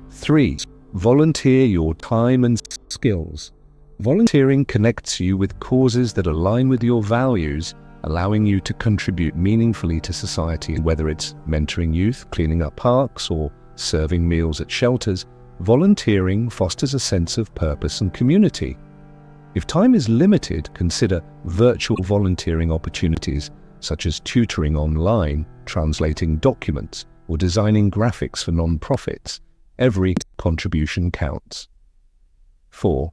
3. Volunteer your time and skills. Volunteering connects you with causes that align with your values, allowing you to contribute meaningfully to society. Whether it's mentoring youth, cleaning up parks, or serving meals at shelters, volunteering fosters a sense of purpose and community. If time is limited, consider virtual volunteering opportunities such as tutoring online, translating documents, or designing graphics for non-profits. Every contribution counts. 4.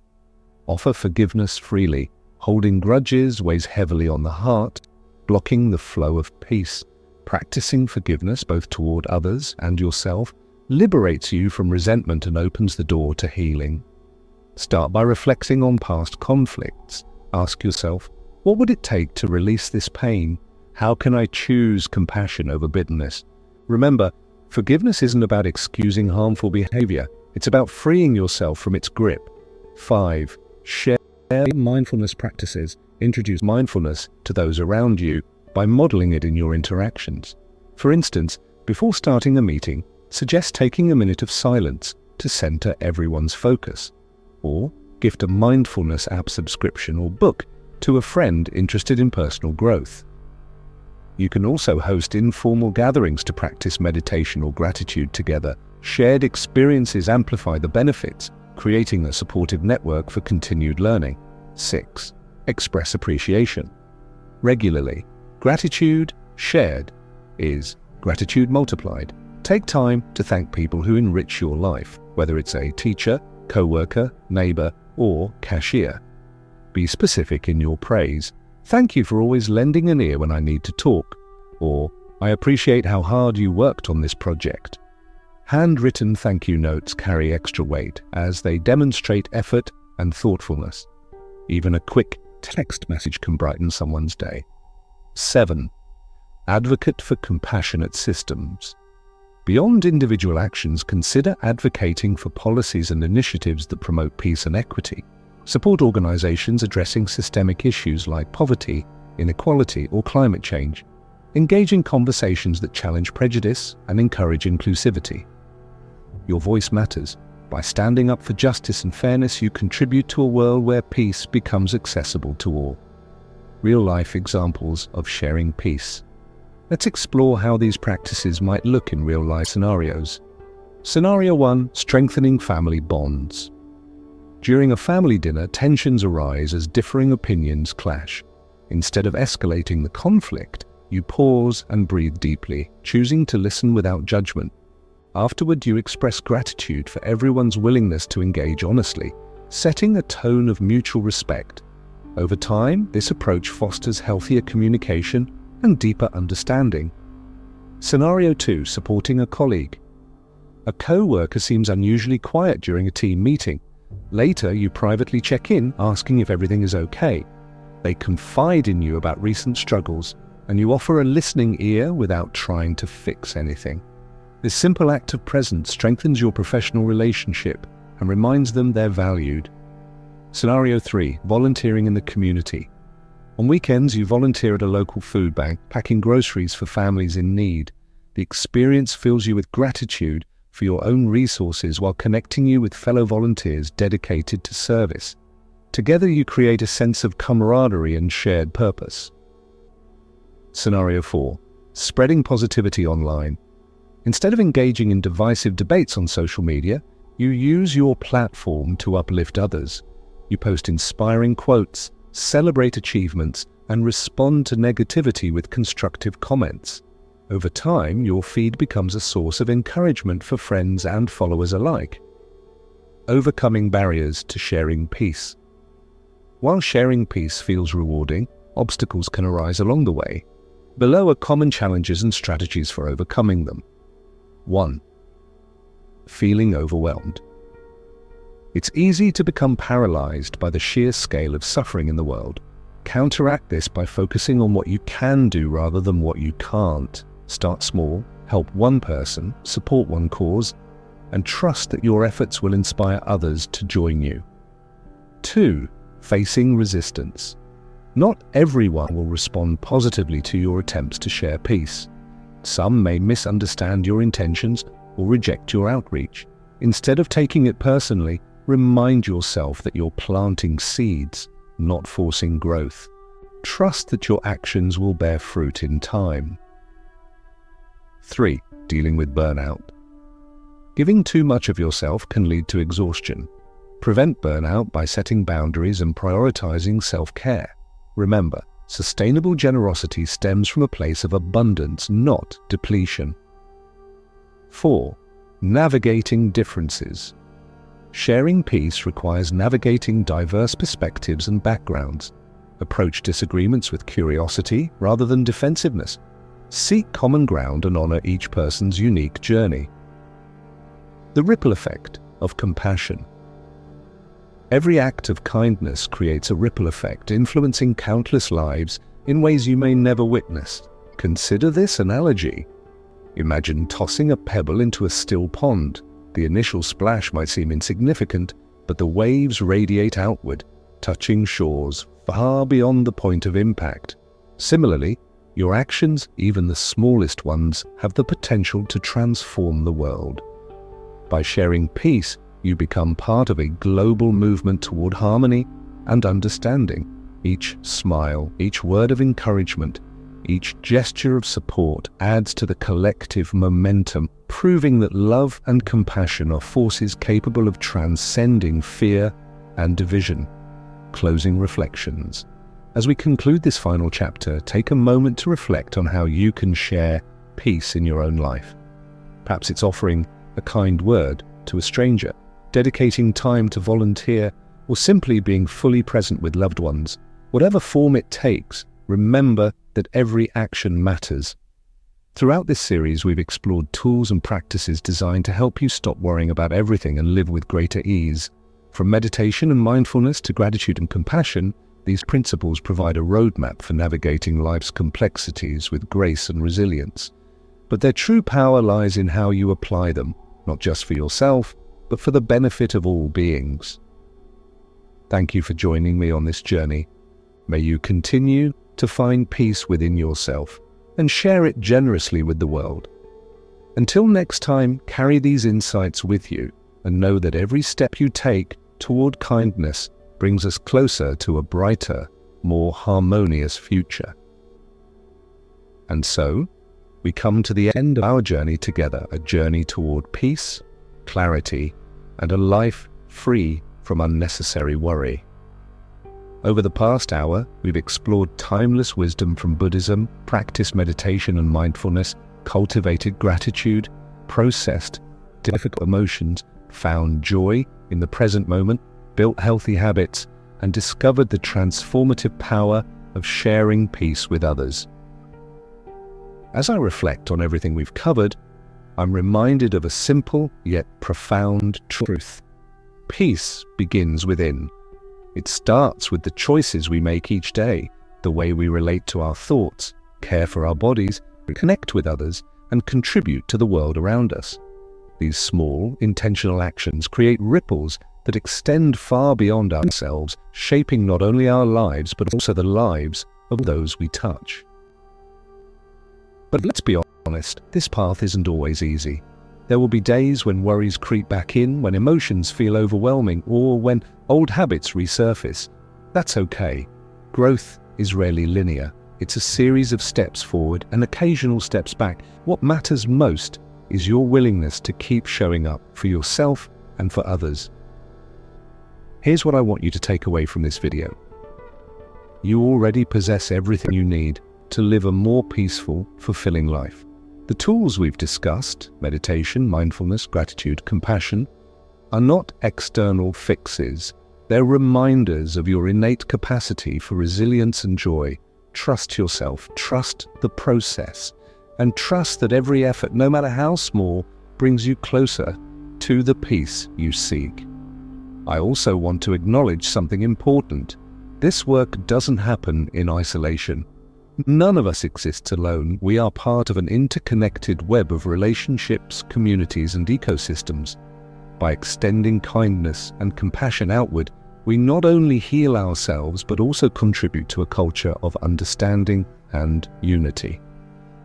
Offer forgiveness freely. Holding grudges weighs heavily on the heart, blocking the flow of peace. Practicing forgiveness both toward others and yourself liberates you from resentment and opens the door to healing. Start by reflecting on past conflicts. Ask yourself, what would it take to release this pain? How can I choose compassion over bitterness? Remember, forgiveness isn't about excusing harmful behavior. It's about freeing yourself from its grip. 5. Share mindfulness practices. Introduce mindfulness to those around you by modeling it in your interactions. For instance, before starting a meeting, suggest taking a minute of silence to center everyone's focus. Or gift a mindfulness app subscription or book to a friend interested in personal growth. You can also host informal gatherings to practice meditation or gratitude together. Shared experiences amplify the benefits, creating a supportive network for continued learning. 6. Express appreciation. Regularly, gratitude shared is gratitude multiplied. Take time to thank people who enrich your life, whether it's a teacher, co-worker, neighbor, or cashier. Be specific in your praise. Thank you for always lending an ear when I need to talk. Or, I appreciate how hard you worked on this project. Handwritten thank you notes carry extra weight as they demonstrate effort and thoughtfulness. Even a quick text message can brighten someone's day. 7. Advocate for compassionate systems. Beyond individual actions, consider advocating for policies and initiatives that promote peace and equity. Support organizations addressing systemic issues like poverty, inequality, or climate change. Engage in conversations that challenge prejudice and encourage inclusivity. Your voice matters. By standing up for justice and fairness, you contribute to a world where peace becomes accessible to all. Real-life examples of sharing peace. Let's explore how these practices might look in real-life scenarios. Scenario 1. Strengthening family bonds. During a family dinner, tensions arise as differing opinions clash. Instead of escalating the conflict, you pause and breathe deeply, choosing to listen without judgment. Afterward, you express gratitude for everyone's willingness to engage honestly, setting a tone of mutual respect. Over time, this approach fosters healthier communication and deeper understanding. Scenario 2. Supporting a colleague. A co-worker seems unusually quiet during a team meeting. Later, you privately check in, asking if everything is okay. They confide in you about recent struggles, and you offer a listening ear without trying to fix anything. This simple act of presence strengthens your professional relationship and reminds them they're valued. Scenario 3. Volunteering in the community. On weekends, you volunteer at a local food bank, packing groceries for families in need. The experience fills you with gratitude for your own resources while connecting you with fellow volunteers dedicated to service. Together, you create a sense of camaraderie and shared purpose. Scenario 4. Spreading positivity online. Instead of engaging in divisive debates on social media, you use your platform to uplift others. You post inspiring quotes, celebrate achievements, and respond to negativity with constructive comments. Over time, your feed becomes a source of encouragement for friends and followers alike. Overcoming barriers to sharing peace. While sharing peace feels rewarding, obstacles can arise along the way. Below are common challenges and strategies for overcoming them. 1. Feeling overwhelmed. It's easy to become paralyzed by the sheer scale of suffering in the world. Counteract this by focusing on what you can do rather than what you can't. Start small, help one person, support one cause, and trust that your efforts will inspire others to join you. 2. Facing resistance. Not everyone will respond positively to your attempts to share peace. Some may misunderstand your intentions or reject your outreach. Instead of taking it personally, remind yourself that you're planting seeds, not forcing growth. Trust that your actions will bear fruit in time. 3. Dealing with burnout. Giving too much of yourself can lead to exhaustion. Prevent burnout by setting boundaries and prioritizing self-care. Remember, sustainable generosity stems from a place of abundance, not depletion. 4. Navigating differences. Sharing peace requires navigating diverse perspectives and backgrounds. Approach disagreements with curiosity rather than defensiveness. Seek common ground and honor each person's unique journey. The ripple effect of compassion. Every act of kindness creates a ripple effect, influencing countless lives in ways you may never witness. Consider this analogy. Imagine tossing a pebble into a still pond. The initial splash might seem insignificant, but the waves radiate outward, touching shores far beyond the point of impact. Similarly, your actions, even the smallest ones, have the potential to transform the world. By sharing peace, you become part of a global movement toward harmony and understanding. Each smile, each word of encouragement, each gesture of support adds to the collective momentum, proving that love and compassion are forces capable of transcending fear and division. Closing reflections. As we conclude this final chapter, take a moment to reflect on how you can share peace in your own life. Perhaps it's offering a kind word to a stranger, dedicating time to volunteer, or simply being fully present with loved ones. Whatever form it takes, remember that every action matters. Throughout this series, we've explored tools and practices designed to help you stop worrying about everything and live with greater ease. From meditation and mindfulness to gratitude and compassion, these principles provide a roadmap for navigating life's complexities with grace and resilience. But their true power lies in how you apply them, not just for yourself, but for the benefit of all beings. Thank you for joining me on this journey. May you continue to find peace within yourself and share it generously with the world. Until next time, carry these insights with you and know that every step you take toward kindness brings us closer to a brighter, more harmonious future. And so, we come to the end of our journey together, a journey toward peace, clarity, and a life free from unnecessary worry. Over the past hour, we've explored timeless wisdom from Buddhism, practiced meditation and mindfulness, cultivated gratitude, processed difficult emotions, found joy in the present moment, built healthy habits, and discovered the transformative power of sharing peace with others. As I reflect on everything we've covered, I'm reminded of a simple yet profound truth. Peace begins within. It starts with the choices we make each day, the way we relate to our thoughts, care for our bodies, connect with others, and contribute to the world around us. These small, intentional actions create ripples that extend far beyond ourselves, shaping not only our lives but also the lives of those we touch. But let's be honest, this path isn't always easy. There will be days when worries creep back in, when emotions feel overwhelming, or when old habits resurface. That's okay. Growth is rarely linear. It's a series of steps forward and occasional steps back. What matters most is your willingness to keep showing up for yourself and for others. Here's what I want you to take away from this video. You already possess everything you need to live a more peaceful, fulfilling life. The tools we've discussed, meditation, mindfulness, gratitude, compassion, are not external fixes. They're reminders of your innate capacity for resilience and joy. Trust yourself, trust the process, and trust that every effort, no matter how small, brings you closer to the peace you seek. I also want to acknowledge something important. This work doesn't happen in isolation. None of us exists alone. We are part of an interconnected web of relationships, communities, and ecosystems. By extending kindness and compassion outward, we not only heal ourselves but also contribute to a culture of understanding and unity.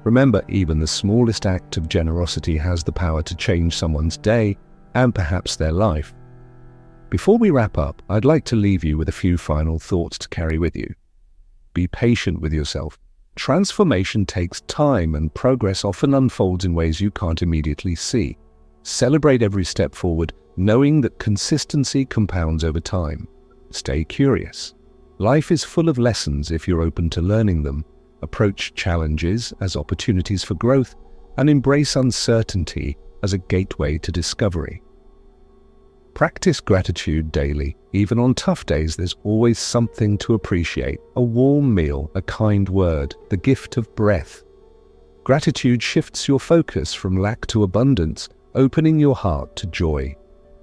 Remember, even the smallest act of generosity has the power to change someone's day and perhaps their life. Before we wrap up, I'd like to leave you with a few final thoughts to carry with you. Be patient with yourself. Transformation takes time, and progress often unfolds in ways you can't immediately see. Celebrate every step forward, knowing that consistency compounds over time. Stay curious. Life is full of lessons if you're open to learning them. Approach challenges as opportunities for growth, and embrace uncertainty as a gateway to discovery. Practice gratitude daily. Even on tough days, there's always something to appreciate. A warm meal, a kind word, the gift of breath. Gratitude shifts your focus from lack to abundance, opening your heart to joy.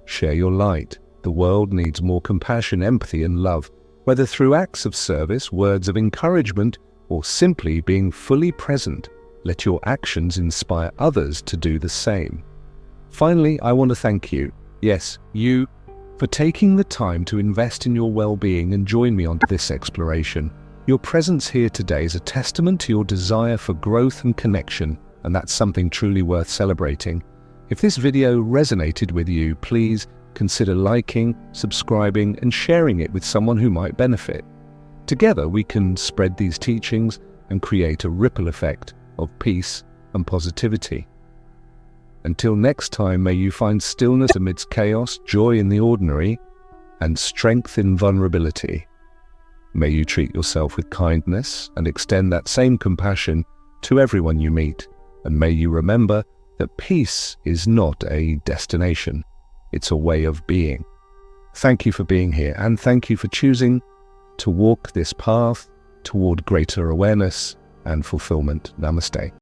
Share your light. The world needs more compassion, empathy, and love. Whether through acts of service, words of encouragement, or simply being fully present, let your actions inspire others to do the same. Finally, I want to thank you. Yes, you, for taking the time to invest in your well-being and join me on this exploration. Your presence here today is a testament to your desire for growth and connection, and that's something truly worth celebrating. If this video resonated with you, please consider liking, subscribing, and sharing it with someone who might benefit. Together, we can spread these teachings and create a ripple effect of peace and positivity. Until next time, may you find stillness amidst chaos, joy in the ordinary, and strength in vulnerability. May you treat yourself with kindness and extend that same compassion to everyone you meet. And may you remember that peace is not a destination, it's a way of being. Thank you for being here, and thank you for choosing to walk this path toward greater awareness and fulfillment. Namaste.